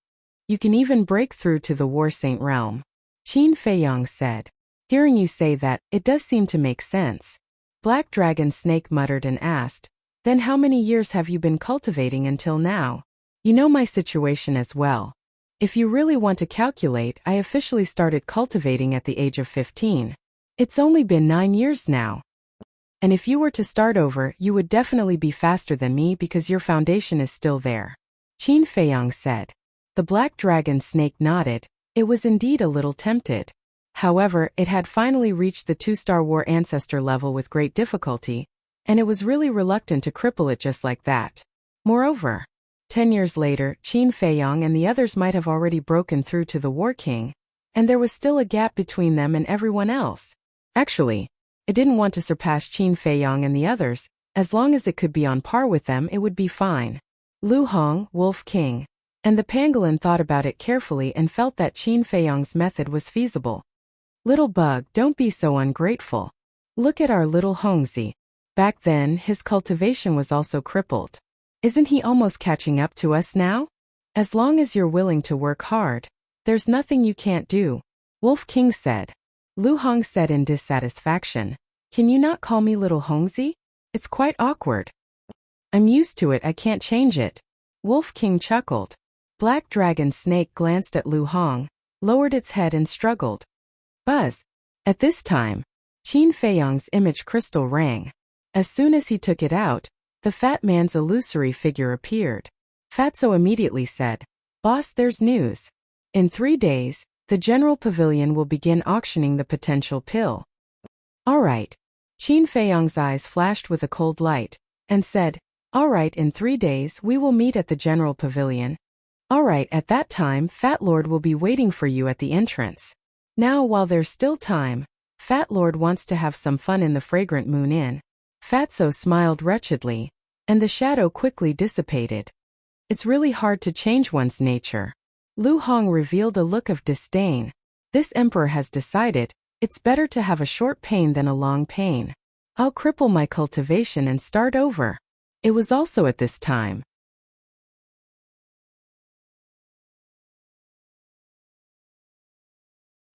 You can even break through to the War Saint realm. Qin Feiyang said. Hearing you say that, it does seem to make sense. Black Dragon Snake muttered and asked, then how many years have you been cultivating until now? You know my situation as well. If you really want to calculate, I officially started cultivating at the age of 15. It's only been 9 years now. And if you were to start over, you would definitely be faster than me because your foundation is still there. Qin Feiyang said. The Black Dragon Snake nodded. It was indeed a little tempted. However, it had finally reached the 2-star war ancestor level with great difficulty, and it was really reluctant to cripple it just like that. Moreover, 10 years later, Qin Feiyang and the others might have already broken through to the War King, and there was still a gap between them and everyone else. Actually, it didn't want to surpass Qin Feiyang and the others. As long as it could be on par with them, it would be fine. Lu Hong, Wolf King, and the pangolin thought about it carefully and felt that Qin Feiyang's method was feasible. Little bug, don't be so ungrateful. Look at our little Hongzi. Back then, his cultivation was also crippled. Isn't he almost catching up to us now? As long as you're willing to work hard, there's nothing you can't do, Wolf King said. Lu Hong said in dissatisfaction, can you not call me little Hongzi? It's quite awkward. I'm used to it, I can't change it. Wolf King chuckled. Black Dragon Snake glanced at Lu Hong, lowered its head and struggled. Buzz. At this time, Qin Feiyang's image crystal rang. As soon as he took it out, the fat man's illusory figure appeared. Fatso immediately said, Boss, there's news. In 3 days, the General Pavilion will begin auctioning the potential pill. All right. Qin Feiyang's eyes flashed with a cold light, and said, all right, in 3 days we will meet at the General Pavilion. All right, at that time, Fat Lord will be waiting for you at the entrance. Now, while there's still time, Fat Lord wants to have some fun in the Fragrant Moon Inn. Fatso smiled wretchedly, and the shadow quickly dissipated. It's really hard to change one's nature. Lu Hong revealed a look of disdain. This emperor has decided, it's better to have a short pain than a long pain. I'll cripple my cultivation and start over. It was also at this time.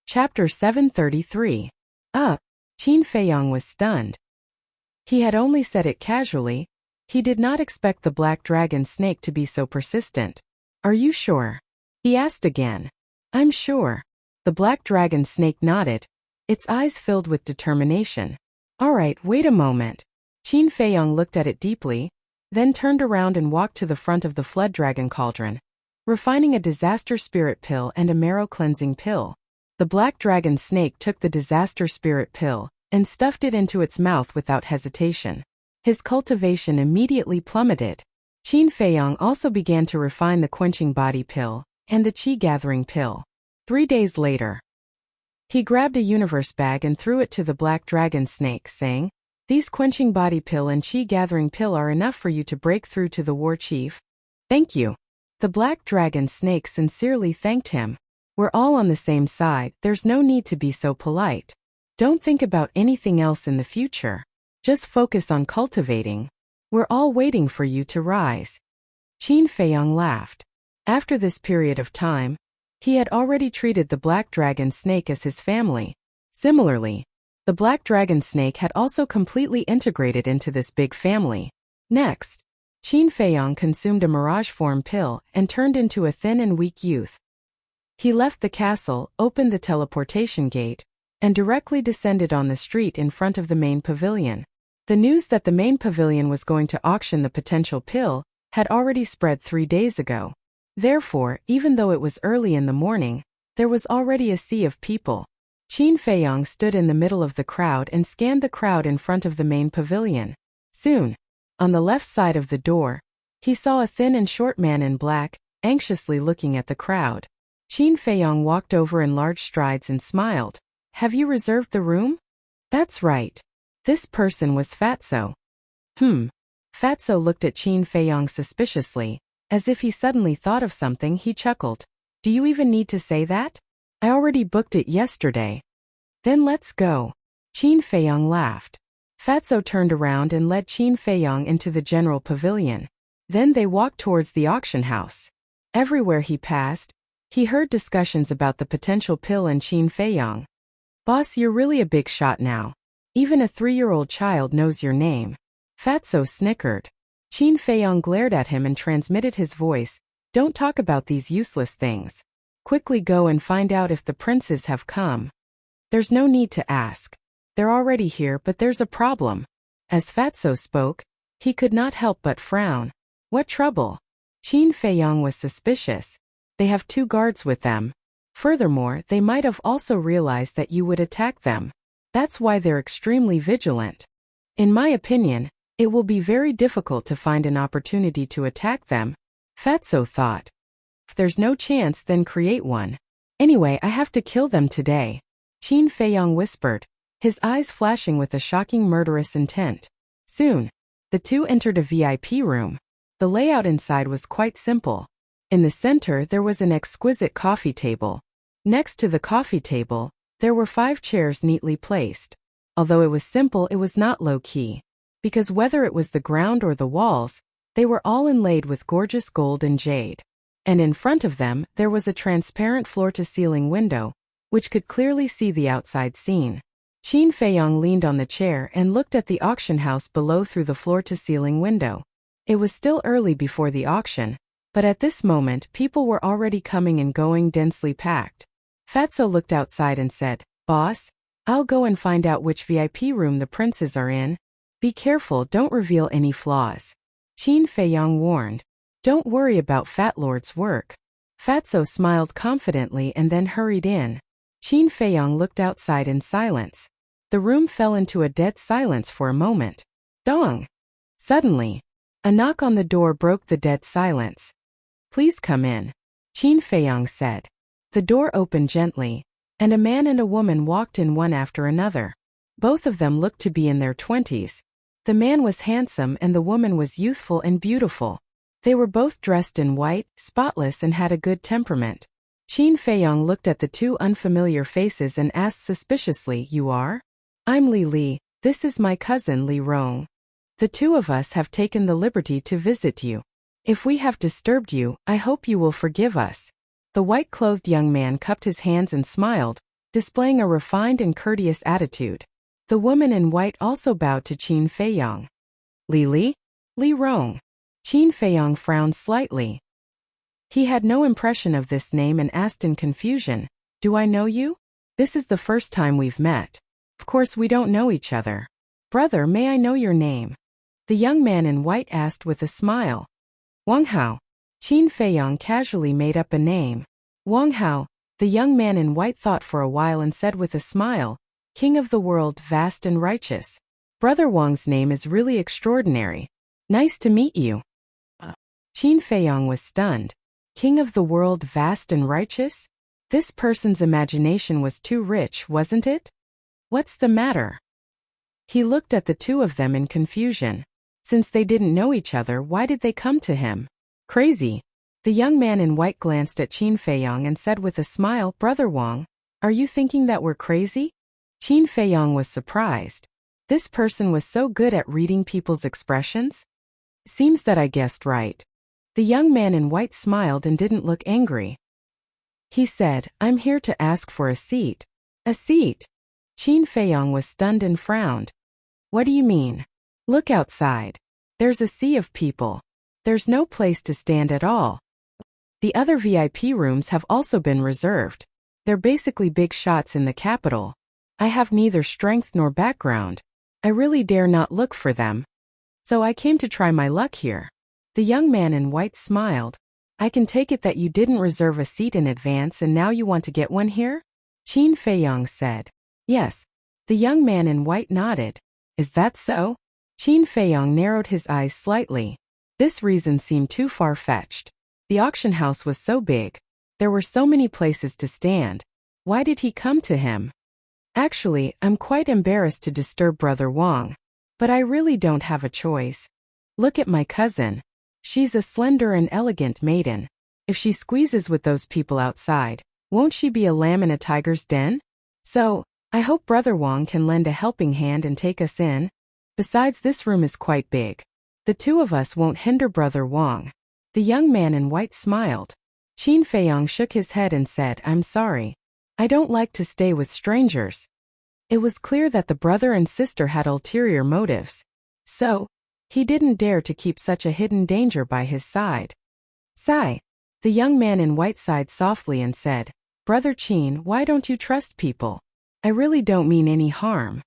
Chapter 733. Qin Feiyang was stunned. He had only said it casually. He did not expect the Black Dragon Snake to be so persistent. Are you sure? He asked again. I'm sure. The Black Dragon Snake nodded, its eyes filled with determination. All right, wait a moment. Qin Feiyang looked at it deeply, then turned around and walked to the front of the Flood Dragon Cauldron, refining a disaster spirit pill and a marrow cleansing pill. The Black Dragon Snake took the disaster spirit pill and stuffed it into its mouth without hesitation. His cultivation immediately plummeted. Qin Feiyang also began to refine the quenching body pill and the chi gathering pill. 3 days later, he grabbed a universe bag and threw it to the Black Dragon Snake, saying, these quenching body pill and chi gathering pill are enough for you to break through to the war chief. Thank you. The Black Dragon Snake sincerely thanked him. We're all on the same side, there's no need to be so polite. Don't think about anything else in the future. Just focus on cultivating. We're all waiting for you to rise. Qin Feiyang laughed. After this period of time, he had already treated the Black Dragon Snake as his family. Similarly, the Black Dragon Snake had also completely integrated into this big family. Next, Qin Feiyang consumed a mirage form pill and turned into a thin and weak youth. He left the castle, opened the teleportation gate, and directly descended on the street in front of the main pavilion. The news that the main pavilion was going to auction the potential pill had already spread 3 days ago. Therefore, even though it was early in the morning, there was already a sea of people. Qin Feiyang stood in the middle of the crowd and scanned the crowd in front of the main pavilion. Soon, On the left side of the door, he saw a thin and short man in black, anxiously looking at the crowd. Qin Feiyong walked over in large strides and smiled. Have you reserved the room? That's right. This person was Fatso. Fatso looked at Qin Feiyong suspiciously. As if he suddenly thought of something, he chuckled. Do you even need to say that? I already booked it yesterday. Then let's go. Qin Feiyong laughed. Fatso turned around and led Qin Feiyong into the general pavilion. Then they walked towards the auction house. Everywhere he passed, he heard discussions about the potential pill and Qin Feiyong. Boss, you're really a big shot now. Even a 3-year-old child knows your name. Fatso snickered. Qin Feiyong glared at him and transmitted his voice. Don't talk about these useless things. Quickly go and find out if the princes have come. There's no need to ask. They're already here, but there's a problem. As Fatso spoke, he could not help but frown. What trouble? Qin Feiyong was suspicious. They have 2 guards with them. Furthermore, they might have also realized that you would attack them. That's why they're extremely vigilant. In my opinion, it will be very difficult to find an opportunity to attack them, Fatso thought. If there's no chance, then create one. Anyway, I have to kill them today. Qin Feiyong whispered, his eyes flashing with a shocking murderous intent. Soon, the 2 entered a VIP room. The layout inside was quite simple. In the center there was an exquisite coffee table. Next to the coffee table, there were 5 chairs neatly placed. Although it was simple, it was not low-key. Because whether it was the ground or the walls, they were all inlaid with gorgeous gold and jade. And in front of them, there was a transparent floor-to-ceiling window, which could clearly see the outside scene. Qin Feiyong leaned on the chair and looked at the auction house below through the floor-to-ceiling window. It was still early before the auction, but at this moment people were already coming and going, densely packed. Fatso looked outside and said, Boss, I'll go and find out which VIP room the princes are in. Be careful, don't reveal any flaws. Qin Feiyong warned. Don't worry about Fat Lord's work. Fatso smiled confidently and then hurried in. Qin Feiyong looked outside in silence. The room fell into a dead silence for a moment. Dong! Suddenly, a knock on the door broke the dead silence. Please come in, Qin Feiyong said. The door opened gently, and a man and a woman walked in one after another. Both of them looked to be in their 20s. The man was handsome and the woman was youthful and beautiful. They were both dressed in white, spotless, and had a good temperament. Qin Feiyong looked at the 2 unfamiliar faces and asked suspiciously, You are? I'm Li Li, this is my cousin Li Rong. The 2 of us have taken the liberty to visit you. If we have disturbed you, I hope you will forgive us. The white-clothed young man cupped his hands and smiled, displaying a refined and courteous attitude. The woman in white also bowed to Qin Feiyong. Li? Li Rong. Qin Feiyong frowned slightly. He had no impression of this name and asked in confusion, Do I know you? This is the first time we've met. Of course we don't know each other. Brother, may I know your name? The young man in white asked with a smile. Wang Hao. Qin Feiyong casually made up a name. Wang Hao. The young man in white thought for a while and said with a smile, King of the world, vast and righteous. Brother Wang's name is really extraordinary. Nice to meet you. Qin Feiyong was stunned. King of the world, vast and righteous? This person's imagination was too rich, wasn't it? What's the matter? He looked at the 2 of them in confusion. Since they didn't know each other, why did they come to him? Crazy. The young man in white glanced at Qin Feiyong and said with a smile, Brother Wang, are you thinking that we're crazy? Qin Feiyong was surprised. This person was so good at reading people's expressions? Seems that I guessed right. The young man in white smiled and didn't look angry. He said, I'm here to ask for a seat. A seat? Qin Feiyong was stunned and frowned. What do you mean? Look outside. There's a sea of people. There's no place to stand at all. The other VIP rooms have also been reserved. They're basically big shots in the capital. I have neither strength nor background. I really dare not look for them. So I came to try my luck here. The young man in white smiled. I can take it that you didn't reserve a seat in advance and now you want to get one here? Qin Feiyong said. Yes. The young man in white nodded. Is that so? Qin Feiyong narrowed his eyes slightly. This reason seemed too far-fetched. The auction house was so big. There were so many places to stand. Why did he come to him? Actually, I'm quite embarrassed to disturb Brother Wang. But I really don't have a choice. Look at my cousin. She's a slender and elegant maiden. If she squeezes with those people outside, won't she be a lamb in a tiger's den? So, I hope Brother Wang can lend a helping hand and take us in. Besides, this room is quite big. The two of us won't hinder Brother Wang. The young man in white smiled. Qin Feiyong shook his head and said, I'm sorry. I don't like to stay with strangers. It was clear that the brother and sister had ulterior motives. So, he didn't dare to keep such a hidden danger by his side. Sigh. The young man in white sighed softly and said, Brother Qin, why don't you trust people? I really don't mean any harm.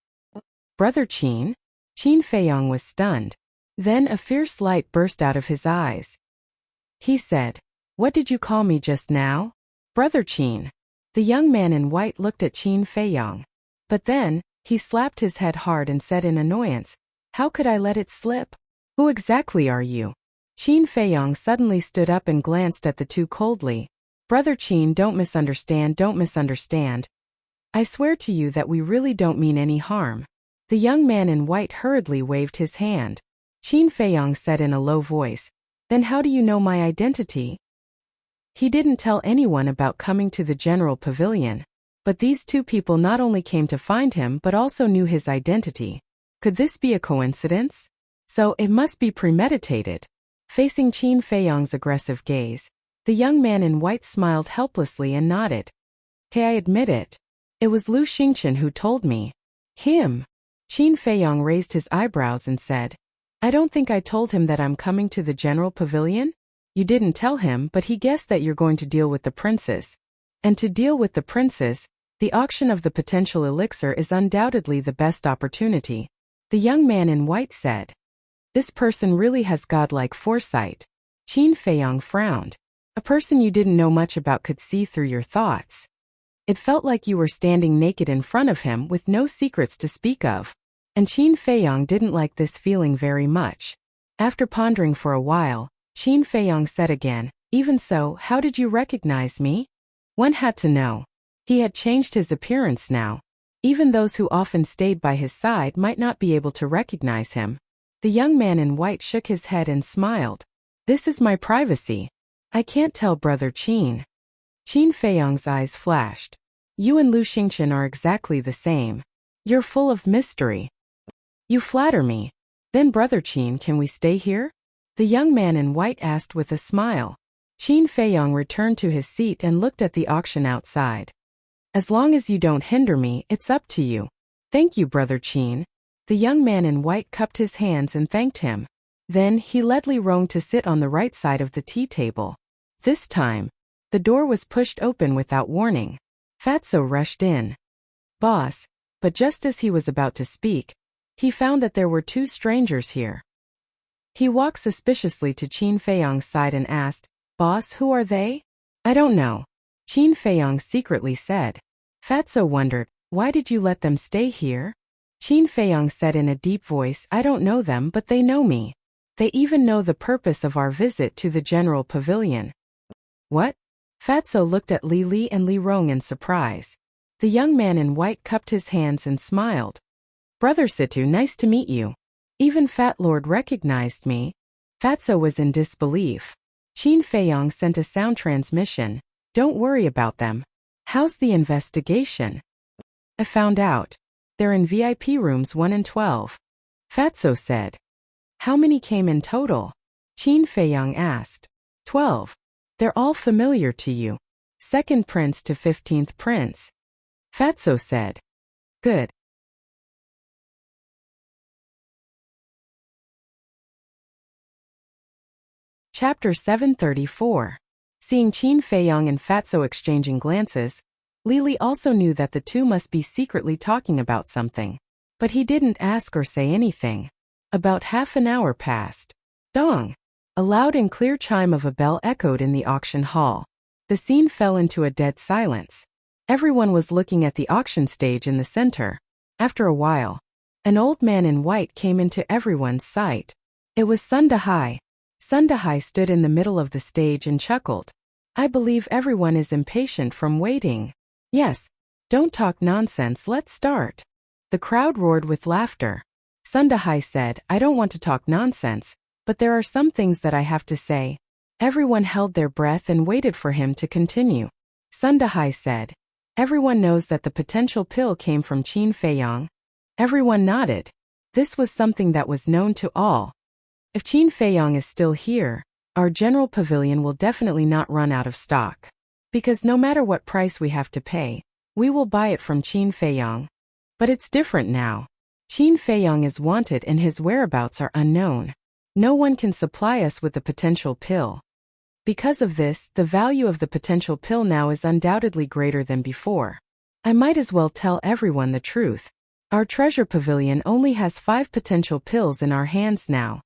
Brother Qin? Qin Feiyong was stunned. Then a fierce light burst out of his eyes. He said, What did you call me just now? Brother Qin. The young man in white looked at Qin Feiyong. But then, he slapped his head hard and said in annoyance, How could I let it slip? Who exactly are you? Qin Feiyong suddenly stood up and glanced at the two coldly. Brother Qin, don't misunderstand. I swear to you that we really don't mean any harm. The young man in white hurriedly waved his hand. Qin Feiyong said in a low voice, Then how do you know my identity? He didn't tell anyone about coming to the general pavilion. But these two people not only came to find him but also knew his identity. Could this be a coincidence? So it must be premeditated. Facing Qin Feiyong's aggressive gaze, the young man in white smiled helplessly and nodded. Okay, I admit it. It was Lu Xingchen who told me. Him? Qin Feiyong raised his eyebrows and said, I don't think I told him that I'm coming to the general pavilion. You didn't tell him, but he guessed that you're going to deal with the princess. And to deal with the princess, the auction of the potential elixir is undoubtedly the best opportunity. The young man in white said. This person really has godlike foresight. Qin Feiyong frowned. A person you didn't know much about could see through your thoughts. It felt like you were standing naked in front of him with no secrets to speak of. And Qin Feiyong didn't like this feeling very much. After pondering for a while, Qin Feiyong said again, Even so, how did you recognize me? One had to know. He had changed his appearance now. Even those who often stayed by his side might not be able to recognize him. The young man in white shook his head and smiled. This is my privacy. I can't tell Brother Qin. Qin Feiyong's eyes flashed. You and Lu Xingchen are exactly the same. You're full of mystery. You flatter me. Then Brother Qin, can we stay here? The young man in white asked with a smile. Qin Feiyong returned to his seat and looked at the auction outside. As long as you don't hinder me, it's up to you. Thank you, Brother Qin. The young man in white cupped his hands and thanked him. Then he led Li Rong to sit on the right side of the tea table. This time, the door was pushed open without warning. Fatso rushed in. Boss, but just as he was about to speak, he found that there were two strangers here. He walked suspiciously to Qin Feiyong's side and asked, Boss, who are they? I don't know. Qin Feiyong secretly said. Fatso wondered, why did you let them stay here? Qin Feiyong said in a deep voice, I don't know them, but they know me. They even know the purpose of our visit to the general pavilion. What? Fatso looked at Li Li and Li Rong in surprise. The young man in white cupped his hands and smiled. Brother Situ, nice to meet you. Even Fat Lord recognized me. Fatso was in disbelief. Qin Feiyong sent a sound transmission. Don't worry about them. How's the investigation? I found out. They're in VIP rooms 1 and 12. Fatso said. How many came in total? Qin Feiyong asked. 12. They're all familiar to you. 2nd prince to 15th prince. Fatso said. Good. Chapter 734. Seeing Qin Feiyong and Fatso exchanging glances, Li also knew that the two must be secretly talking about something. But he didn't ask or say anything. About half an hour passed. Dong! A loud and clear chime of a bell echoed in the auction hall. The scene fell into a dead silence. Everyone was looking at the auction stage in the center. After a while, An old man in white came into everyone's sight. It was Sundahai. Sundahai stood in the middle of the stage and chuckled. I believe everyone is impatient from waiting. Yes. Don't talk nonsense, let's start. The crowd roared with laughter. Sundahai said, I don't want to talk nonsense, but there are some things that I have to say. Everyone held their breath and waited for him to continue. Sundahai said, everyone knows that the potential pill came from Qin Feiyang. Everyone nodded. This was something that was known to all. If Qin Feiyang is still here, our general pavilion will definitely not run out of stock. Because no matter what price we have to pay, we will buy it from Qin Feiyang. But it's different now. Qin Feiyang is wanted and his whereabouts are unknown. No one can supply us with the potential pill. Because of this, the value of the potential pill now is undoubtedly greater than before. I might as well tell everyone the truth. Our treasure pavilion only has 5 potential pills in our hands now.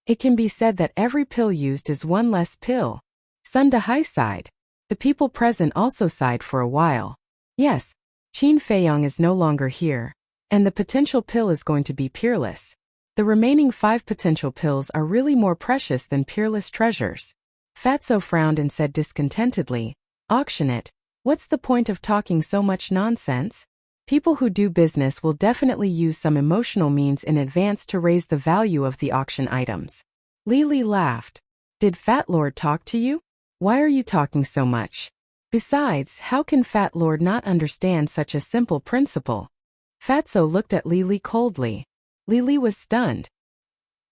It can be said that every pill used is one less pill. Sundahai sighed. The people present also sighed for a while. Yes, Qin Feiyang is no longer here, and the potential pill is going to be peerless. The remaining 5 potential pills are really more precious than peerless treasures. Fatso frowned and said discontentedly, auction it. What's the point of talking so much nonsense? People who do business will definitely use some emotional means in advance to raise the value of the auction items. Lily laughed. Did Fat Lord talk to you? Why are you talking so much? Besides, how can Fat Lord not understand such a simple principle? Fatso looked at Lily coldly. Lily was stunned.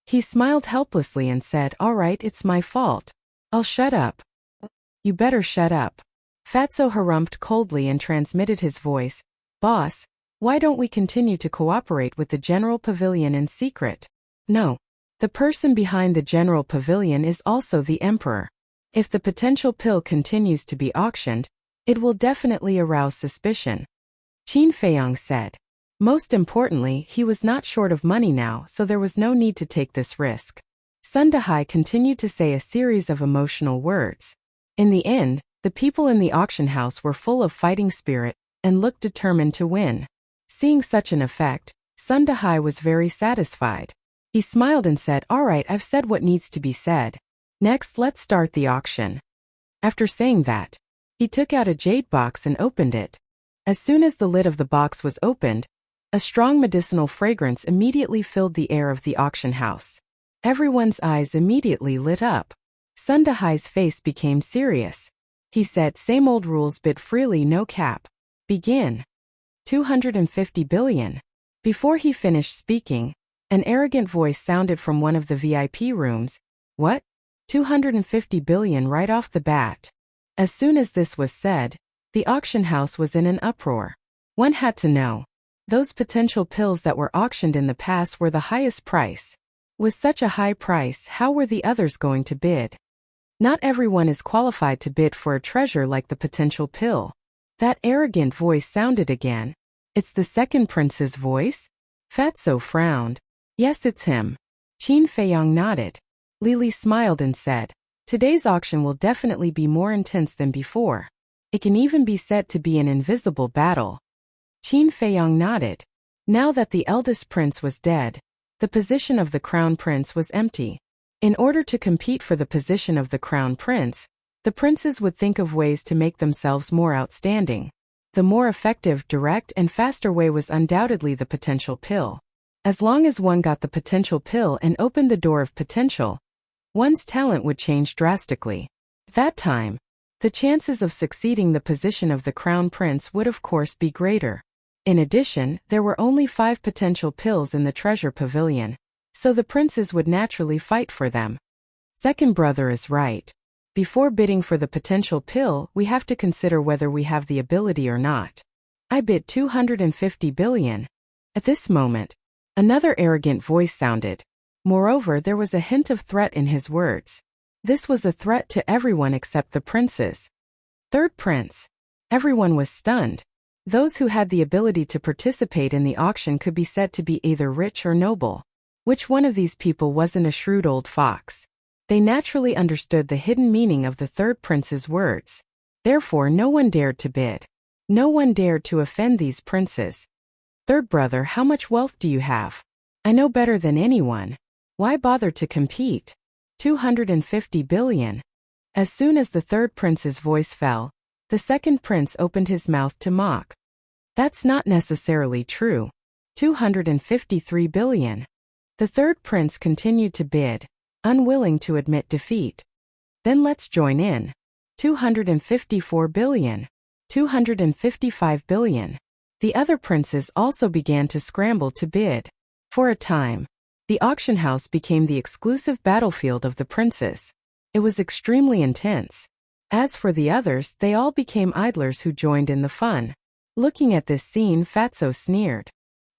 He smiled helplessly and said, all right, it's my fault. I'll shut up. You better shut up. Fatso harumphed coldly and transmitted his voice. Boss, why don't we continue to cooperate with the General Pavilion in secret? No. The person behind the General Pavilion is also the Emperor. If the potential pill continues to be auctioned, it will definitely arouse suspicion. Qin Feiyang said. Most importantly, he was not short of money now, so there was no need to take this risk. Sundahai continued to say a series of emotional words. In the end, the people in the auction house were full of fighting spirit and looked determined to win. Seeing such an effect, Sundahai was very satisfied. He smiled and said, all right, I've said what needs to be said. Next, let's start the auction. After saying that, he took out a jade box and opened it. As soon as the lid of the box was opened, a strong medicinal fragrance immediately filled the air of the auction house. Everyone's eyes immediately lit up. Sundahai's face became serious. He said, same old rules, bid freely, no cap. Begin. 250 billion. Before he finished speaking, an arrogant voice sounded from one of the VIP rooms. What? 250 billion right off the bat. As soon as this was said, the auction house was in an uproar. One had to know. Those potential pills that were auctioned in the past were the highest price. With such a high price, how were the others going to bid? Not everyone is qualified to bid for a treasure like the potential pill. That arrogant voice sounded again. It's the second prince's voice? Fatso frowned. Yes, it's him. Qin Feiyang nodded. Lily smiled and said, today's auction will definitely be more intense than before. It can even be said to be an invisible battle. Qin Feiyang nodded. Now that the eldest prince was dead, the position of the crown prince was empty. In order to compete for the position of the crown prince, the princes would think of ways to make themselves more outstanding. The more effective, direct, and faster way was undoubtedly the potential pill. As long as one got the potential pill and opened the door of potential, one's talent would change drastically. At that time, the chances of succeeding the position of the crown prince would of course be greater. In addition, there were only 5 potential pills in the treasure pavilion, so the princes would naturally fight for them. Second brother is right. Before bidding for the potential pill, we have to consider whether we have the ability or not. I bid 250 billion. At this moment, another arrogant voice sounded. Moreover, there was a hint of threat in his words. This was a threat to everyone except the princes. Third prince. Everyone was stunned. Those who had the ability to participate in the auction could be said to be either rich or noble. Which one of these people wasn't a shrewd old fox? They naturally understood the hidden meaning of the third prince's words. Therefore, no one dared to bid. No one dared to offend these princes. Third brother, how much wealth do you have? I know better than anyone. Why bother to compete? 250 billion. As soon as the third prince's voice fell, the second prince opened his mouth to mock. That's not necessarily true. 253 billion. The third prince continued to bid, unwilling to admit defeat. Then let's join in. 254 billion. 255 billion. The other princes also began to scramble to bid. For a time, the auction house became the exclusive battlefield of the princes. It was extremely intense. As for the others, they all became idlers who joined in the fun. Looking at this scene, Fatso sneered.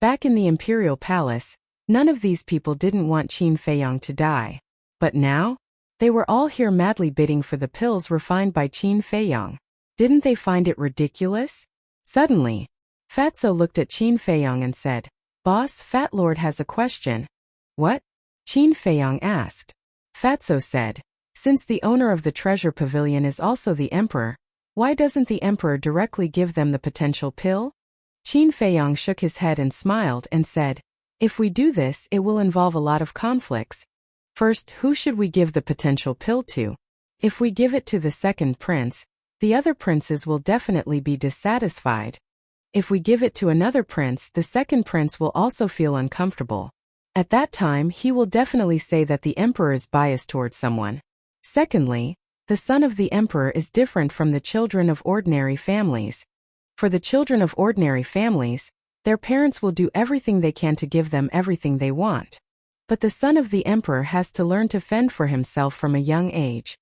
Back in the imperial palace, none of these people didn't want Qin Feiyong to die. But now, they were all here madly bidding for the pills refined by Qin Feiyong. Didn't they find it ridiculous? Suddenly, Fatso looked at Qin Feiyong and said, "Boss, Fat Lord has a question." "What?" Qin Feiyong asked. Fatso said, "Since the owner of the treasure pavilion is also the emperor, why doesn't the emperor directly give them the potential pill?" Qin Feiyong shook his head and smiled and said, "If we do this, it will involve a lot of conflicts. First, who should we give the potential pill to? If we give it to the second prince, the other princes will definitely be dissatisfied. If we give it to another prince, the second prince will also feel uncomfortable. At that time, he will definitely say that the emperor is biased towards someone. Secondly, the son of the emperor is different from the children of ordinary families. For the children of ordinary families, their parents will do everything they can to give them everything they want. But the son of the emperor has to learn to fend for himself from a young age,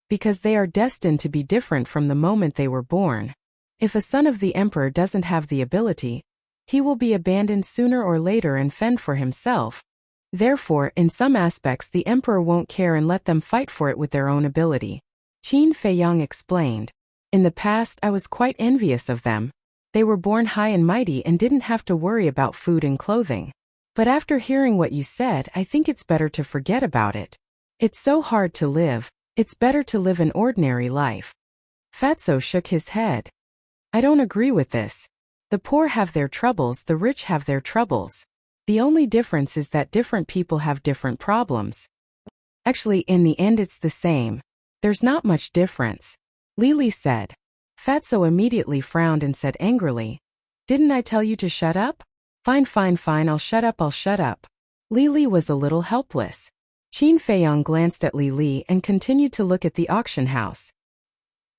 because they are destined to be different from the moment they were born. If a son of the emperor doesn't have the ability, he will be abandoned sooner or later and fend for himself. Therefore, in some aspects the emperor won't care and let them fight for it with their own ability." Qin Feiyong explained. "In the past I was quite envious of them. They were born high and mighty and didn't have to worry about food and clothing. But after hearing what you said, I think it's better to forget about it. It's so hard to live, it's better to live an ordinary life." Fatso shook his head. "I don't agree with this. The poor have their troubles, the rich have their troubles. The only difference is that different people have different problems. Actually, in the end it's the same. There's not much difference," Lili said. Fatso immediately frowned and said angrily, "Didn't I tell you to shut up? Fine, I'll shut up. Lili was a little helpless. Qin Feiyong glanced at Lili and continued to look at the auction house.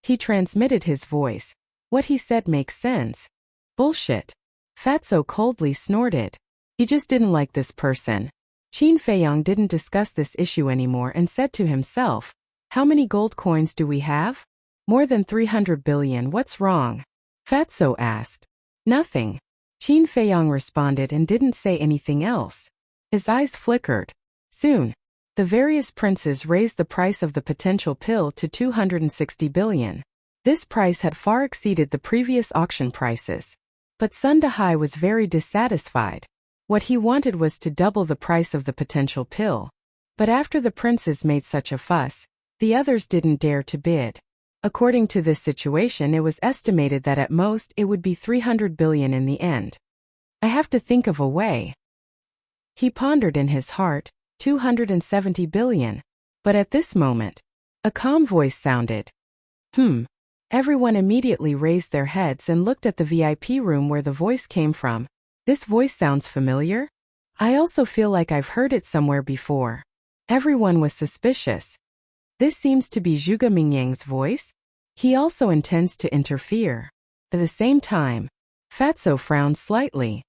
He transmitted his voice. "What he said makes sense." "Bullshit." Fatso coldly snorted. He just didn't like this person. Qin Feiyong didn't discuss this issue anymore and said to himself, "How many gold coins do we have?" "More than 300 billion, what's wrong?" Fatso asked. "Nothing." Qin Feiyong responded and didn't say anything else. His eyes flickered. Soon, the various princes raised the price of the potential pill to 260 billion. This price had far exceeded the previous auction prices. But Sun Dahai was very dissatisfied. What he wanted was to double the price of the potential pill. But after the princes made such a fuss, the others didn't dare to bid. According to this situation, it was estimated that at most it would be 300 billion in the end. "I have to think of a way." He pondered in his heart, 270 billion. But at this moment, a calm voice sounded. Everyone immediately raised their heads and looked at the VIP room where the voice came from. This voice sounds familiar? I also feel like I've heard it somewhere before. Everyone was suspicious. This seems to be Zhuge Mingyang's voice. He also intends to interfere. At the same time, Fatso frowned slightly.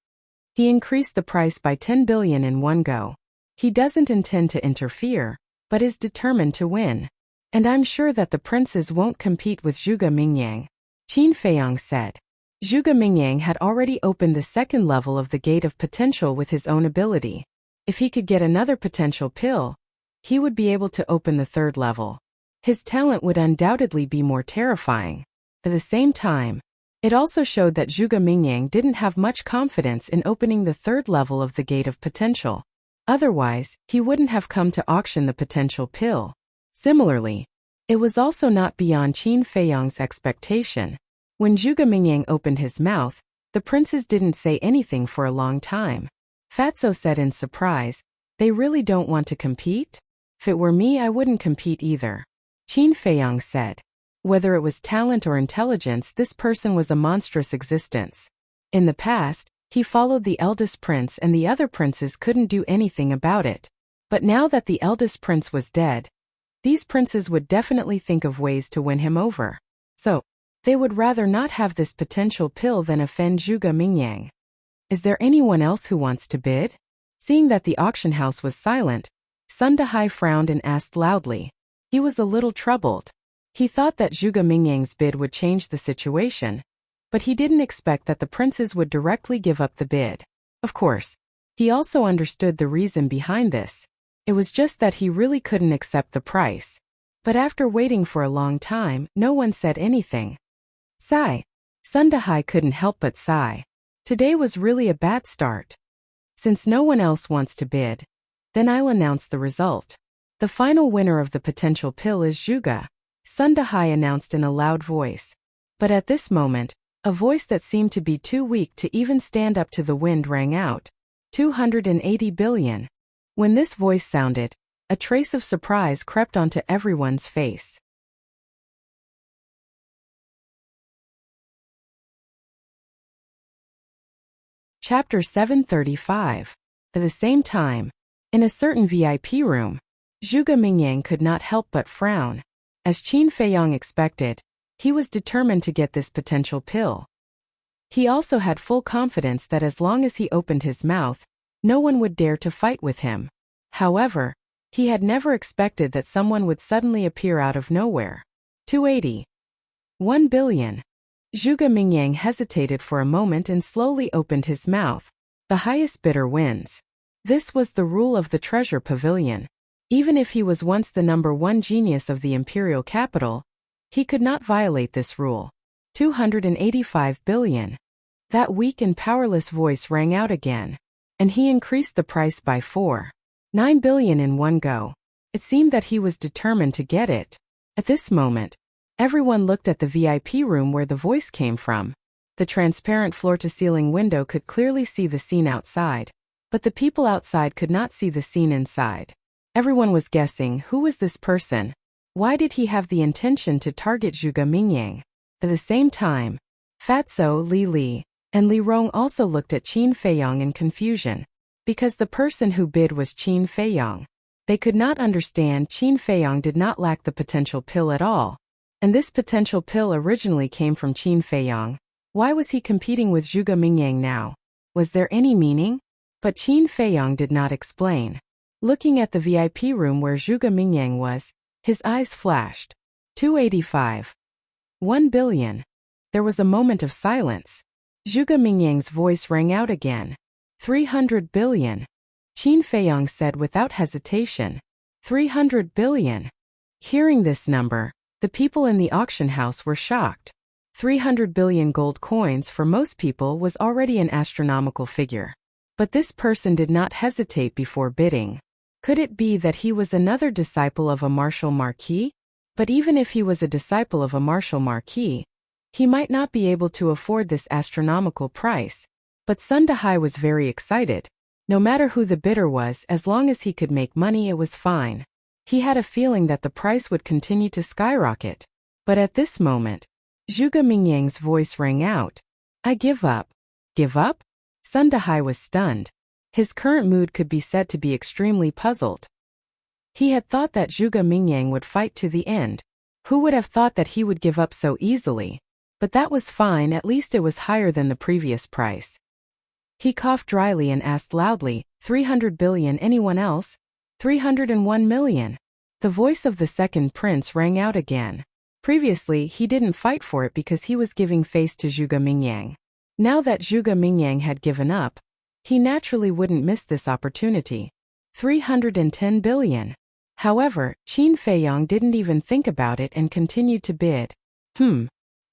He increased the price by 10 billion in one go. He doesn't intend to interfere, but is determined to win. And I'm sure that the princes won't compete with Zhuge Mingyang. Qin Feiyong said. Zhuge Mingyang had already opened the second level of the Gate of Potential with his own ability. If he could get another potential pill, he would be able to open the third level. His talent would undoubtedly be more terrifying. At the same time, it also showed that Zhuge Mingyang didn't have much confidence in opening the third level of the Gate of Potential. Otherwise, he wouldn't have come to auction the potential pill. Similarly, it was also not beyond Qin Feiyong's expectation. When Zhuge Mingyang opened his mouth, The princes didn't say anything for a long time. Fatso said in surprise, "They really don't want to compete? If it were me, I wouldn't compete either." Qin Feiyang said. Whether it was talent or intelligence, this person was a monstrous existence. In the past, he followed the eldest prince and the other princes couldn't do anything about it. But now that the eldest prince was dead, these princes would definitely think of ways to win him over. So, they would rather not have this potential pill than offend Zhuge Mingyang. Is there anyone else who wants to bid? Seeing that the auction house was silent, Sun Dahai frowned and asked loudly. He was a little troubled. He thought that Zhuge Mingyang's bid would change the situation, but he didn't expect that the princes would directly give up the bid. Of course, he also understood the reason behind this. It was just that he really couldn't accept the price. But after waiting for a long time, no one said anything. Sigh. Sun Dahai couldn't help but sigh. Today was really a bad start. Since no one else wants to bid, then I'll announce the result. The final winner of the potential pill is Zhuge, Sun Dahai announced in a loud voice. But at this moment, a voice that seemed to be too weak to even stand up to the wind rang out. 280 billion. When this voice sounded, a trace of surprise crept onto everyone's face. Chapter 735. At the same time, in a certain VIP room, Zhuge Mingyang could not help but frown. As Qin Feiyang expected, he was determined to get this potential pill. He also had full confidence that as long as he opened his mouth, no one would dare to fight with him. However, he had never expected that someone would suddenly appear out of nowhere. 280. 1 billion. Zhuge Mingyang hesitated for a moment and slowly opened his mouth. The highest bidder wins. This was the rule of the treasure pavilion. Even if he was once the #1 genius of the imperial capital, he could not violate this rule. 285 billion. That weak and powerless voice rang out again, and he increased the price by 9 billion in one go. It seemed that he was determined to get it. At this moment, everyone looked at the VIP room where the voice came from. The transparent floor-to-ceiling window could clearly see the scene outside, but the people outside could not see the scene inside. Everyone was guessing, who was this person? Why did he have the intention to target Zhuge Mingyang? At the same time, Fatso, Li, and Li Rong also looked at Qin Feiyang in confusion. Because the person who bid was Qin Feiyang. They could not understand Qin Feiyang did not lack the potential pill at all. And this potential pill originally came from Qin Feiyang. Why was he competing with Zhuge Mingyang now? Was there any meaning? But Qin Feiyang did not explain. Looking at the VIP room where Zhuge Mingyang was, his eyes flashed. 285. 1 billion. There was a moment of silence. Zhuge Mingyang's voice rang out again. 300 billion. Qin Feiyang said without hesitation. 300 billion. Hearing this number, the people in the auction house were shocked. 300 billion gold coins for most people was already an astronomical figure. But this person did not hesitate before bidding. Could it be that he was another disciple of a Marshal Marquis? But even if he was a disciple of a Marshal Marquis, he might not be able to afford this astronomical price. But Sun Dahai was very excited. No matter who the bidder was, as long as he could make money, it was fine. He had a feeling that the price would continue to skyrocket. But at this moment, Zhuge Mingyang's voice rang out. I give up. Give up? Sun Dahai was stunned. His current mood could be said to be extremely puzzled. He had thought that Zhuge Mingyang would fight to the end. Who would have thought that he would give up so easily? But that was fine, at least it was higher than the previous price. He coughed dryly and asked loudly, 300 billion, anyone else? 301 million. The voice of the second prince rang out again. Previously, he didn't fight for it because he was giving face to Zhuge Mingyang. Now that Zhuge Mingyang had given up, he naturally wouldn't miss this opportunity. 310 billion. However, Qin Feiyang didn't even think about it and continued to bid.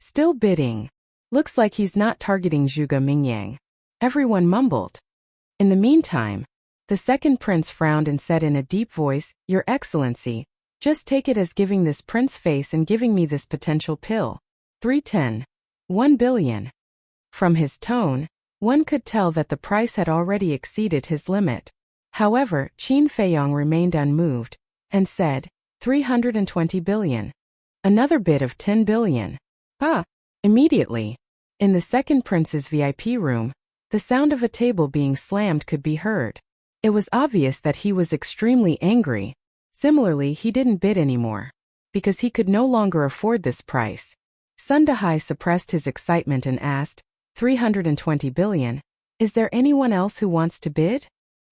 Still bidding. Looks like he's not targeting Zhuge Mingyang. Everyone mumbled. In the meantime, the second prince frowned and said in a deep voice, Your Excellency, just take it as giving this prince face and giving me this potential pill. 310. 1 billion. From his tone, one could tell that the price had already exceeded his limit. However, Qin Feiyong remained unmoved, and said, 320 billion. Another bid of 10 billion. Ah! Immediately. In the second prince's VIP room, the sound of a table being slammed could be heard. It was obvious that he was extremely angry. Similarly, he didn't bid anymore, because he could no longer afford this price. Sun Dahai suppressed his excitement and asked, 320 billion. Is there anyone else who wants to bid?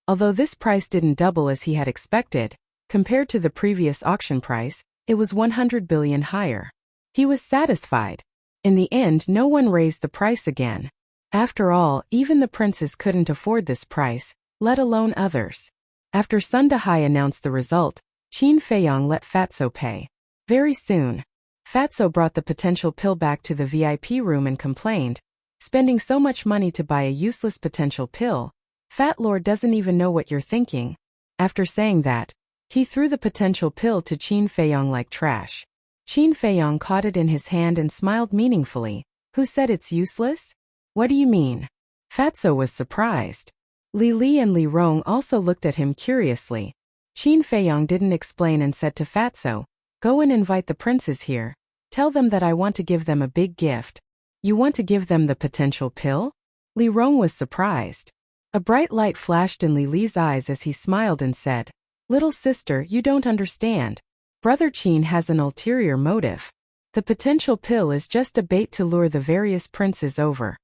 Although this price didn't double as he had expected, compared to the previous auction price, it was 100 billion higher. He was satisfied. In the end, no one raised the price again. After all, even the princes couldn't afford this price, let alone others. After Sun Dahai announced the result, Qin Feiyong let Fatso pay. Very soon, Fatso brought the potential pill back to the VIP room and complained, spending so much money to buy a useless potential pill. Fat Lord doesn't even know what you're thinking. After saying that, he threw the potential pill to Qin Feiyong like trash. Qin Feiyong caught it in his hand and smiled meaningfully. Who said it's useless? What do you mean? Fatso was surprised. Li Li and Li Rong also looked at him curiously. Qin Feiyong didn't explain and said to Fatso, go and invite the princes here. Tell them that I want to give them a big gift. You want to give them the potential pill? Li Rong was surprised. A bright light flashed in Li Li's eyes as he smiled and said, little sister, you don't understand. Brother Qin has an ulterior motive. The potential pill is just a bait to lure the various princes over.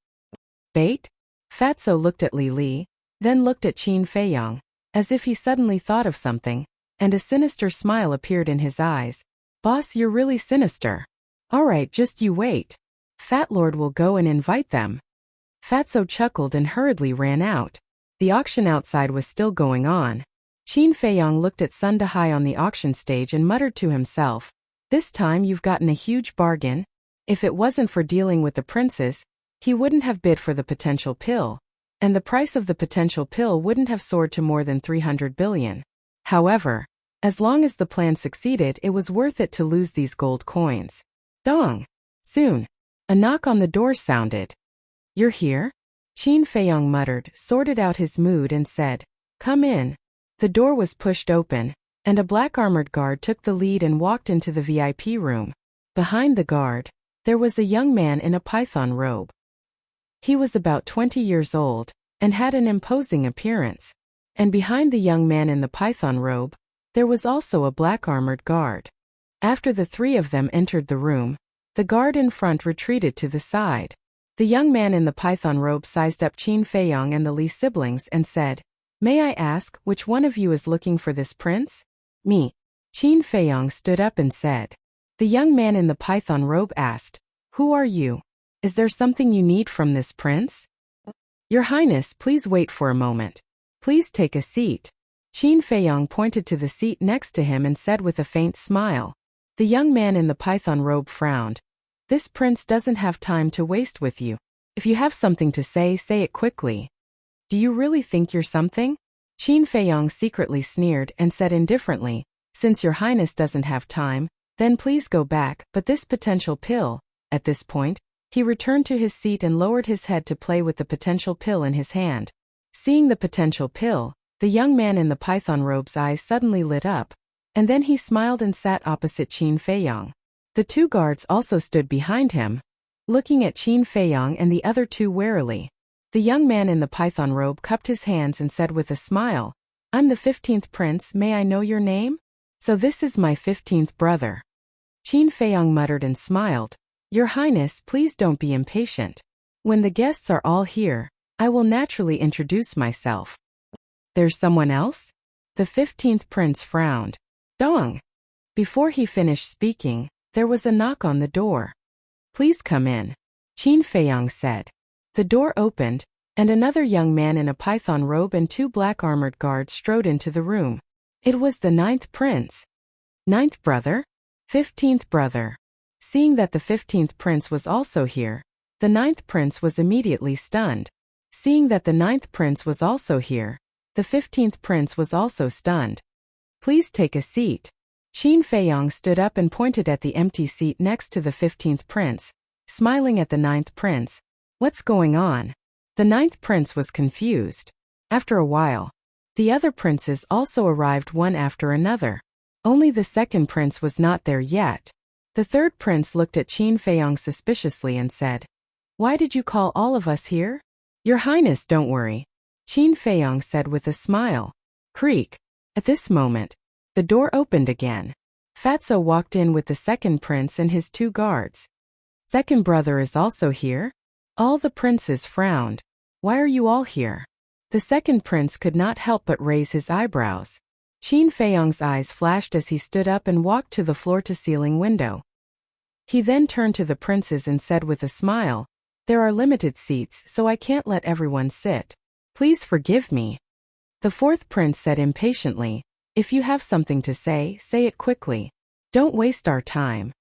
Bait? Fatso looked at Li Li, then looked at Qin Feiyong, as if he suddenly thought of something, and a sinister smile appeared in his eyes. Boss, you're really sinister. Alright, just you wait. Fat Lord will go and invite them. Fatso chuckled and hurriedly ran out. The auction outside was still going on. Qin Feiyong looked at Sun Dahai on the auction stage and muttered to himself, this time you've gotten a huge bargain. If it wasn't for dealing with the princes, he wouldn't have bid for the potential pill, and the price of the potential pill wouldn't have soared to more than 300 billion. However, as long as the plan succeeded, it was worth it to lose these gold coins. Dong! Soon, a knock on the door sounded. You're here? Qin Feiyong muttered, sorted out his mood and said, come in. The door was pushed open, and a black armored guard took the lead and walked into the VIP room. Behind the guard, there was a young man in a python robe. He was about 20 years old, and had an imposing appearance. And behind the young man in the python robe, there was also a black armored guard. After the three of them entered the room, the guard in front retreated to the side. The young man in the python robe sized up Qin Feiyong and the Li siblings and said, may I ask, which one of you is looking for this prince? Me. Qin Feiyong stood up and said. The young man in the python robe asked, who are you? Is there something you need from this prince? Your Highness, please wait for a moment. Please take a seat. Qin Feiyong pointed to the seat next to him and said with a faint smile. The young man in the python robe frowned. This prince doesn't have time to waste with you. If you have something to say, say it quickly. Do you really think you're something? Qin Feiyong secretly sneered and said indifferently, since your Highness doesn't have time, then please go back, but this potential pill. At this point, he returned to his seat and lowered his head to play with the potential pill in his hand. Seeing the potential pill, the young man in the python robe's eyes suddenly lit up, and then he smiled and sat opposite Qin Feiyong. The two guards also stood behind him, looking at Qin Feiyong and the other two warily. The young man in the python robe cupped his hands and said with a smile, I'm the 15th prince, may I know your name? So this is my 15th brother. Qin Feiyong muttered and smiled. Your Highness, please don't be impatient. When the guests are all here, I will naturally introduce myself. There's someone else? The 15th prince frowned. Dong! Before he finished speaking, there was a knock on the door. Please come in, Qin Feiyong said. The door opened, and another young man in a python robe and two black armored guards strode into the room. It was the 9th prince. 9th brother? 15th brother. Seeing that the 15th prince was also here, the 9th prince was immediately stunned. Seeing that the 9th prince was also here, the 15th prince was also stunned. Please take a seat. Qin Feiyong stood up and pointed at the empty seat next to the 15th prince, smiling at the 9th prince. What's going on? The ninth prince was confused. After a while, the other princes also arrived one after another. Only the second prince was not there yet. The third prince looked at Qin Feiyong suspiciously and said, "Why did you call all of us here?" "Your Highness, don't worry," Qin Feiyong said with a smile. Creak. At this moment, the door opened again. Fatso walked in with the second prince and his 2 guards. "Second brother is also here?" All the princes frowned. "Why are you all here?" The second prince could not help but raise his eyebrows. Qin Feiyong's eyes flashed as he stood up and walked to the floor-to-ceiling window. He then turned to the princes and said with a smile, "There are limited seats, so I can't let everyone sit. Please forgive me." The fourth prince said impatiently, "If you have something to say it quickly. Don't waste our time."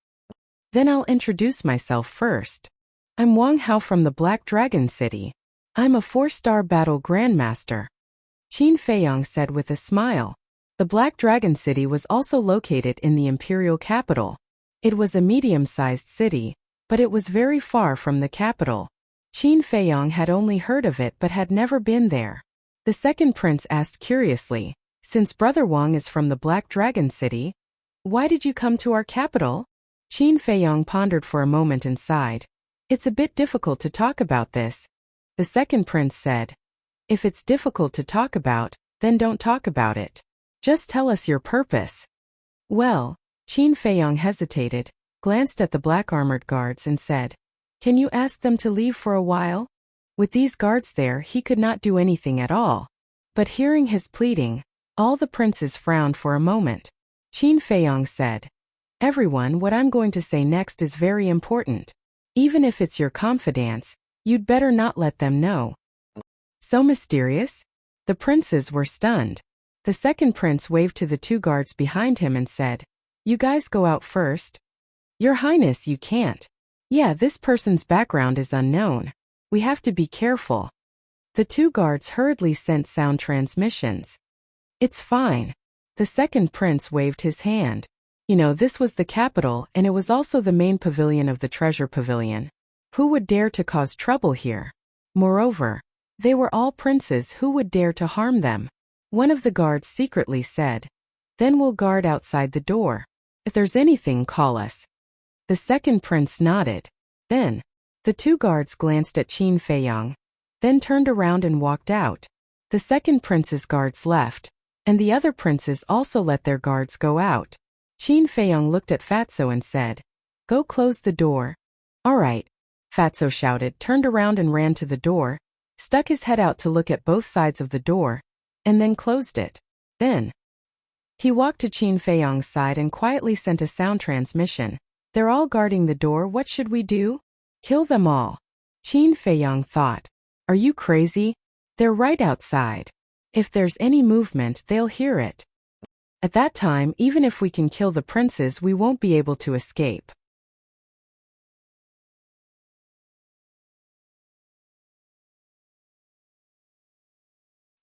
"Then I'll introduce myself first. I'm Wang Hao from the Black Dragon City. I'm a 4-star battle grandmaster," Qin Feiyong said with a smile. The Black Dragon City was also located in the imperial capital. It was a medium-sized city, but it was very far from the capital. Qin Feiyong had only heard of it but had never been there. The second prince asked curiously, "Since Brother Wang is from the Black Dragon City, why did you come to our capital?" Qin Feiyong pondered for a moment and sighed. "It's a bit difficult to talk about this." The second prince said, "If it's difficult to talk about, then don't talk about it. Just tell us your purpose." "Well," Qin Feiyong hesitated, glanced at the black-armored guards and said, "Can you ask them to leave for a while?" With these guards there, he could not do anything at all. But hearing his pleading, all the princes frowned for a moment. Qin Feiyong said, "Everyone, what I'm going to say next is very important. Even if it's your confidence, you'd better not let them know." "So mysterious?" The princes were stunned. The second prince waved to the 2 guards behind him and said, "You guys go out first." "Your Highness, you can't. Yeah, this person's background is unknown. We have to be careful." The 2 guards hurriedly sent sound transmissions. "It's fine." The second prince waved his hand. This was the capital, and it was also the main pavilion of the treasure pavilion. Who would dare to cause trouble here? Moreover, they were all princes. Who would dare to harm them? One of the guards secretly said, "Then we'll guard outside the door. If there's anything, call us." The second prince nodded. Then, the 2 guards glanced at Qin Feiyong, then turned around and walked out. The second prince's guards left, and the other princes also let their guards go out. Qin Feiyong looked at Fatso and said, "Go close the door." "All right," Fatso shouted, turned around and ran to the door, stuck his head out to look at both sides of the door, and then closed it. Then, he walked to Qin Feiyong's side and quietly sent a sound transmission. "They're all guarding the door. What should we do?" "Kill them all," Qin Feiyong thought. "Are you crazy? They're right outside. If there's any movement, they'll hear it. At that time, even if we can kill the princes, we won't be able to escape."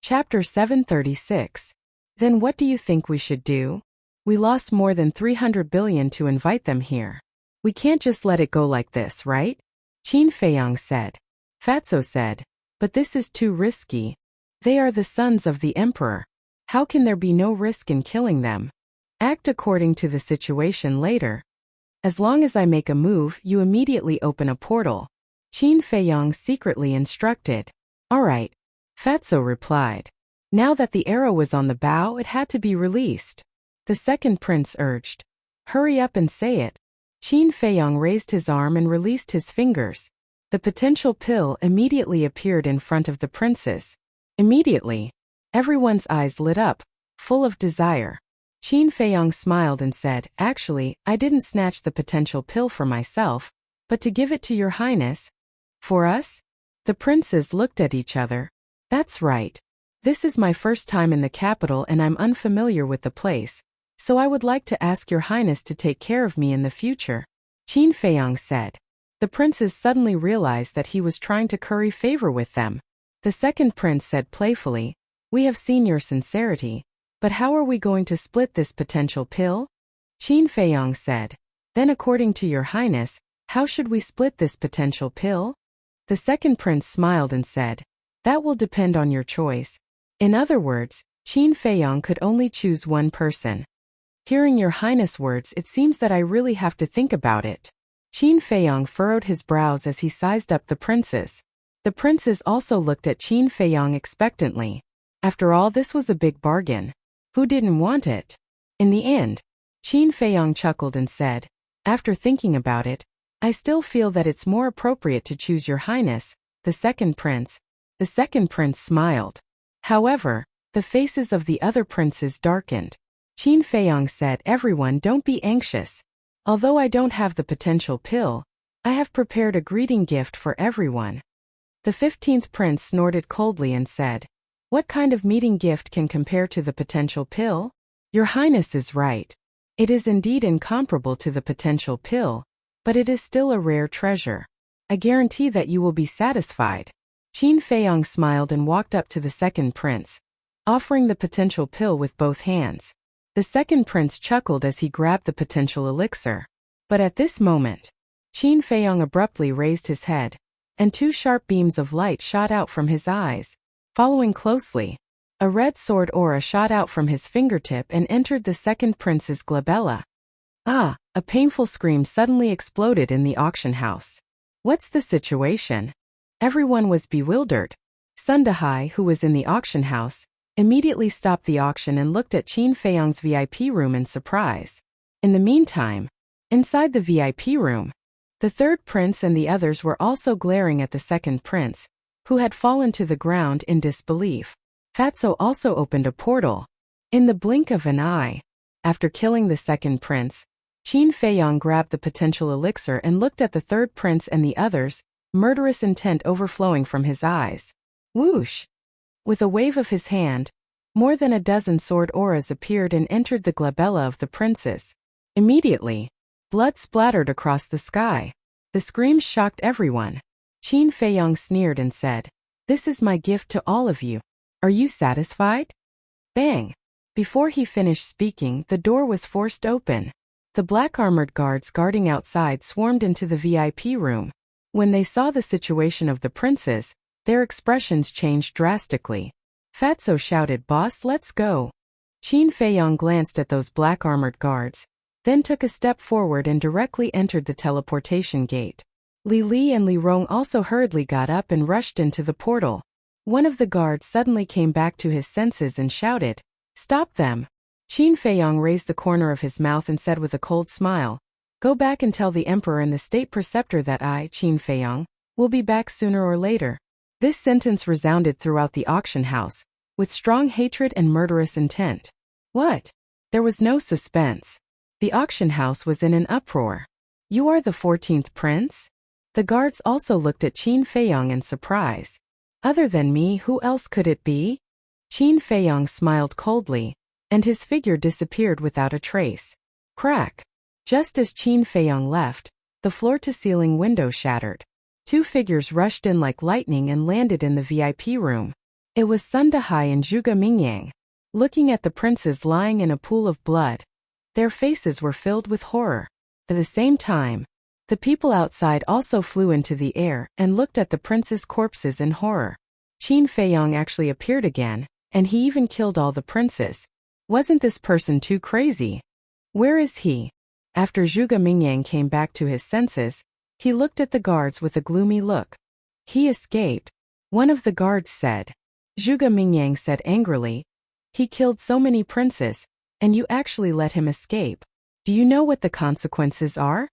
Chapter 736. Then what do you think we should do? We lost more than 300 billion to invite them here. We can't just let it go like this, right? Qin Feiyong said. Fatso said, "But this is too risky. They are the sons of the emperor. How can there be no risk in killing them? Act according to the situation later. As long as I make a move, you immediately open a portal," Qin Feiyong secretly instructed. "All right," Fatso replied. Now that the arrow was on the bow, it had to be released. The second prince urged, "Hurry up and say it." Qin Feiyong raised his arm and released his fingers. The potential pill immediately appeared in front of the princes. Immediately, everyone's eyes lit up, full of desire. Qin Feiyong smiled and said, "Actually, I didn't snatch the potential pill for myself, but to give it to your highness." "For us?" The princes looked at each other. "That's right. This is my first time in the capital and I'm unfamiliar with the place, so I would like to ask your highness to take care of me in the future," Qin Feiyong said. The princes suddenly realized that he was trying to curry favor with them. The second prince said playfully, "We have seen your sincerity, but how are we going to split this potential pill?" Qin Feiyong said, "Then according to your highness, how should we split this potential pill?" The second prince smiled and said, "That will depend on your choice." In other words, Qin Feiyong could only choose one person. "Hearing your highness' words, it seems that I really have to think about it." Qin Feiyong furrowed his brows as he sized up the princes. The princes also looked at Qin Feiyong expectantly. After all, this was a big bargain. Who didn't want it? In the end, Qin Feiyong chuckled and said, "After thinking about it, I still feel that it's more appropriate to choose your highness, the second prince." The second prince smiled. However, the faces of the other princes darkened. Qin Feiyong said, "Everyone, don't be anxious. Although I don't have the potential pill, I have prepared a greeting gift for everyone." The 15th prince snorted coldly and said, "What kind of meeting gift can compare to the potential pill?" "Your highness is right. It is indeed incomparable to the potential pill, but it is still a rare treasure. I guarantee that you will be satisfied." Qin Feiyong smiled and walked up to the second prince, offering the potential pill with both hands. The second prince chuckled as he grabbed the potential elixir. But at this moment, Qin Feiyong abruptly raised his head, and two sharp beams of light shot out from his eyes. Following closely, a red sword aura shot out from his fingertip and entered the second prince's glabella. Ah! A painful scream suddenly exploded in the auction house. What's the situation? Everyone was bewildered. Sundahai, who was in the auction house, immediately stopped the auction and looked at Qin Feiyong's VIP room in surprise. In the meantime, inside the VIP room, the third prince and the others were also glaring at the second prince, who had fallen to the ground in disbelief. Fatso also opened a portal. In the blink of an eye, after killing the second prince, Qin Feiyong grabbed the potential elixir and looked at the third prince and the others, murderous intent overflowing from his eyes. Whoosh! With a wave of his hand, more than a dozen sword auras appeared and entered the glabella of the princes. Immediately, blood splattered across the sky. The screams shocked everyone. Qin Feiyong sneered and said, "This is my gift to all of you. Are you satisfied?" Bang! Before he finished speaking, the door was forced open. The black-armored guards guarding outside swarmed into the VIP room. When they saw the situation of the princes, their expressions changed drastically. Fatso shouted, "Boss, let's go." Qin Feiyong glanced at those black-armored guards, then took a step forward and directly entered the teleportation gate. Li Li and Li Rong also hurriedly got up and rushed into the portal. One of the guards suddenly came back to his senses and shouted, "Stop them!" Qin Feiyong raised the corner of his mouth and said with a cold smile, "Go back and tell the emperor and the state preceptor that I, Qin Feiyong, will be back sooner or later." This sentence resounded throughout the auction house, with strong hatred and murderous intent. What? There was no suspense. The auction house was in an uproar. "You are the 14th prince?" The guards also looked at Qin Feiyong in surprise. "Other than me, who else could it be?" Qin Feiyong smiled coldly, and his figure disappeared without a trace. Crack! Just as Qin Feiyong left, the floor-to-ceiling window shattered. Two figures rushed in like lightning and landed in the VIP room. It was Sundahai and Zhuge Mingyang. Looking at the princes lying in a pool of blood, their faces were filled with horror. At the same time, the people outside also flew into the air and looked at the princes' corpses in horror. Qin Feiyong actually appeared again, and he even killed all the princes. Wasn't this person too crazy? Where is he? After Zhuge Mingyang came back to his senses, he looked at the guards with a gloomy look. "He escaped," one of the guards said. Zhuge Mingyang said angrily, "He killed so many princes, and you actually let him escape. Do you know what the consequences are?"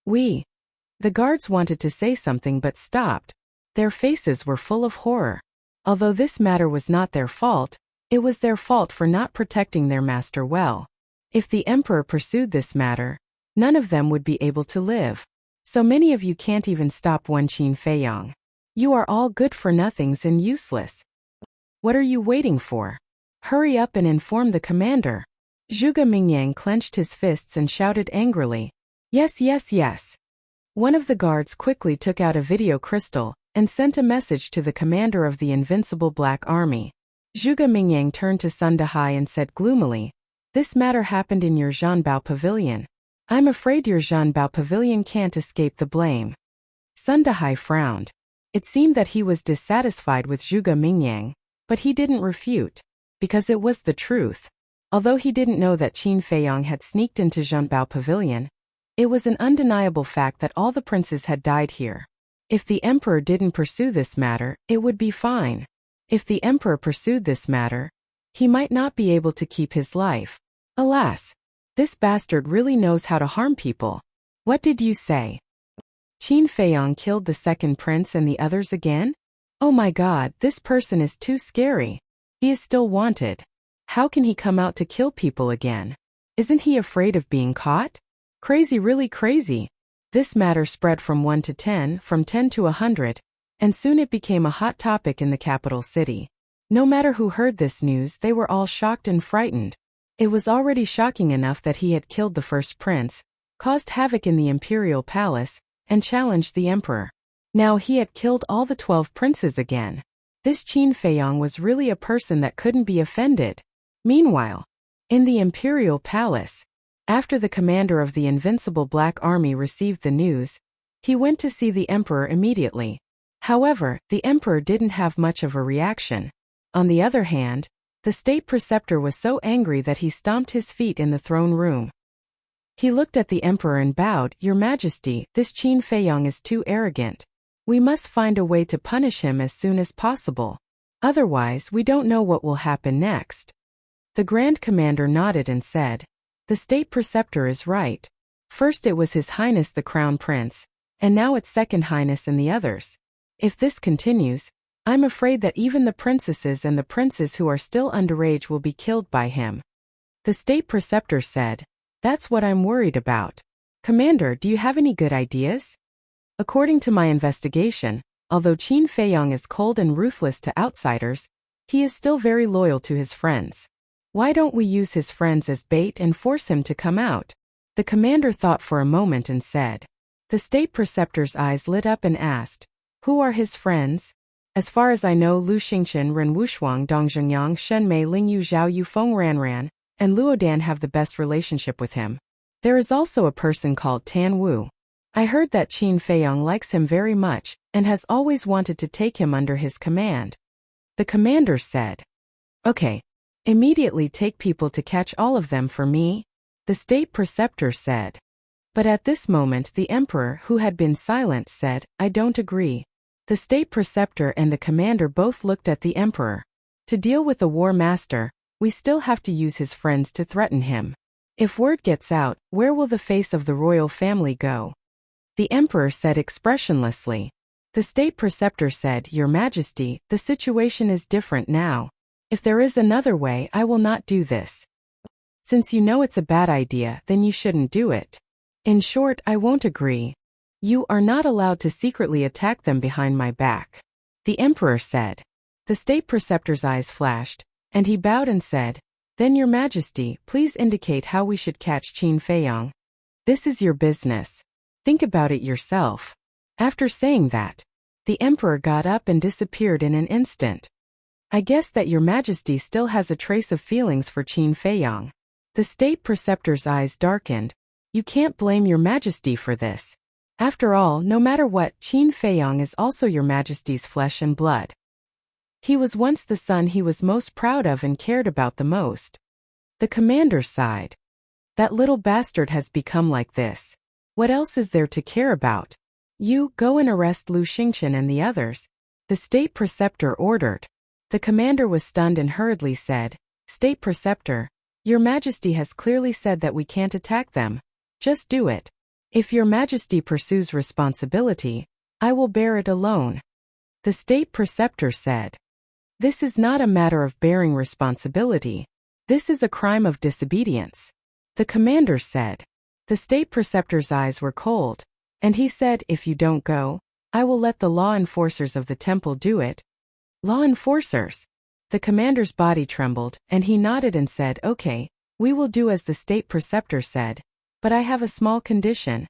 The guards wanted to say something but stopped. Their faces were full of horror. Although this matter was not their fault, it was their fault for not protecting their master well. If the emperor pursued this matter, none of them would be able to live. So many of you can't even stop one Qin Feiyong. You are all good-for-nothings and useless. What are you waiting for? Hurry up and inform the commander. Zhuge Mingyang clenched his fists and shouted angrily, "Yes, yes, yes." One of the guards quickly took out a video crystal and sent a message to the commander of the Invincible Black Army. Zhuge Mingyang turned to Sundahai and said gloomily, "This matter happened in your Zhanbao Pavilion. I'm afraid your Zhanbao Pavilion can't escape the blame." Sundahai frowned. It seemed that he was dissatisfied with Zhuge Mingyang, but he didn't refute, because it was the truth. Although he didn't know that Qin Feiyang had sneaked into Zhenbao Pavilion, it was an undeniable fact that all the princes had died here. If the emperor didn't pursue this matter, it would be fine. If the emperor pursued this matter, he might not be able to keep his life. Alas, this bastard really knows how to harm people. What did you say? Qin Feiyang killed the second prince and the others again? Oh my god, this person is too scary. He is still wanted. How can he come out to kill people again? Isn't he afraid of being caught? Crazy, really crazy. This matter spread from 1 to 10, from 10 to 100, and soon it became a hot topic in the capital city. No matter who heard this news, they were all shocked and frightened. It was already shocking enough that he had killed the first prince, caused havoc in the imperial palace, and challenged the emperor. Now he had killed all the 12 princes again. This Qin Feiyang was really a person that couldn't be offended. Meanwhile, in the imperial palace, after the commander of the invincible Black Army received the news, he went to see the emperor immediately. However, the emperor didn't have much of a reaction. On the other hand, the state preceptor was so angry that he stomped his feet in the throne room. He looked at the emperor and bowed, "Your Majesty, this Qin Feiyang is too arrogant. We must find a way to punish him as soon as possible. Otherwise, we don't know what will happen next." The Grand Commander nodded and said, "The state preceptor is right. First it was His Highness the Crown Prince, and now it's Second Highness and the others. If this continues, I'm afraid that even the princesses and the princes who are still underage will be killed by him." The state preceptor said, "That's what I'm worried about. Commander, do you have any good ideas?" According to my investigation, although Qin Feiyang is cold and ruthless to outsiders, he is still very loyal to his friends. Why don't we use his friends as bait and force him to come out? The commander thought for a moment and said. The state preceptor's eyes lit up and asked, "Who are his friends?" "As far as I know, Lu Xingchen, Ren Wushuang, Dong Zhengyang, Shen Mei, Ling Yu, Zhao Yu, Feng Ranran, and Luodan have the best relationship with him. There is also a person called Tan Wu. I heard that Qin Feiyang likes him very much and has always wanted to take him under his command." The commander said, "Okay. Immediately take people to catch all of them for me," the state preceptor said. But at this moment the emperor, who had been silent, said, "I don't agree." The state preceptor and the commander both looked at the emperor. To deal with the war master, we still have to use his friends to threaten him. If word gets out, where will the face of the royal family go? The emperor said expressionlessly. The state preceptor said, "Your Majesty, the situation is different now. If there is another way, I will not do this. Since you know it's a bad idea, then you shouldn't do it. In short, I won't agree. You are not allowed to secretly attack them behind my back," the emperor said. The state preceptor's eyes flashed, and he bowed and said, "Then Your Majesty, please indicate how we should catch Qin Feiyang. This is your business. Think about it yourself." After saying that, the emperor got up and disappeared in an instant. "I guess that Your Majesty still has a trace of feelings for Qin Feiyang." The state preceptor's eyes darkened. "You can't blame Your Majesty for this. After all, no matter what, Qin Feiyang is also Your Majesty's flesh and blood. He was once the son he was most proud of and cared about the most." The commander sighed. "That little bastard has become like this. What else is there to care about? You, go and arrest Lu Xingchen and the others," the state preceptor ordered. The commander was stunned and hurriedly said, "State preceptor, Your Majesty has clearly said that we can't attack them. Just do it. If Your Majesty pursues responsibility, I will bear it alone." The state preceptor said, "This is not a matter of bearing responsibility. This is a crime of disobedience." The commander said. The state preceptor's eyes were cold, and he said, "If you don't go, I will let the law enforcers of the temple do it." "Law enforcers?" The commander's body trembled, and he nodded and said, "Okay, we will do as the state preceptor said, but I have a small condition."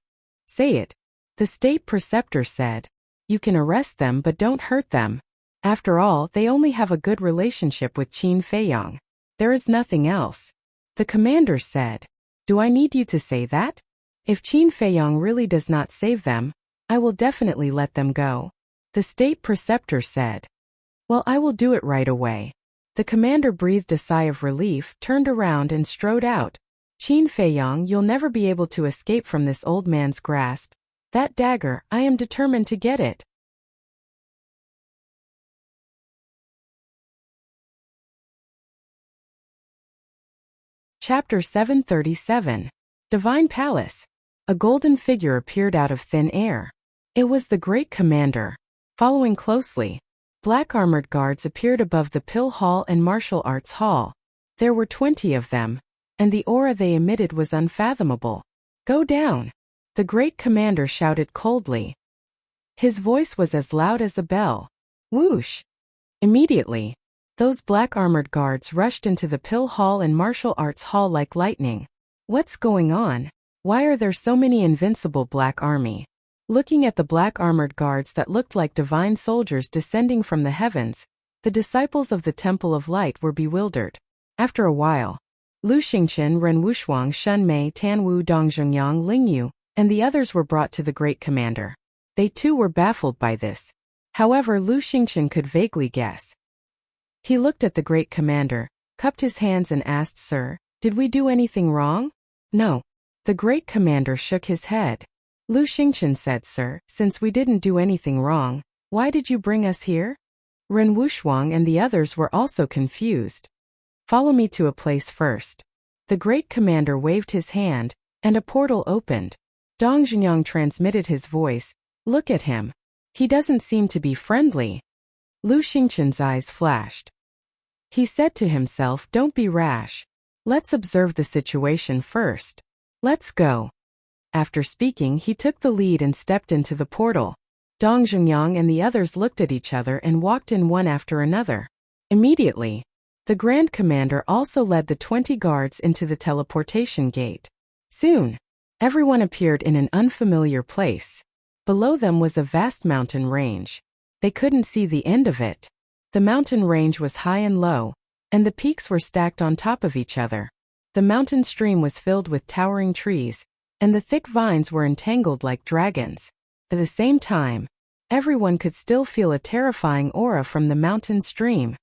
"Say it." The state preceptor said, "You can arrest them but don't hurt them. After all, they only have a good relationship with Qin Feiyang. There is nothing else." The commander said, "Do I need you to say that? If Qin Feiyang really does not save them, I will definitely let them go." The state preceptor said. Well, I will do it right away. The commander breathed a sigh of relief, turned around and strode out. Qin Feiyang, you'll never be able to escape from this old man's grasp. That dagger, I am determined to get it. Chapter 737. Divine Palace. A golden figure appeared out of thin air. It was the great commander. Following closely, black armored guards appeared above the Pill Hall and Martial Arts Hall. There were 20 of them, and the aura they emitted was unfathomable. Go down! The great commander shouted coldly. His voice was as loud as a bell. Whoosh! Immediately, those black armored guards rushed into the Pill Hall and Martial Arts Hall like lightning. What's going on? Why are there so many invincible black army? Looking at the black armored guards that looked like divine soldiers descending from the heavens, the disciples of the Temple of Light were bewildered. After a while, Lu Xingchen, Ren Wushuang, Shun Mei, Tan Wu, Dong Zhengyang, Ling Yu, and the others were brought to the great commander. They too were baffled by this. However, Lu Xingchen could vaguely guess. He looked at the great commander, cupped his hands and asked, Sir, did we do anything wrong? No. The great commander shook his head. Lu Xingchen said, Sir, since we didn't do anything wrong, why did you bring us here? Ren Wushuang and the others were also confused. Follow me to a place first. The great commander waved his hand, and a portal opened. Dong Zhengyang transmitted his voice. Look at him. He doesn't seem to be friendly. Lu Xingchen's eyes flashed. He said to himself, don't be rash. Let's observe the situation first. Let's go. After speaking, he took the lead and stepped into the portal. Dong Zhengyang and the others looked at each other and walked in one after another. Immediately, the Grand Commander also led the 20 guards into the teleportation gate. Soon, everyone appeared in an unfamiliar place. Below them was a vast mountain range. They couldn't see the end of it. The mountain range was high and low, and the peaks were stacked on top of each other. The mountain stream was filled with towering trees, and the thick vines were entangled like dragons. At the same time, everyone could still feel a terrifying aura from the mountain stream.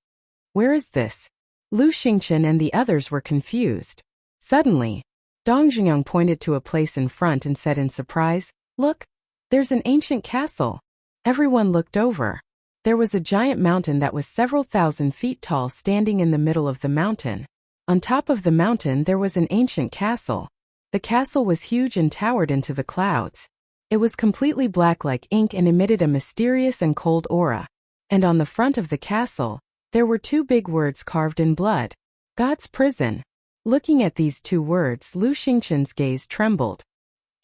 Where is this? Lu Xingchen and the others were confused. Suddenly, Dong Zhengyang pointed to a place in front and said in surprise, Look, there's an ancient castle. Everyone looked over. There was a giant mountain that was several thousand feet tall standing in the middle of the mountain. On top of the mountain there was an ancient castle. The castle was huge and towered into the clouds. It was completely black like ink and emitted a mysterious and cold aura. And on the front of the castle, there were 2 big words carved in blood. God's prison. Looking at these 2 words, Lu Xingchen's gaze trembled.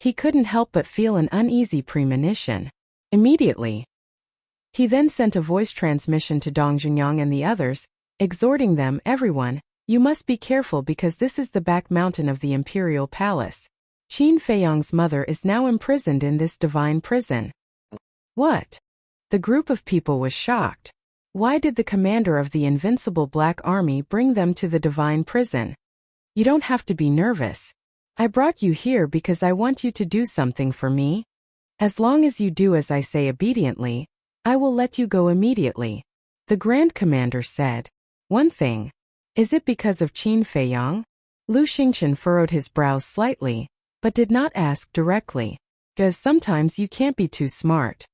He couldn't help but feel an uneasy premonition. Immediately, he then sent a voice transmission to Dong Zhengyang and the others, exhorting them, everyone, you must be careful because this is the back mountain of the imperial palace. Qin Feiyang's mother is now imprisoned in this divine prison. What? The group of people was shocked. Why did the commander of the invincible black army bring them to the divine prison? You don't have to be nervous. I brought you here because I want you to do something for me. As long as you do as I say obediently, I will let you go immediately. The Grand Commander said. One thing. Is it because of Qin Feiyang? Lu Xingchen furrowed his brows slightly, but did not ask directly. Because sometimes you can't be too smart.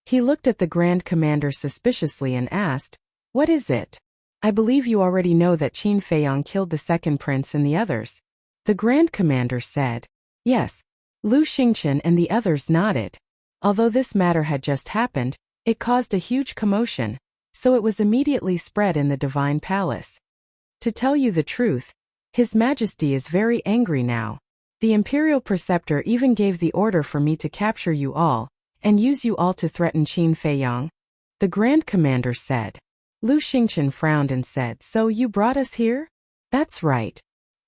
He looked at the Grand Commander suspiciously and asked, What is it? I believe you already know that Qin Feiyang killed the second prince and the others. The Grand Commander said. Yes. Lu Xingchen and the others nodded. Although this matter had just happened, it caused a huge commotion, so it was immediately spread in the divine palace. To tell you the truth, His Majesty is very angry now. The Imperial Preceptor even gave the order for me to capture you all, and use you all to threaten Qin Feiyang. The Grand Commander said. Lu Xingchen frowned and said, So you brought us here? That's right.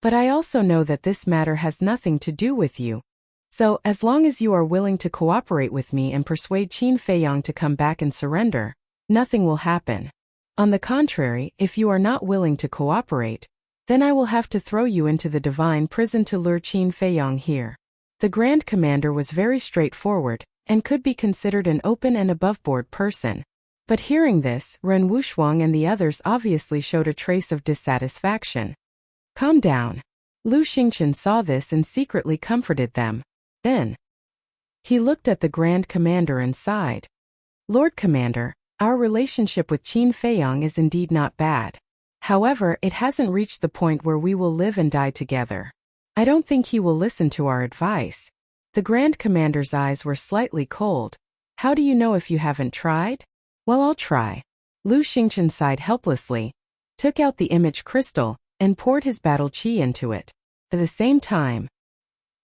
But I also know that this matter has nothing to do with you. So, as long as you are willing to cooperate with me and persuade Qin Feiyang to come back and surrender, nothing will happen. On the contrary, if you are not willing to cooperate, then I will have to throw you into the divine prison to lure Qin Feiyang here. The Grand Commander was very straightforward, and could be considered an open and aboveboard person. But hearing this, Ren Wushuang and the others obviously showed a trace of dissatisfaction. Calm down. Lu Xingchen saw this and secretly comforted them. Then he looked at the Grand Commander and sighed. Lord Commander, our relationship with Qin Feiyang is indeed not bad. However, it hasn't reached the point where we will live and die together. I don't think he will listen to our advice. The Grand Commander's eyes were slightly cold. How do you know if you haven't tried? Well, I'll try. Lu Xingchen sighed helplessly, took out the image crystal, and poured his battle qi into it. At the same time,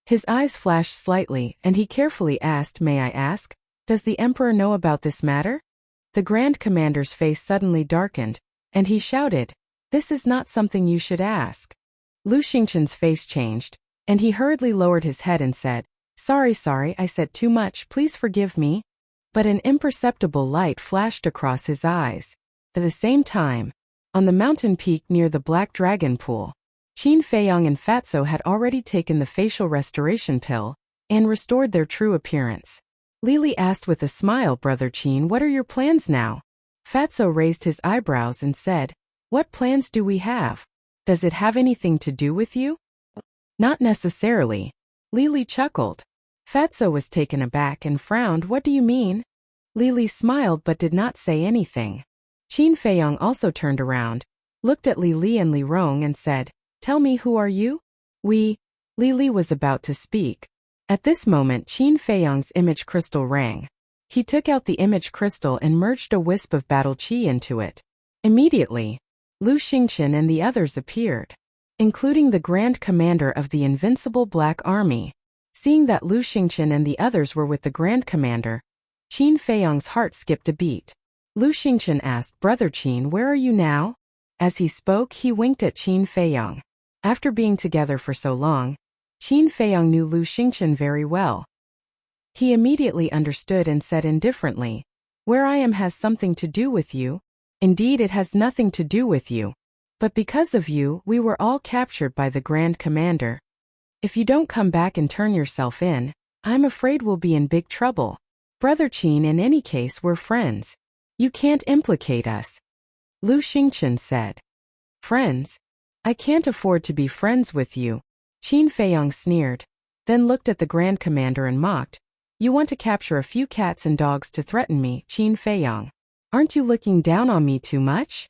his eyes flashed slightly, and he carefully asked, "May I ask, does the Emperor know about this matter?" The Grand Commander's face suddenly darkened, and he shouted, "This is not something you should ask." Lu Xingchen's face changed, and he hurriedly lowered his head and said, Sorry, I said too much, please forgive me." But an imperceptible light flashed across his eyes. At the same time, on the mountain peak near the Black Dragon Pool, Qin Feiyang and Fatso had already taken the facial restoration pill and restored their true appearance. Lili asked with a smile, "Brother Qin, what are your plans now?" Fatso raised his eyebrows and said, "What plans do we have? Does it have anything to do with you?" "Not necessarily." Lili chuckled. Fatso was taken aback and frowned. "What do you mean?" Lili smiled but did not say anything. Qin Feiyang also turned around, looked at Li Li and Li Rong and said, "Tell me, who are you?" "We." Li Li was about to speak. At this moment Qin Feiyang's image crystal rang. He took out the image crystal and merged a wisp of battle qi into it. Immediately, Lu Xingchen and the others appeared, including the Grand Commander of the Invincible Black Army. Seeing that Lu Xingchen and the others were with the Grand Commander, Qin Feiyang's heart skipped a beat. Lu Xingchen asked, "Brother Qin, where are you now?" As he spoke, he winked at Qin Feiyang. After being together for so long, Qin Feiyang knew Lu Xingchen very well. He immediately understood and said indifferently, "Where I am has something to do with you. Indeed, it has nothing to do with you. But because of you, we were all captured by the Grand Commander. If you don't come back and turn yourself in, I'm afraid we'll be in big trouble. Brother Qin, in any case, we're friends. You can't implicate us." Lu Xingchen said. "Friends? I can't afford to be friends with you." Qin Feiyang sneered, then looked at the Grand Commander and mocked, "You want to capture a few cats and dogs to threaten me, Qin Feiyang? Aren't you looking down on me too much?"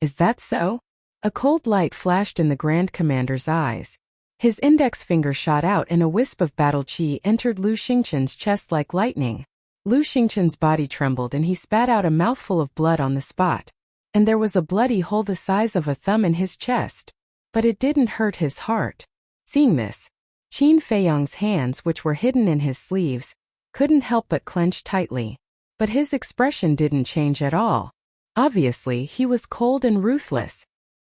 "Is that so?" A cold light flashed in the Grand Commander's eyes. His index finger shot out and a wisp of battle qi entered Lu Xingchen's chest like lightning. Lu Xingchen's body trembled and he spat out a mouthful of blood on the spot. And there was a bloody hole the size of a thumb in his chest. But it didn't hurt his heart. Seeing this, Qin Feiyang's hands, which were hidden in his sleeves, couldn't help but clench tightly. But his expression didn't change at all. Obviously, he was cold and ruthless.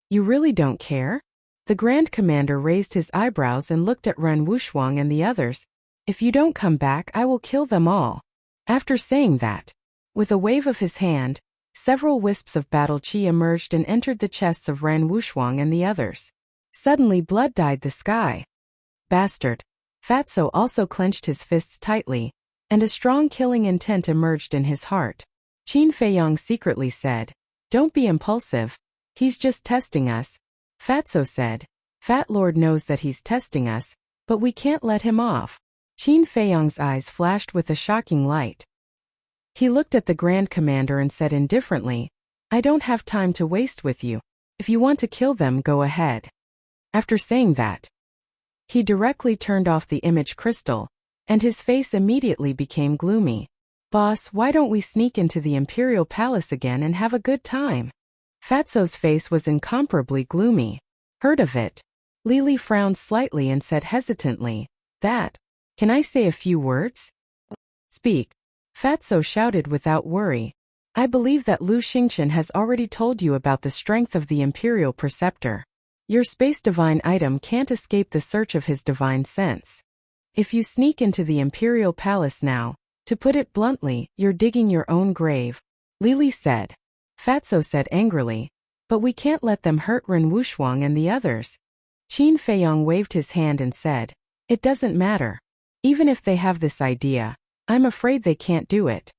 "You really don't care?" The Grand Commander raised his eyebrows and looked at Ren Wushuang and the others. "If you don't come back, I will kill them all." After saying that, with a wave of his hand, several wisps of battle qi emerged and entered the chests of Ren Wushuang and the others. Suddenly blood dyed the sky. "Bastard." Fatso also clenched his fists tightly, and a strong killing intent emerged in his heart. Qin Feiyang secretly said, "Don't be impulsive. He's just testing us." Fatso said, "Fat Lord knows that he's testing us, but we can't let him off." Qin Feiyang's eyes flashed with a shocking light. He looked at the Grand Commander and said indifferently, "I don't have time to waste with you. If you want to kill them, go ahead." After saying that, he directly turned off the image crystal, and his face immediately became gloomy. "Boss, why don't we sneak into the Imperial Palace again and have a good time?" Fatso's face was incomparably gloomy. "Heard of it?" Lili frowned slightly and said hesitantly, "That. Can I say a few words?" "Speak." Fatso shouted without worry. "I believe that Lu Xingchen has already told you about the strength of the Imperial Preceptor. Your space divine item can't escape the search of his divine sense. If you sneak into the Imperial Palace now, to put it bluntly, you're digging your own grave," Lili said. Fatso said angrily, "But we can't let them hurt Ren Wushuang and the others." Qin Feiyang waved his hand and said, "It doesn't matter. Even if they have this idea, I'm afraid they can't do it.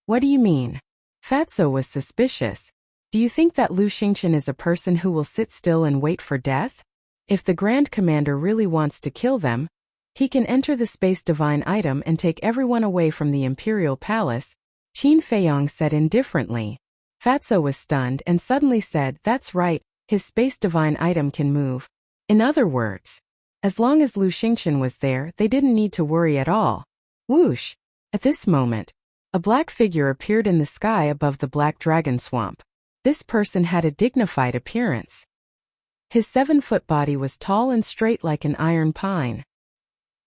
What do you mean? Fatso was suspicious. Do you think that Lu Xingchen is a person who will sit still and wait for death? If the Grand Commander really wants to kill them, he can enter the space divine item and take everyone away from the Imperial Palace, Qin Feiyong said indifferently. Fatso was stunned and suddenly said, that's right, his space divine item can move. In other words, as long as Lu Xingchen was there, they didn't need to worry at all. Whoosh! At this moment, a black figure appeared in the sky above the black dragon swamp. This person had a dignified appearance. His 7-foot body was tall and straight like an iron pine.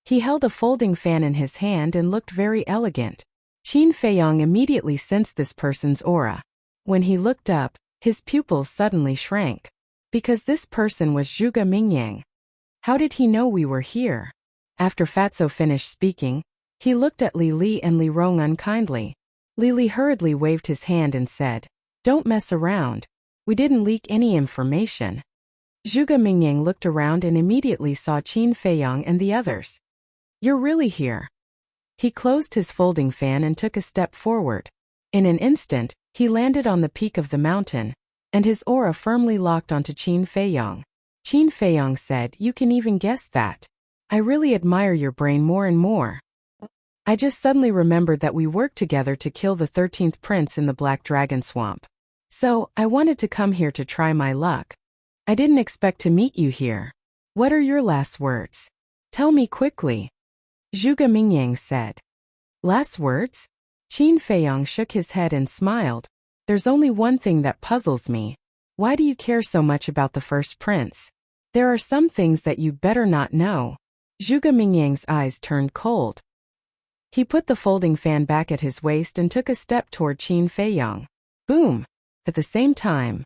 He held a folding fan in his hand and looked very elegant. Qin Feiyong immediately sensed this person's aura. When he looked up, his pupils suddenly shrank. Because this person was Zhuge Mingyang. How did he know we were here? After Fatso finished speaking, he looked at Li Li and Li Rong unkindly. Li Li hurriedly waved his hand and said, don't mess around. We didn't leak any information. Zhuge Mingyang looked around and immediately saw Qin Feiyong and the others. You're really here. He closed his folding fan and took a step forward. In an instant, he landed on the peak of the mountain, and his aura firmly locked onto Qin Feiyong. Qin Feiyong said, you can even guess that. I really admire your brain more and more. I just suddenly remembered that we worked together to kill the 13th prince in the Black Dragon Swamp. So, I wanted to come here to try my luck. I didn't expect to meet you here. What are your last words? Tell me quickly. Zhuge Mingyang said. Last words? Qin Feiyong shook his head and smiled. There's only one thing that puzzles me. Why do you care so much about the first prince? There are some things that you'd better not know. Zhuge Mingyang's eyes turned cold. He put the folding fan back at his waist and took a step toward Qin Feiyong. Boom! At the same time.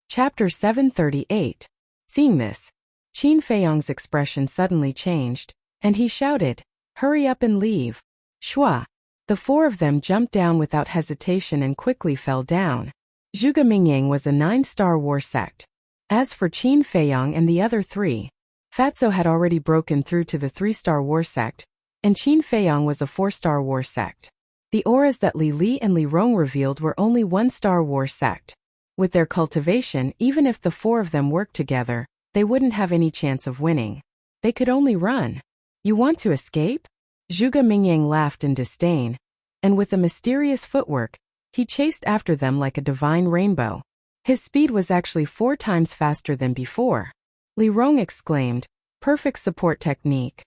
Chapter 738. Seeing this, Qin Feiyong's expression suddenly changed, and he shouted, hurry up and leave. Shua! The 4 of them jumped down without hesitation and quickly fell down. Zhuge Mingyang was a 9-star war sect. As for Qin Feiyong and the other 3, Fatso had already broken through to the 3-star war sect, and Qin Feiyong was a 4-star war sect. The auras that Li Li and Li Rong revealed were only 1-star war sect. With their cultivation, even if the 4 of them worked together, they wouldn't have any chance of winning. They could only run. You want to escape? Zhuge Mingyang laughed in disdain, and with a mysterious footwork, he chased after them like a divine rainbow. His speed was actually 4 times faster than before. Li Rong exclaimed, perfect support technique.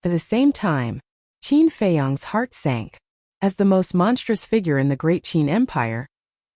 At the same time, Qin Feiyong's heart sank. As the most monstrous figure in the Great Qin Empire,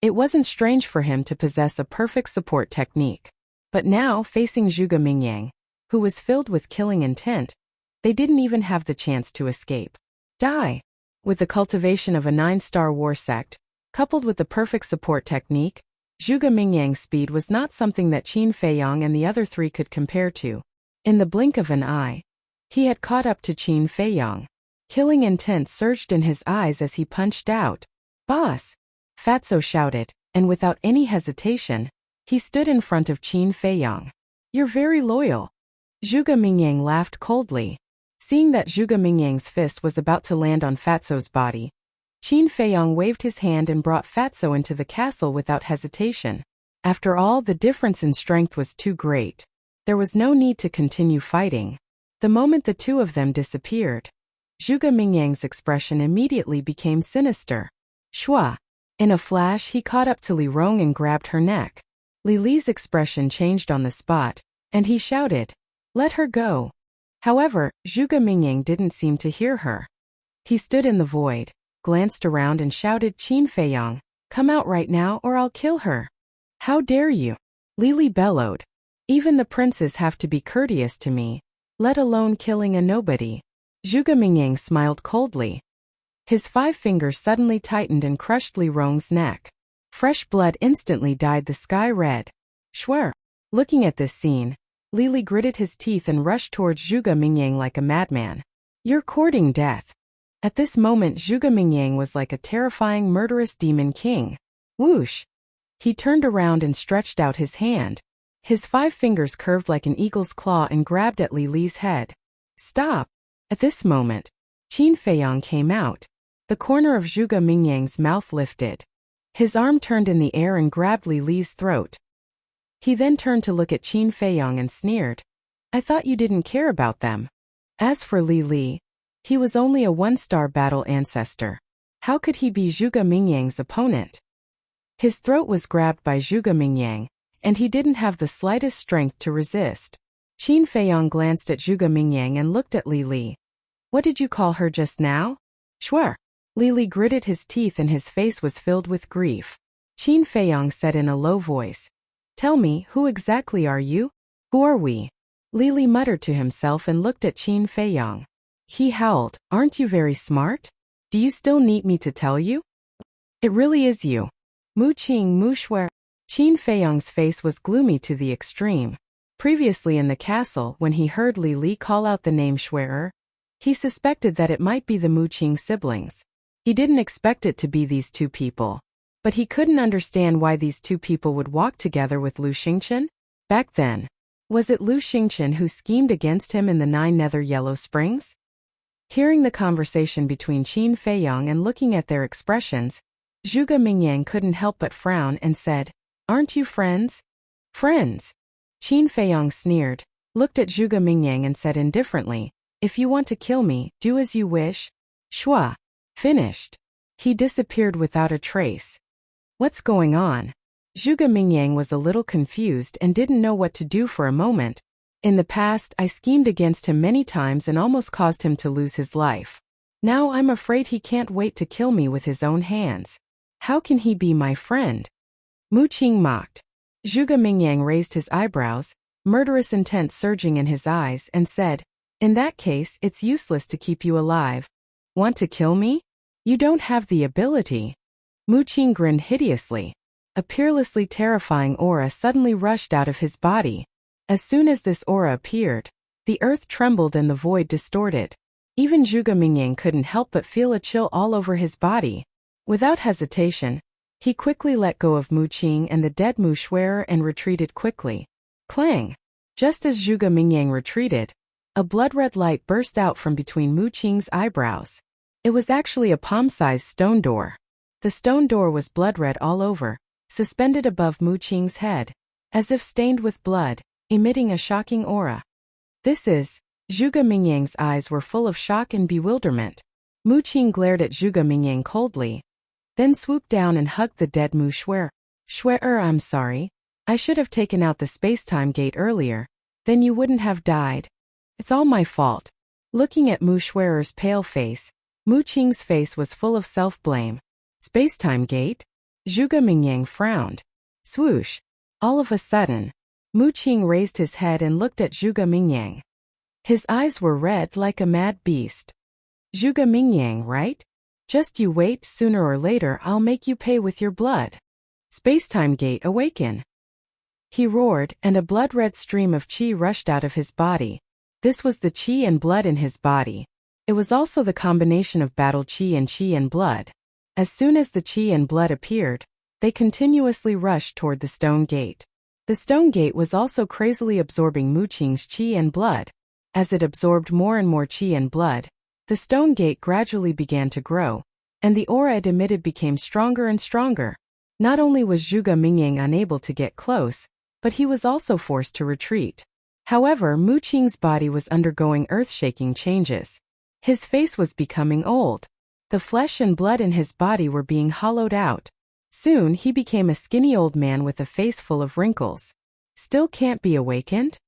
it wasn't strange for him to possess a perfect support technique. But now, facing Zhuge Mingyang, who was filled with killing intent, they didn't even have the chance to escape. Die! With the cultivation of a 9-star war sect, coupled with the perfect support technique, Zhuge Mingyang's speed was not something that Qin Feiyong and the other 3 could compare to. In the blink of an eye, he had caught up to Qin Feiyong. Killing intent surged in his eyes as he punched out. Boss! Fatso shouted, and without any hesitation, he stood in front of Qin Feiyong. You're very loyal. Zhuge Mingyang laughed coldly. Seeing that Zhuge Mingyang's fist was about to land on Fatso's body, Qin Feiyong waved his hand and brought Fatso into the castle without hesitation. After all, the difference in strength was too great. There was no need to continue fighting. The moment the 2 of them disappeared, Zhuge Mingyang's expression immediately became sinister. Shua! In a flash, he caught up to Li Rong and grabbed her neck. Li Li's expression changed on the spot, and he shouted, let her go. However, Zhuge Mingyang didn't seem to hear her. He stood in the void, glanced around and shouted, Qin Feiyong, come out right now or I'll kill her. How dare you? Li Li bellowed. Even the princes have to be courteous to me, let alone killing a nobody. Zhuge Mingyang smiled coldly. His 5 fingers suddenly tightened and crushed Li Rong's neck. Fresh blood instantly dyed the sky red. Schwer! Looking at this scene, Li Li gritted his teeth and rushed towards Zhuge Mingyang like a madman. You're courting death. At this moment, Zhuge Mingyang was like a terrifying murderous demon king. Whoosh! He turned around and stretched out his hand. His 5 fingers curved like an eagle's claw and grabbed at Li Li's head. Stop! At this moment, Qin Feiyang came out. The corner of Zhuge Mingyang's mouth lifted. His arm turned in the air and grabbed Li Li's throat. He then turned to look at Qin Feiyang and sneered. I thought you didn't care about them. As for Li Li, he was only a 1-star battle ancestor. How could he be Zhuge Mingyang's opponent? His throat was grabbed by Zhuge Mingyang, and he didn't have the slightest strength to resist. Qin Feiyang glanced at Zhuge Mingyang and looked at Li Li. What did you call her just now? Sure. Li Li gritted his teeth and his face was filled with grief. Qin Feiyang said in a low voice. Tell me, who exactly are you? Who are we? Li Li muttered to himself and looked at Qin Feiyang. He howled, aren't you very smart? Do you still need me to tell you? It really is you. Mu Qing Mu Shui. Qin Feiyang's face was gloomy to the extreme. Previously in the castle, when he heard Li Li call out the name Shui, he suspected that it might be the Mu Qing siblings. He didn't expect it to be these 2 people. But he couldn't understand why these 2 people would walk together with Lu Xingchen. Back then, was it Lu Xingchen who schemed against him in the 9 Nether Yellow Springs? Hearing the conversation between Qin Feiyang and looking at their expressions, Zhuge Mingyang couldn't help but frown and said, Aren't you friends? Friends? Qin Feiyang sneered, looked at Zhuge Mingyang and said indifferently, If you want to kill me, do as you wish. Shua. Finished. He disappeared without a trace. What's going on? Zhuge Mingyang was a little confused and didn't know what to do for a moment. In the past, I schemed against him many times and almost caused him to lose his life. Now I'm afraid he can't wait to kill me with his own hands. How can he be my friend? Mu Qing mocked. Zhuge Mingyang raised his eyebrows, murderous intent surging in his eyes, and said, In that case, it's useless to keep you alive. Want to kill me? You don't have the ability. Mu Qing grinned hideously. A peerlessly terrifying aura suddenly rushed out of his body. As soon as this aura appeared, the earth trembled and the void distorted. Even Zhuge Mingyang couldn't help but feel a chill all over his body. Without hesitation, he quickly let go of Mu Qing and the dead Mu Shui and retreated quickly. Clang! Just as Zhuge Mingyang retreated, a blood-red light burst out from between Mu Qing's eyebrows. It was actually a palm-sized stone door. The stone door was blood-red all over, suspended above Mu Qing's head, as if stained with blood, emitting a shocking aura. Zhuge Mingyang's eyes were full of shock and bewilderment. Mu Qing glared at Zhuge Mingyang coldly, then swooped down and hugged the dead Mu Shui. I'm sorry. I should have taken out the space-time gate earlier. Then you wouldn't have died. It's all my fault. Looking at Mu Shui's pale face, Mu Qing's face was full of self-blame. Space-time gate? Zhuge Mingyang frowned. Swoosh! All of a sudden, Mu Qing raised his head and looked at Zhuge Mingyang. His eyes were red like a mad beast. Zhuge Mingyang, right? Just you wait, sooner or later I'll make you pay with your blood. Space-time gate awaken. He roared, and a blood-red stream of qi rushed out of his body. This was the qi and blood in his body. It was also the combination of battle qi and blood. As soon as the qi and blood appeared, they continuously rushed toward the stone gate. The stone gate was also crazily absorbing Mu Qing's qi and blood. As it absorbed more and more qi and blood, the stone gate gradually began to grow, and the aura it emitted became stronger and stronger. Not only was Zhuge Mingyang unable to get close, but he was also forced to retreat. However, Mu Qing's body was undergoing earth-shaking changes. His face was becoming old. The flesh and blood in his body were being hollowed out. Soon he became a skinny old man with a face full of wrinkles. Still can't be awakened?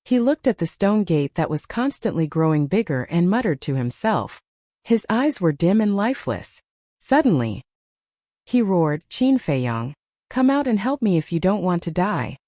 He looked at the stone gate that was constantly growing bigger and muttered to himself. His eyes were dim and lifeless. Suddenly, he roared, Qin Feiyang, come out and help me if you don't want to die.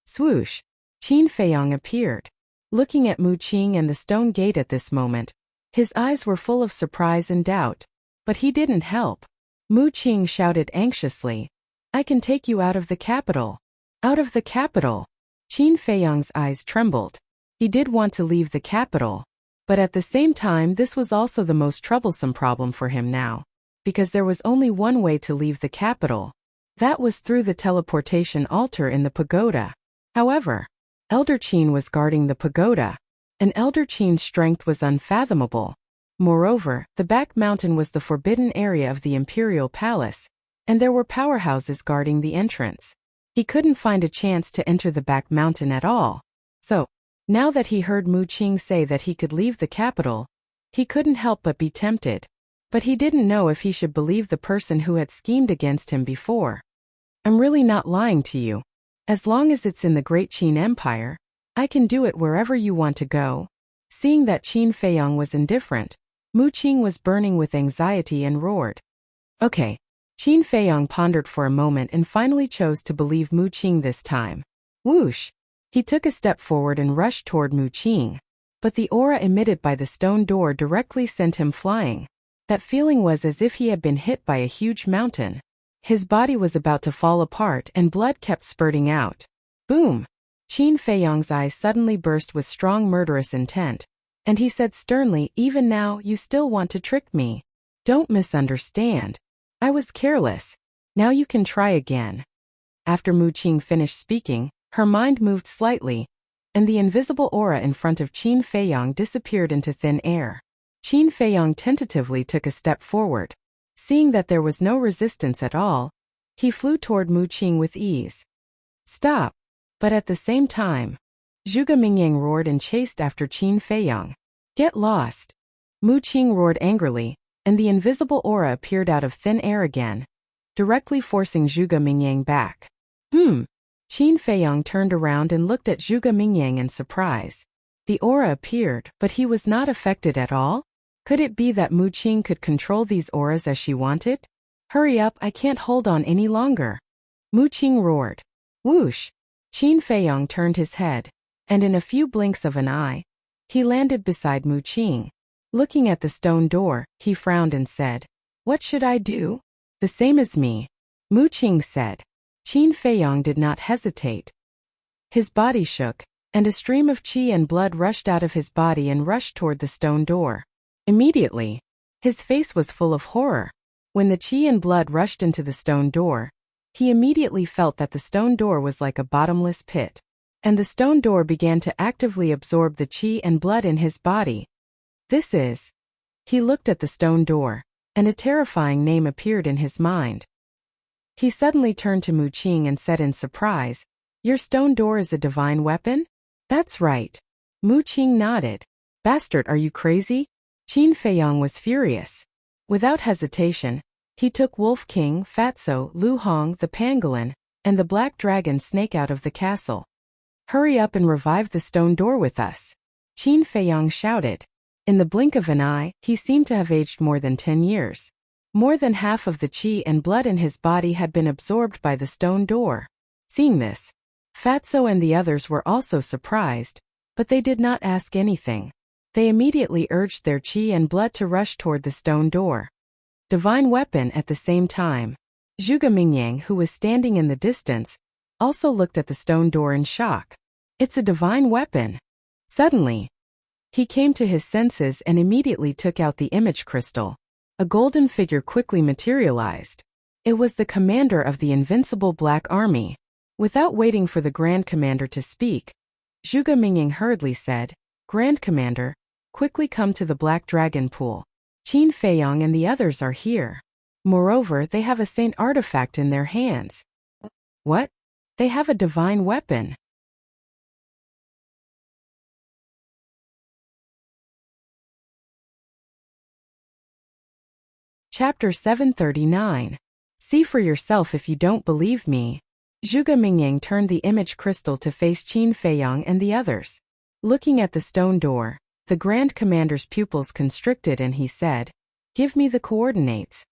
Swoosh! Qin Feiyang appeared. Looking at Mu Qing and the stone gate at this moment, his eyes were full of surprise and doubt. But he didn't help. Mu Qing shouted anxiously, I can take you out of the capital. Out of the capital. Qin Feiyang's eyes trembled. He did want to leave the capital. But at the same time, this was also the most troublesome problem for him now. Because there was only one way to leave the capital. That was through the teleportation altar in the pagoda. However, Elder Qin was guarding the pagoda, and Elder Qin's strength was unfathomable. Moreover, the back mountain was the forbidden area of the imperial palace, and there were powerhouses guarding the entrance. He couldn't find a chance to enter the back mountain at all. So, now that he heard Mu Qing say that he could leave the capital, he couldn't help but be tempted. But he didn't know if he should believe the person who had schemed against him before. I'm really not lying to you. As long as it's in the Great Qin Empire, I can do it wherever you want to go. Seeing that Qin Feiyong was indifferent, Mu Qing was burning with anxiety and roared. Okay. Qin Feiyong pondered for a moment and finally chose to believe Mu Qing this time. Whoosh! He took a step forward and rushed toward Mu Qing. But the aura emitted by the stone door directly sent him flying. That feeling was as if he had been hit by a huge mountain. His body was about to fall apart and blood kept spurting out. Boom! Qin Feiyong's eyes suddenly burst with strong murderous intent, and he said sternly, even now, you still want to trick me. Don't misunderstand. I was careless. Now you can try again. After Mu Qing finished speaking, her mind moved slightly, and the invisible aura in front of Qin Feiyong disappeared into thin air. Qin Feiyong tentatively took a step forward. Seeing that there was no resistance at all, he flew toward Mu Qing with ease. Stop! But at the same time, Zhuge Mingyang roared and chased after Qin Feiyong. Get lost! Mu Qing roared angrily, and the invisible aura appeared out of thin air again, directly forcing Zhuge Mingyang back. Qin Feiyong turned around and looked at Zhuge Mingyang in surprise. The aura appeared, but he was not affected at all? Could it be that Mu Qing could control these auras as she wanted? Hurry up, I can't hold on any longer. Mu Qing roared. Whoosh! Qin Feiyong turned his head, and in a few blinks of an eye, he landed beside Mu Qing. Looking at the stone door, he frowned and said, What should I do? The same as me. Mu Qing said. Qin Feiyong did not hesitate. His body shook, and a stream of qi and blood rushed out of his body and rushed toward the stone door. Immediately, his face was full of horror. When the qi and blood rushed into the stone door, he immediately felt that the stone door was like a bottomless pit, and the stone door began to actively absorb the qi and blood in his body. This is... He looked at the stone door, and a terrifying name appeared in his mind. He suddenly turned to Mu Qing and said in surprise, Your stone door is a divine weapon? That's right. Mu Qing nodded. Bastard, are you crazy? Qin Feiyong was furious. Without hesitation, he took Wolf King, Fatso, Lu Hong, the pangolin, and the black dragon snake out of the castle. Hurry up and revive the stone door with us. Qin Feiyong shouted. In the blink of an eye, he seemed to have aged more than 10 years. More than half of the qi and blood in his body had been absorbed by the stone door. Seeing this, Fatso and the others were also surprised, but they did not ask anything. They immediately urged their qi and blood to rush toward the stone door. Divine weapon at the same time. Zhuge Mingyang, who was standing in the distance, also looked at the stone door in shock. It's a divine weapon. Suddenly, he came to his senses and immediately took out the image crystal. A golden figure quickly materialized. It was the commander of the invincible Black Army. Without waiting for the Grand Commander to speak, Zhuge Mingyang hurriedly said, Grand Commander, quickly come to the Black Dragon Pool. Qin Feiyong and the others are here. Moreover, they have a saint artifact in their hands. What? They have a divine weapon. Chapter 739. See for yourself if you don't believe me. Zhuge Mingyang turned the image crystal to face Qin Feiyong and the others. Looking at the stone door, the Grand Commander's pupils constricted and he said, Give me the coordinates.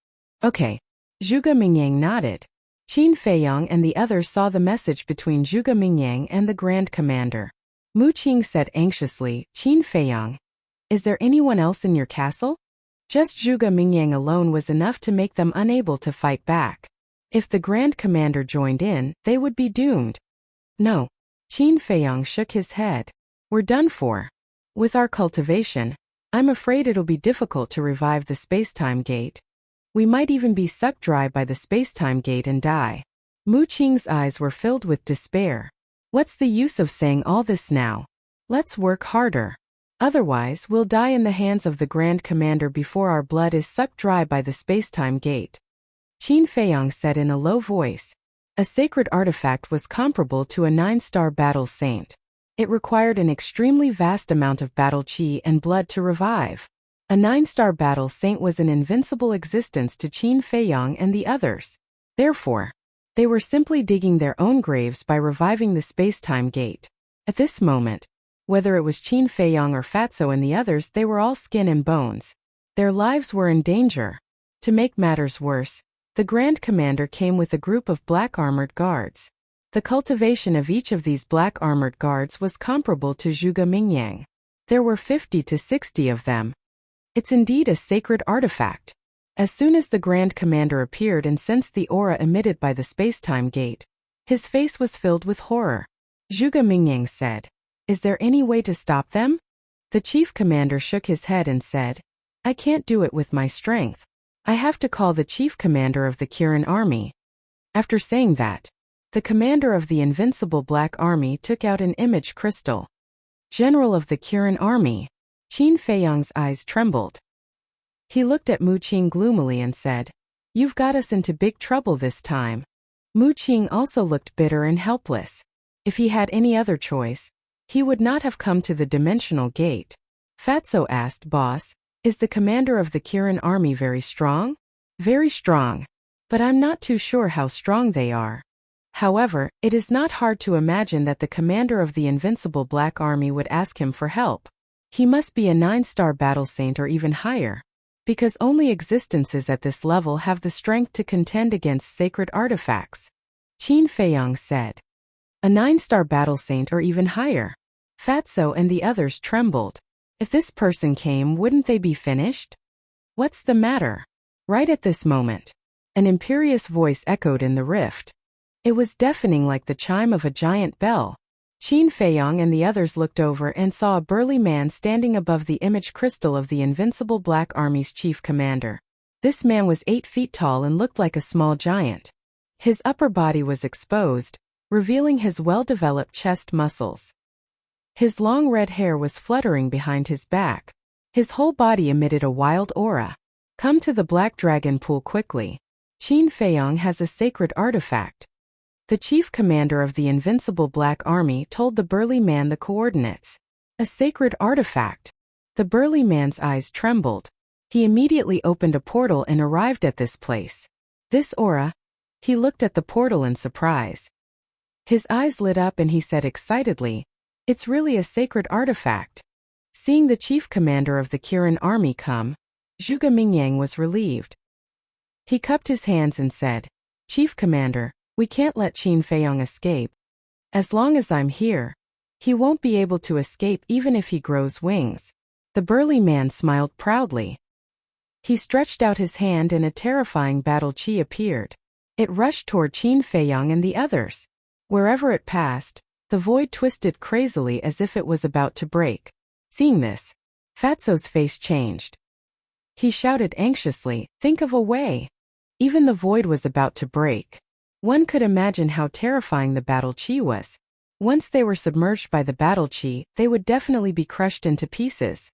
Okay. Zhuge Mingyang nodded. Qin Feiyong and the others saw the message between Zhuge Mingyang and the Grand Commander. Mu Qing said anxiously, Qin Feiyong, is there anyone else in your castle? Just Zhuge Mingyang alone was enough to make them unable to fight back. If the Grand Commander joined in, they would be doomed. No. Qin Feiyong shook his head. We're done for. With our cultivation, I'm afraid it'll be difficult to revive the space-time gate. We might even be sucked dry by the space-time gate and die. Mu Qing's eyes were filled with despair. What's the use of saying all this now? Let's work harder. Otherwise, we'll die in the hands of the Grand Commander before our blood is sucked dry by the space-time gate. Qin Feiyang said in a low voice. A sacred artifact was comparable to a 9-star battle saint. It required an extremely vast amount of battle qi and blood to revive. A 9-star battle saint was an invincible existence to Qin Feiyang and the others. Therefore, they were simply digging their own graves by reviving the space-time gate. At this moment, whether it was Qin Feiyang or Fatso and the others, they were all skin and bones. Their lives were in danger. To make matters worse, the Grand Commander came with a group of black armored guards. The cultivation of each of these black armored guards was comparable to Zhuge Mingyang. There were 50 to 60 of them. It's indeed a sacred artifact. As soon as the Grand Commander appeared and sensed the aura emitted by the space-time gate, his face was filled with horror. Zhuge Mingyang said, "Is there any way to stop them?" The Chief Commander shook his head and said, "I can't do it with my strength. I have to call the Chief Commander of the Kirin Army." After saying that, the commander of the Invincible Black Army took out an image crystal. General of the Kirin Army. Qin Feiyang's eyes trembled. He looked at Mu Qing gloomily and said, "You've got us into big trouble this time." Mu Qing also looked bitter and helpless. If he had any other choice, he would not have come to the dimensional gate. Fatso asked, "Boss, is the commander of the Kirin Army very strong?" "Very strong. But I'm not too sure how strong they are. However, it is not hard to imagine that the commander of the Invincible Black Army would ask him for help. He must be a 9-star battle saint or even higher, because only existences at this level have the strength to contend against sacred artifacts." Qin Feiyang said. "A 9-star battle saint or even higher?" Fatso and the others trembled. If this person came, wouldn't they be finished? "What's the matter?" Right at this moment, an imperious voice echoed in the rift. It was deafening like the chime of a giant bell. Qin Feiyang and the others looked over and saw a burly man standing above the image crystal of the Invincible Black Army's chief commander. This man was 8 feet tall and looked like a small giant. His upper body was exposed, revealing his well-developed chest muscles. His long red hair was fluttering behind his back. His whole body emitted a wild aura. "Come to the Black Dragon Pool quickly. Qin Feiyang has a sacred artifact." The chief commander of the Invincible Black Army told the burly man the coordinates. A sacred artifact. The burly man's eyes trembled. He immediately opened a portal and arrived at this place. This aura. He looked at the portal in surprise. His eyes lit up and he said excitedly, "It's really a sacred artifact." Seeing the chief commander of the Kirin Army come, Zhuge Mingyang was relieved. He cupped his hands and said, "Chief Commander, we can't let Qin Feiyang escape. As long as I'm here, he won't be able to escape even if he grows wings." The burly man smiled proudly. He stretched out his hand and a terrifying battle qi appeared. It rushed toward Qin Feiyang and the others. Wherever it passed, the void twisted crazily as if it was about to break. Seeing this, Fatso's face changed. He shouted anxiously, "Think of a way." Even the void was about to break. One could imagine how terrifying the battle qi was. Once they were submerged by the battle qi, they would definitely be crushed into pieces.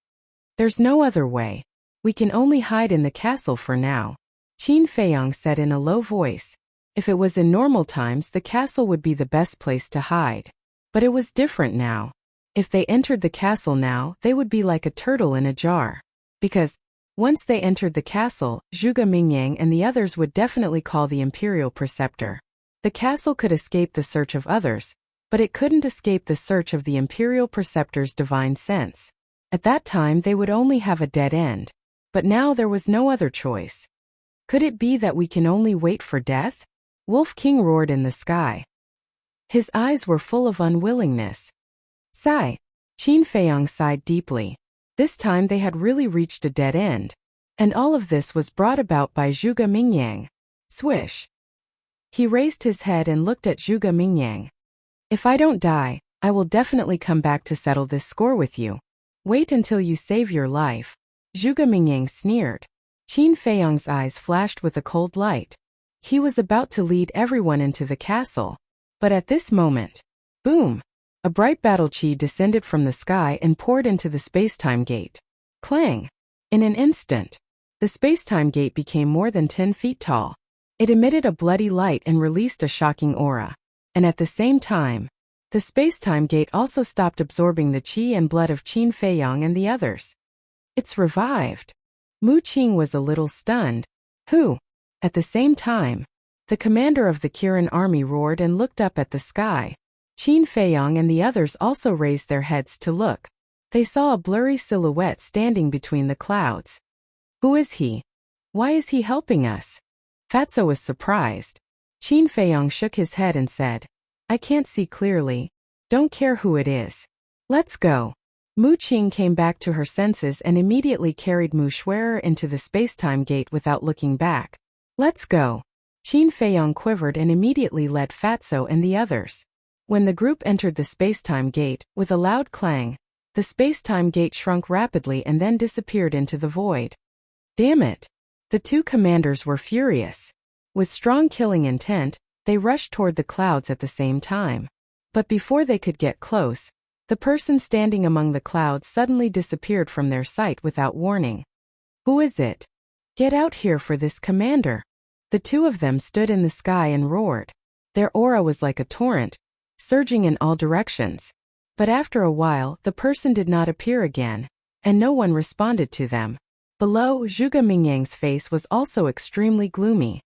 "There's no other way. We can only hide in the castle for now," Qin Feiyang said in a low voice. If it was in normal times, the castle would be the best place to hide. But it was different now. If they entered the castle now, they would be like a turtle in a jar. Because, once they entered the castle, Zhuge Mingyang and the others would definitely call the Imperial Preceptor. The castle could escape the search of others, but it couldn't escape the search of the Imperial Preceptor's divine sense. At that time they would only have a dead end. But now there was no other choice. Could it be that we can only wait for death? Wolf King roared in the sky. His eyes were full of unwillingness. Sigh. Qin Feiyang sighed deeply. This time they had really reached a dead end. And all of this was brought about by Zhuge Mingyang. Swish. He raised his head and looked at Zhuge Mingyang. "If I don't die, I will definitely come back to settle this score with you. Wait until you save your life." Zhuge Mingyang sneered. Qin Feiyang's eyes flashed with a cold light. He was about to lead everyone into the castle. But at this moment, Boom! A bright battle chi descended from the sky and poured into the space-time gate. Clang! In an instant, the space-time gate became more than 10 feet tall. It emitted a bloody light and released a shocking aura. And at the same time, the space-time gate also stopped absorbing the chi and blood of Qin Feiyang and the others. It's revived. Mu Qing was a little stunned. Who? At the same time, the commander of the Kirin army roared and looked up at the sky. Qin Feiyang and the others also raised their heads to look. They saw a blurry silhouette standing between the clouds. Who is he? Why is he helping us? Fatso was surprised. Qin Feiyang shook his head and said, I can't see clearly. Don't care who it is. Let's go. Mu Qing came back to her senses and immediately carried Mu Xue'er into the space-time gate without looking back. Let's go. Qin Feiyang quivered and immediately led Fatso and the others. When the group entered the space-time gate, with a loud clang, the space-time gate shrunk rapidly and then disappeared into the void. Damn it! The two commanders were furious. With strong killing intent, they rushed toward the clouds at the same time. But before they could get close, the person standing among the clouds suddenly disappeared from their sight without warning. Who is it? Get out here for this, commander! The two of them stood in the sky and roared. Their aura was like a torrent, surging in all directions. But after a while, the person did not appear again, and no one responded to them. Below, Zhuge Mingyang's face was also extremely gloomy.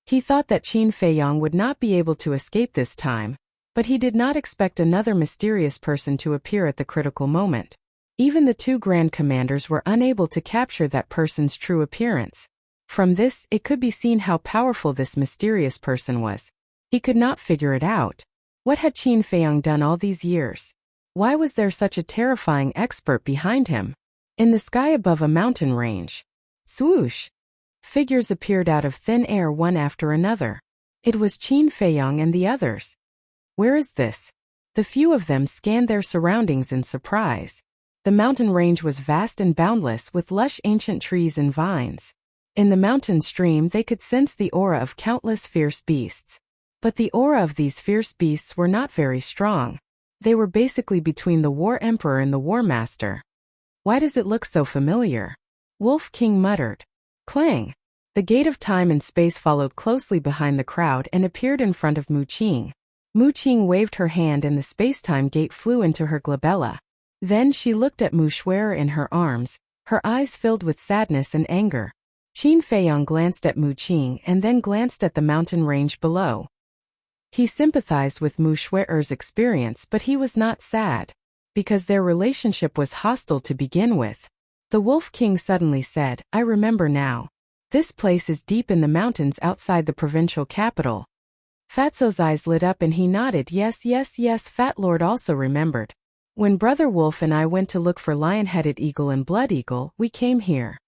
He thought that Qin Feiyang would not be able to escape this time, but he did not expect another mysterious person to appear at the critical moment. Even the two grand commanders were unable to capture that person's true appearance. From this, it could be seen how powerful this mysterious person was. He could not figure it out. What had Qin Feiyang done all these years? Why was there such a terrifying expert behind him? In the sky above a mountain range, swoosh! Figures appeared out of thin air one after another. It was Qin Feiyang and the others. Where is this? The few of them scanned their surroundings in surprise. The mountain range was vast and boundless with lush ancient trees and vines. In the mountain stream they could sense the aura of countless fierce beasts. But the aura of these fierce beasts were not very strong. They were basically between the War Emperor and the War Master. Why does it look so familiar? Wolf King muttered. Clang! The gate of time and space followed closely behind the crowd and appeared in front of Mu Qing. Mu Qing waved her hand and the space-time gate flew into her glabella. Then she looked at Mu Xue'er in her arms, her eyes filled with sadness and anger. Qin Feiyang glanced at Mu Qing and then glanced at the mountain range below. He sympathized with Mu Xue'er's experience, but he was not sad, because their relationship was hostile to begin with. The Wolf King suddenly said, I remember now. This place is deep in the mountains outside the provincial capital. Fatso's eyes lit up and he nodded. Yes, yes, yes. Fat Lord also remembered. When Brother Wolf and I went to look for Lion-Headed Eagle and Blood Eagle, we came here.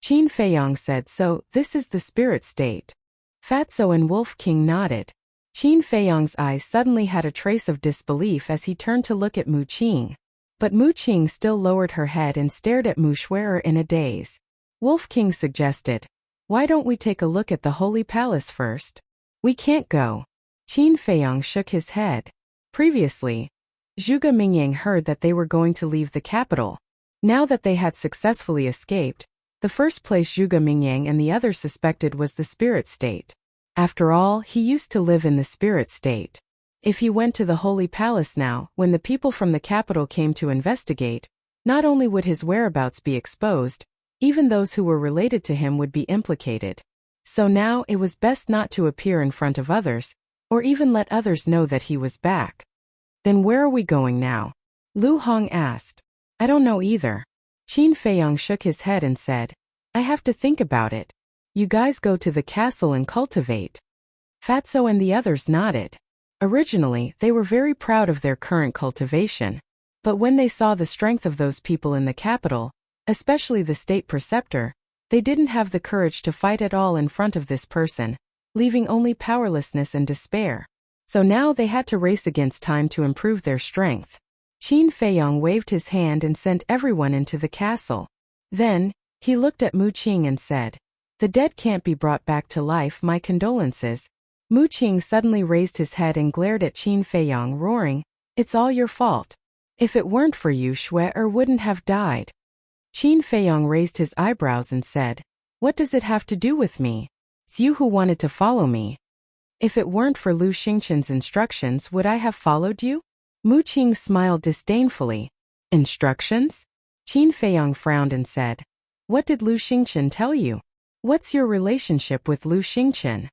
Qin Feiyang said, so, this is the spirit state. Fatso and Wolf King nodded. Qin Feiyang's eyes suddenly had a trace of disbelief as he turned to look at Mu Qing. But Mu Qing still lowered her head and stared at Mu Xue'er in a daze. Wolf King suggested, why don't we take a look at the Holy Palace first? We can't go. Qin Feiyang shook his head. Previously, Zhuge Mingyang heard that they were going to leave the capital. Now that they had successfully escaped, the first place Zhuge Mingyang and the others suspected was the spirit state. After all, he used to live in the spirit state. If he went to the Holy Palace now, when the people from the capital came to investigate, not only would his whereabouts be exposed, even those who were related to him would be implicated. So now it was best not to appear in front of others, or even let others know that he was back. Then where are we going now? Lu Hong asked. I don't know either. Qin Feiyang shook his head and said, I have to think about it. You guys go to the castle and cultivate. Fatso and the others nodded. Originally, they were very proud of their current cultivation. But when they saw the strength of those people in the capital, especially the state preceptor, they didn't have the courage to fight at all in front of this person, leaving only powerlessness and despair. So now they had to race against time to improve their strength. Qin Feiyang waved his hand and sent everyone into the castle. Then, he looked at Mu Qing and said, the dead can't be brought back to life. My condolences. Mu Qing suddenly raised his head and glared at Qin Feiyang, roaring, "It's all your fault. If it weren't for you, Shui wouldn't have died." Qin Feiyang raised his eyebrows and said, "What does it have to do with me? It's you who wanted to follow me. If it weren't for Lu Xingchen's instructions, would I have followed you?" Mu Qing smiled disdainfully. "Instructions?" Qin Feiyang frowned and said, "What did Lu Xingchen tell you? What's your relationship with Lu Xingchen?"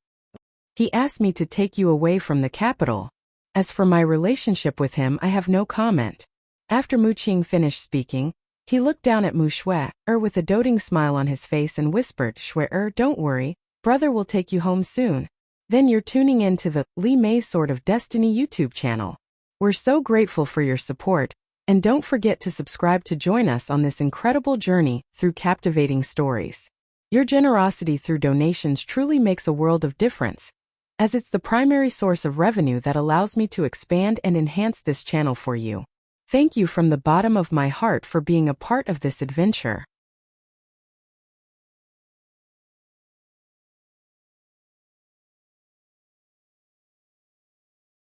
"He asked me to take you away from the capital. As for my relationship with him, I have no comment." After Mu Qing finished speaking, he looked down at Mu Shui with a doting smile on his face and whispered, "Shui, don't worry, brother will take you home soon. Then you're tuning in to the Li Mei's Sword of Destiny YouTube channel. We're so grateful for your support, and don't forget to subscribe to join us on this incredible journey through captivating stories. Your generosity through donations truly makes a world of difference, as it's the primary source of revenue that allows me to expand and enhance this channel for you. Thank you from the bottom of my heart for being a part of this adventure.